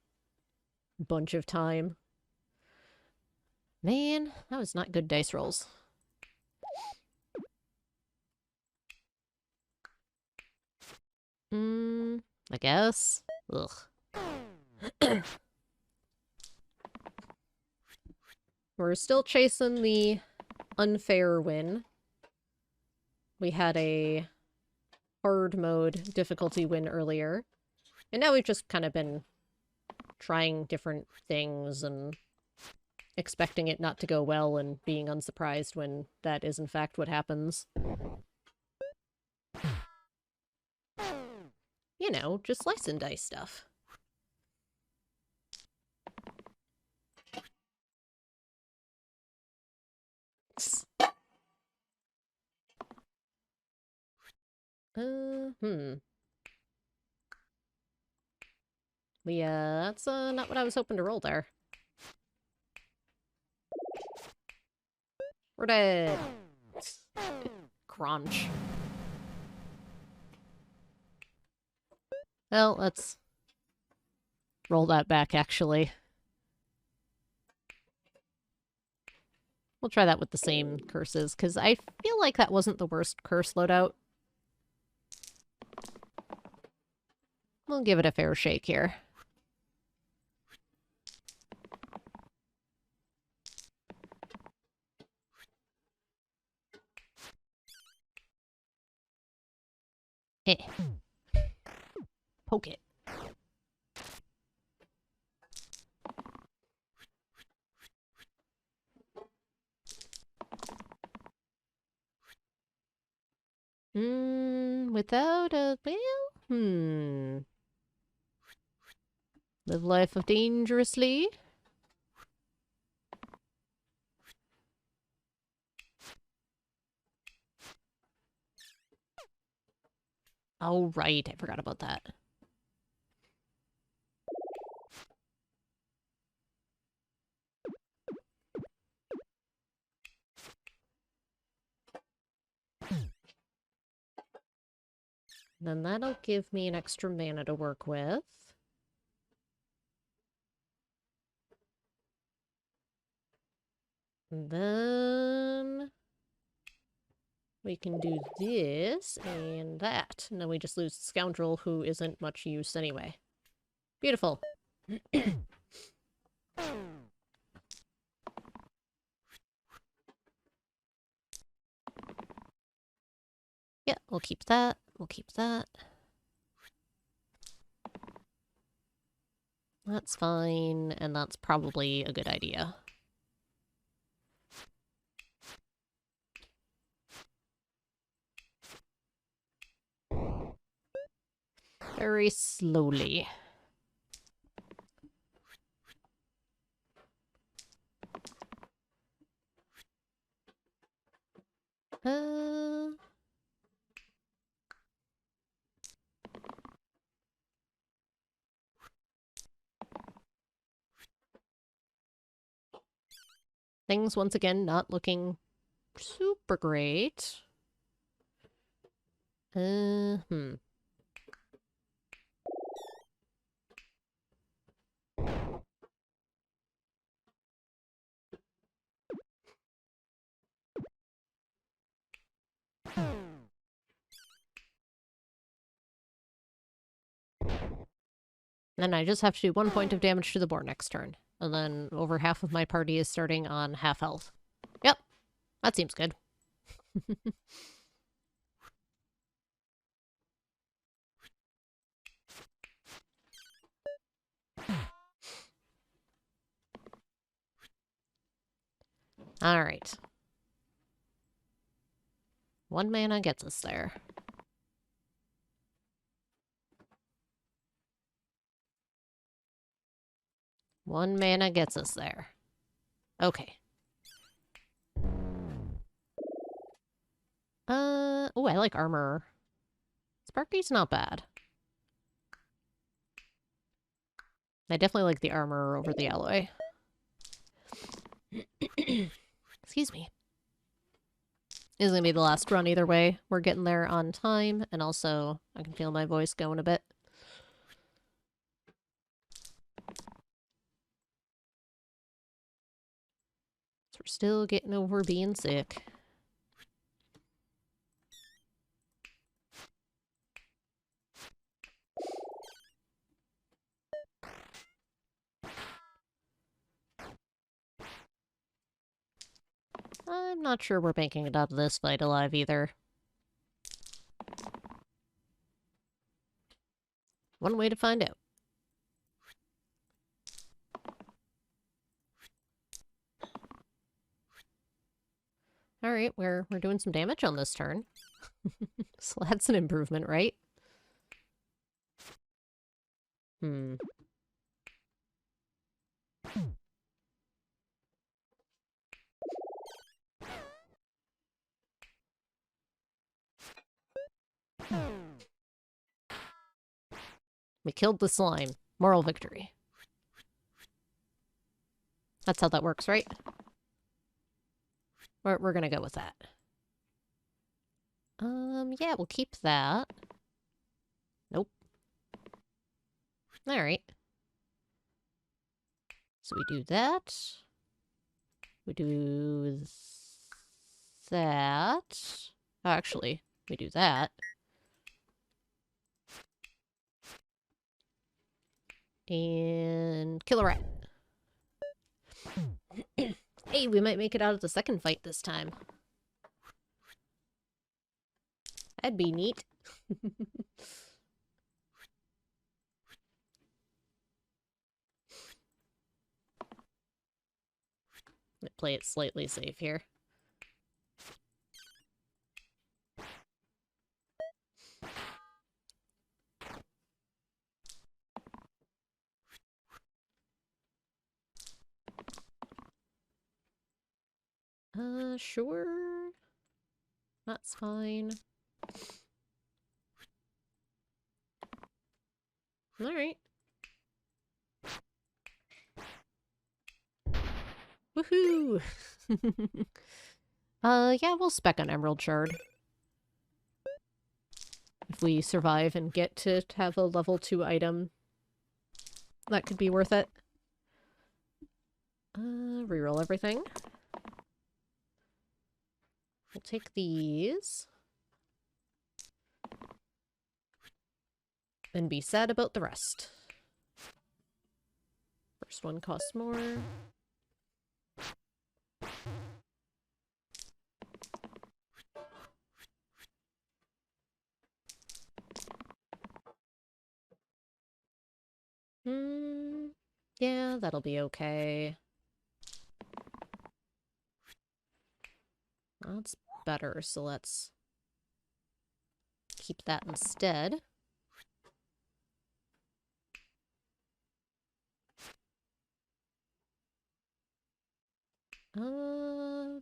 [SPEAKER 1] bunch of time. Man, that was not good dice rolls. I guess. Ugh. We're still chasing the unfair win. We had a hard mode difficulty win earlier. And now we've just kind of been trying different things and expecting it not to go well and being unsurprised when that is in fact what happens. You know, just slice and dice stuff. That's not what I was hoping to roll there. We're dead. crunch. Well, let's roll that back, actually. We'll try that with the same curses, because I feel like that wasn't the worst curse loadout. We'll give it a fair shake here. Eh. Poke it. Without a... well, live life of dangerously. Oh, right. I forgot about that. Then that'll give me an extra mana to work with. And then we can do this and that. And then we just lose the scoundrel who isn't much use anyway. Beautiful. Yeah, we'll keep that. We'll keep that. That's fine, and that's probably a good idea. Very slowly. Things, once again, not looking super great. Then I just have to do 1 point of damage to the boar next turn. And then over half of my party is starting on half health. Yep, that seems good. Alright. 1 mana gets us there. One mana gets us there. Okay. Oh, I like armor. Sparky's not bad. I definitely like the armor over the alloy. Excuse me. This is gonna be the last run either way. We're getting there on time, and also I can feel my voice going a bit. So we're still getting over being sick. I'm not sure we're making it out of this fight alive either. One way to find out. Alright, we're doing some damage on this turn. So that's an improvement, right? We killed the slime. Moral victory. That's how that works, right? We're gonna go with that. Yeah, we'll keep that. Nope. Alright. So we do that. We do that. Oh, actually, we do that. And kill a rat. Hey, we might make it out of the second fight this time. That'd be neat. Play it slightly safe here. Sure. That's fine. Alright. Woohoo! Yeah, we'll spec an Emerald Shard. If we survive and get to have a level 2 item, that could be worth it. Reroll everything. We'll take these. And be sad about the rest. First one costs more. Yeah, that'll be okay. That's better, so let's keep that instead.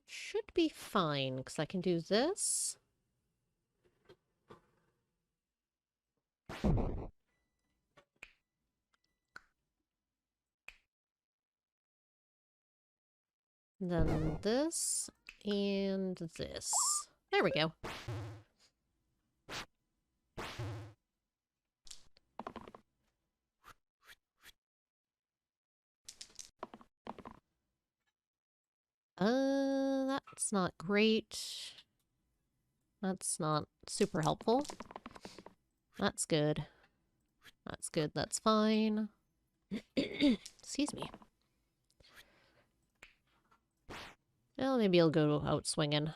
[SPEAKER 1] Should be fine, because I can do this. Then this, and this. There we go. That's not great. That's not super helpful. That's good. That's good, that's fine. Excuse me. Well, maybe I'll go out swinging.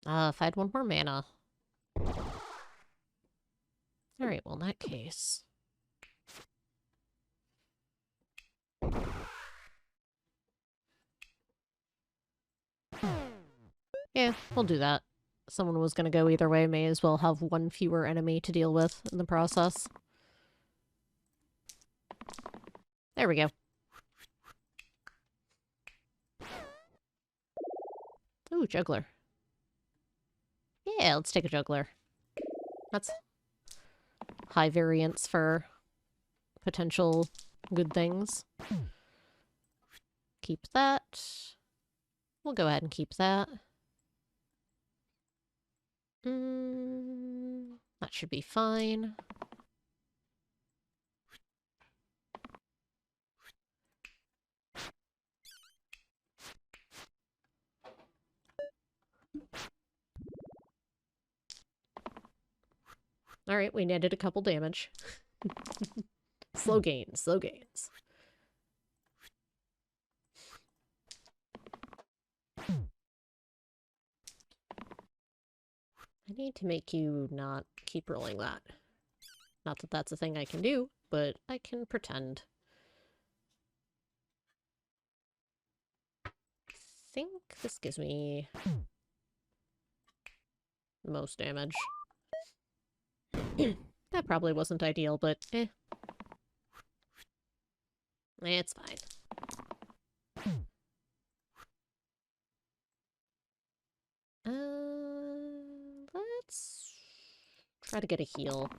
[SPEAKER 1] If I had one more mana. Alright, well in that case... Yeah, we'll do that. Someone was gonna go either way, may as well have one fewer enemy to deal with in the process. There we go. Ooh, juggler. Yeah, let's take a juggler. That's high variance for potential good things. Keep that. We'll go ahead and keep that. That should be fine. Alright, we netted a couple damage. Slow gains, slow gains. I need to make you not keep rolling that. Not that that's a thing I can do, but I can pretend. I think this gives me the most damage. That probably wasn't ideal, but eh. It's fine. Let's try to get a heal.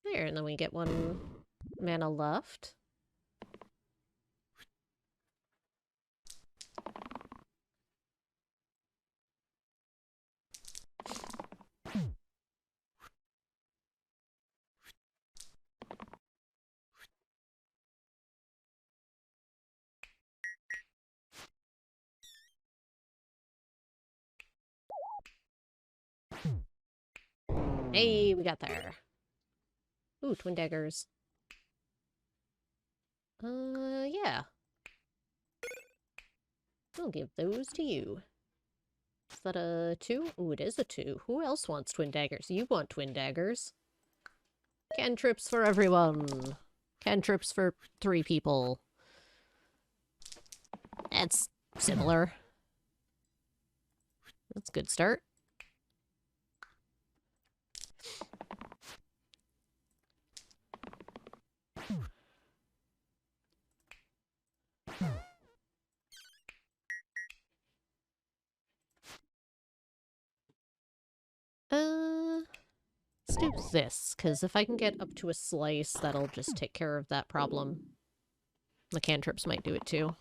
[SPEAKER 1] There, and then we get 1 mana left. Hey, we got there. Ooh, twin daggers. Yeah. I'll give those to you. Is that a 2? Ooh, it is a 2. Who else wants twin daggers? You want twin daggers. Cantrips for everyone. Cantrips for 3 people. That's similar. That's a good start. Let's do this, because if I can get up to a slice, that'll just take care of that problem. The cantrips might do it too.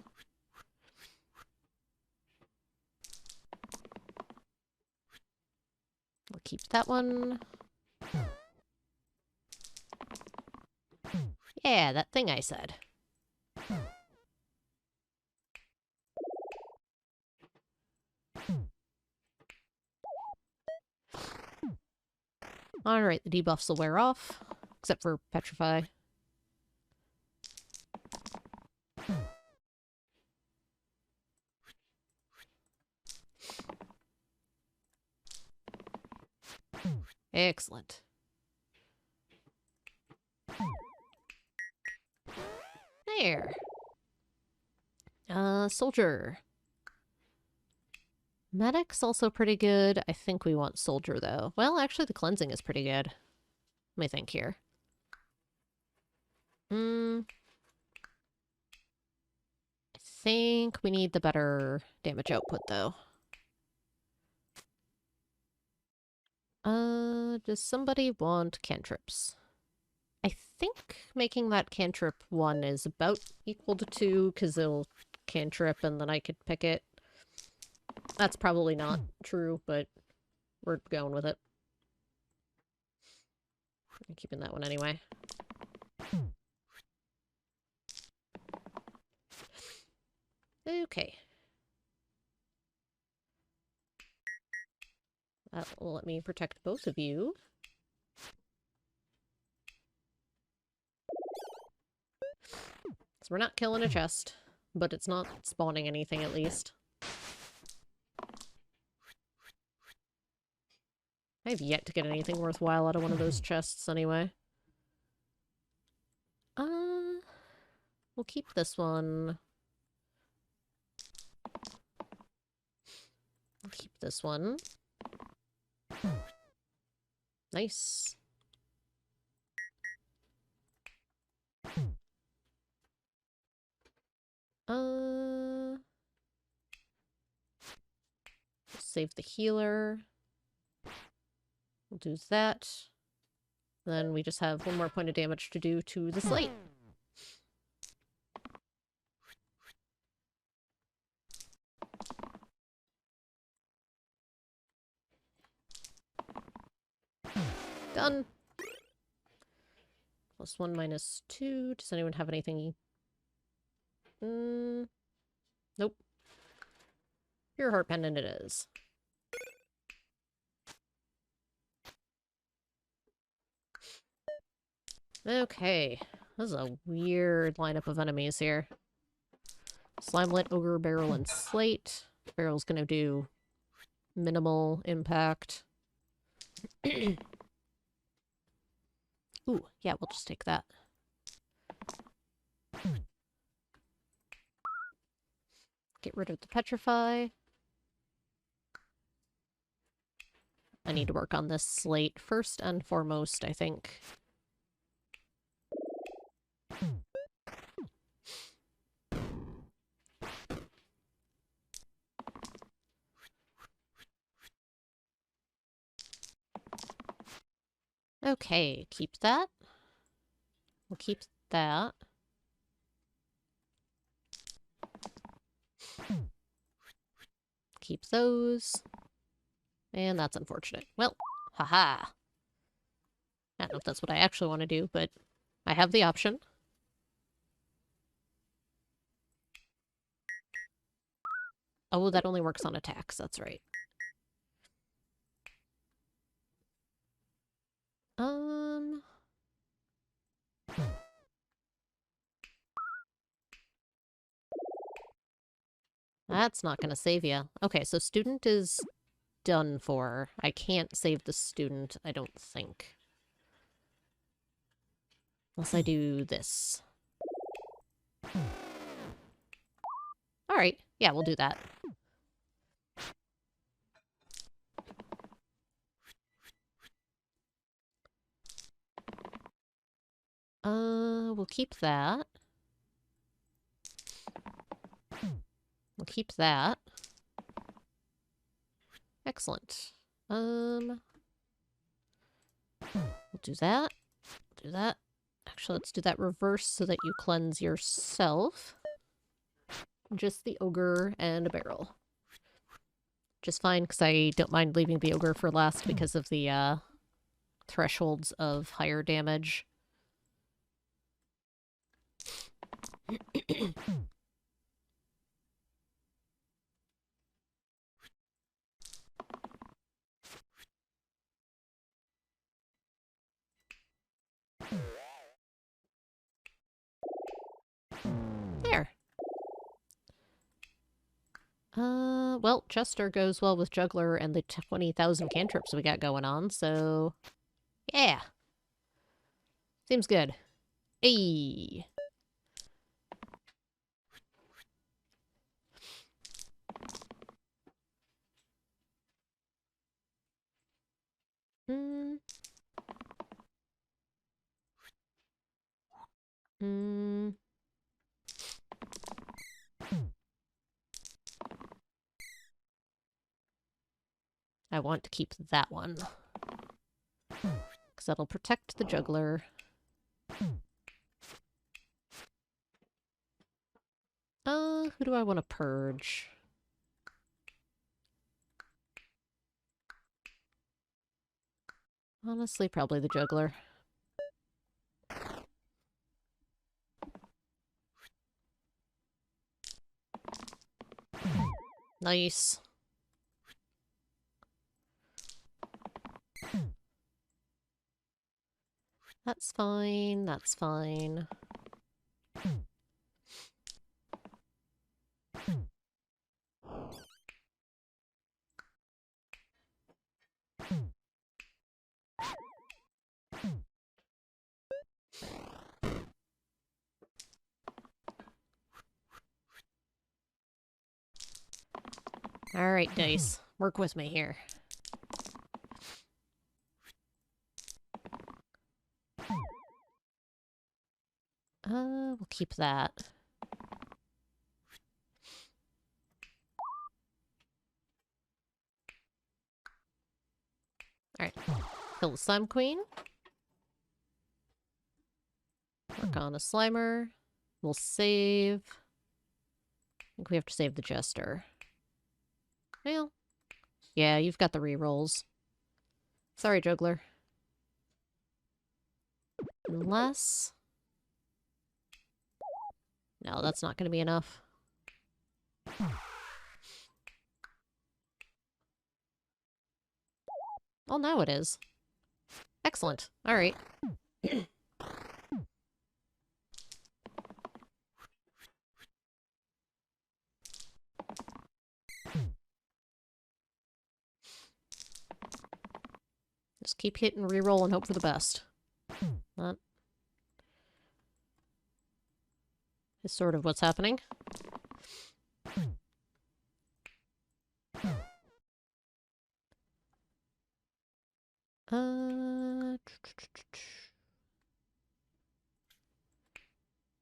[SPEAKER 1] We'll keep that one. Yeah, that thing I said. Alright, the debuffs will wear off, except for Petrify. Excellent. There. Soldier. Medic's also pretty good. I think we want Soldier, though. Well, actually, the cleansing is pretty good. Let me think here. I think we need the better damage output, though. Does somebody want cantrips? I think making that cantrip 1 is about equal to 2, because it'll cantrip and then I could pick it. That's probably not true, but we're going with it. I'm keeping that one anyway. Okay. That will let me protect both of you. So we're not killing a chest, but it's not spawning anything at least. I have yet to get anything worthwhile out of one of those chests anyway. We'll keep this one. We'll keep this one. Nice. Save the healer. We'll do that. Then we just have 1 more point of damage to do to the slate. Done. +1, -2. Does anyone have anything? Nope. Your heart pendant it is. Okay. This is a weird lineup of enemies here. Slimelet, Ogre, Barrel, and Slate. Barrel's gonna do minimal impact. Ooh, yeah, we'll just take that. Get rid of the Petrify. I need to work on this slate first and foremost, I think. Okay, keep that. We'll keep that. Keep those. And that's unfortunate. Well, haha. I don't know if that's what I actually want to do, but I have the option. Oh, that only works on attacks. That's right. That's not going to save you. Okay, so student is done for. I can't save the student, I don't think. Unless I do this. Alright, yeah, we'll do that. We'll keep that. We'll keep that. Excellent. We'll do that. Do that. Actually, let's do that reverse so that you cleanse yourself. Just the ogre and a barrel. Just fine, because I don't mind leaving the ogre for last because of the thresholds of higher damage. There. Well, Chester goes well with Juggler and the 20,000 cantrips we got going on, so... yeah. Seems good. Ayy. Hmm. Hmm. I want to keep that one. Because that'll protect the Juggler. Who do I want to purge? Honestly, probably the Juggler. Nice. That's fine, that's fine. Alright, Dice. Work with me here. We'll keep that. Alright. Kill the Slime Queen. Work on a Slimer. We'll save. I think we have to save the Jester. Well, yeah, you've got the rerolls. Sorry, Juggler. Unless... no, that's not going to be enough. Oh, now it is. Excellent. Alright. Just keep hitting reroll and hope for the best. That is sort of what's happening.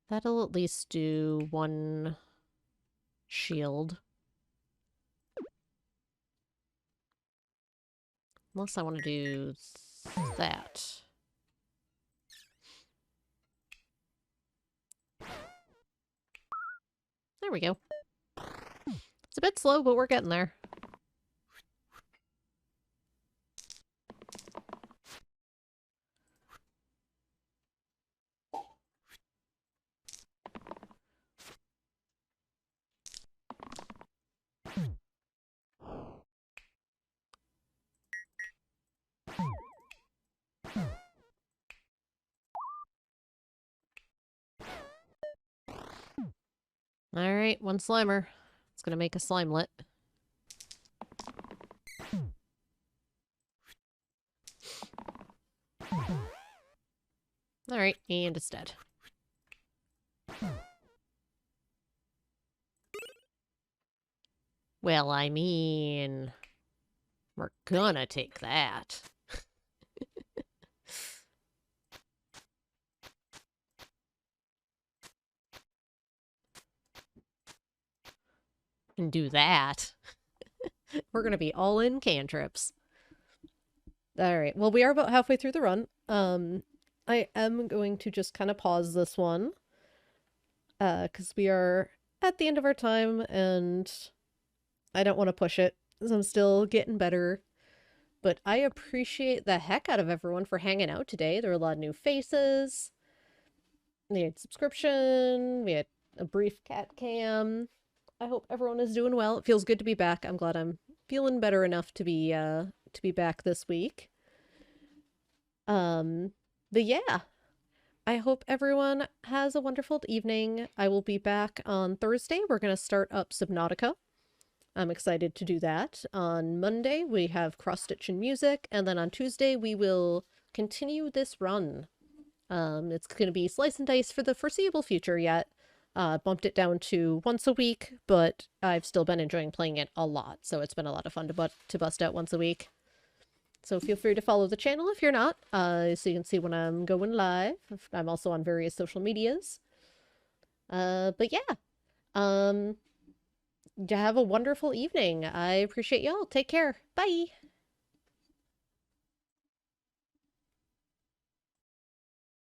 [SPEAKER 1] That'll at least do one shield. Unless I want to do that. There we go. It's a bit slow, but we're getting there. Alright, one Slimer. It's gonna make a Slimelet. Alright, and it's dead. Well, I mean... We're gonna take that. And do that. We're gonna be all in cantrips. Alright, well, we are about halfway through the run. I am going to just kind of pause this one. Because we are at the end of our time, and I don't want to push it, because I'm still getting better. But I appreciate the heck out of everyone for hanging out today. There were a lot of new faces. We had subscription. We had a brief cat cam. I hope everyone is doing well. It feels good to be back. I'm glad I'm feeling better enough to be back this week. But yeah, I hope everyone has a wonderful evening. I will be back on Thursday. We're going to start up Subnautica. I'm excited to do that. On Monday, we have Cross Stitch and Music, and then on Tuesday, we will continue this run. It's going to be Slice and Dice for the foreseeable future yet. Bumped it down to once a week, but I've still been enjoying playing it a lot, so it's been a lot of fun to bust out once a week. So feel free to follow the channel if you're not, so you can see when I'm going live. I'm also on various social medias. But yeah, have a wonderful evening. I appreciate y'all. Take care. Bye.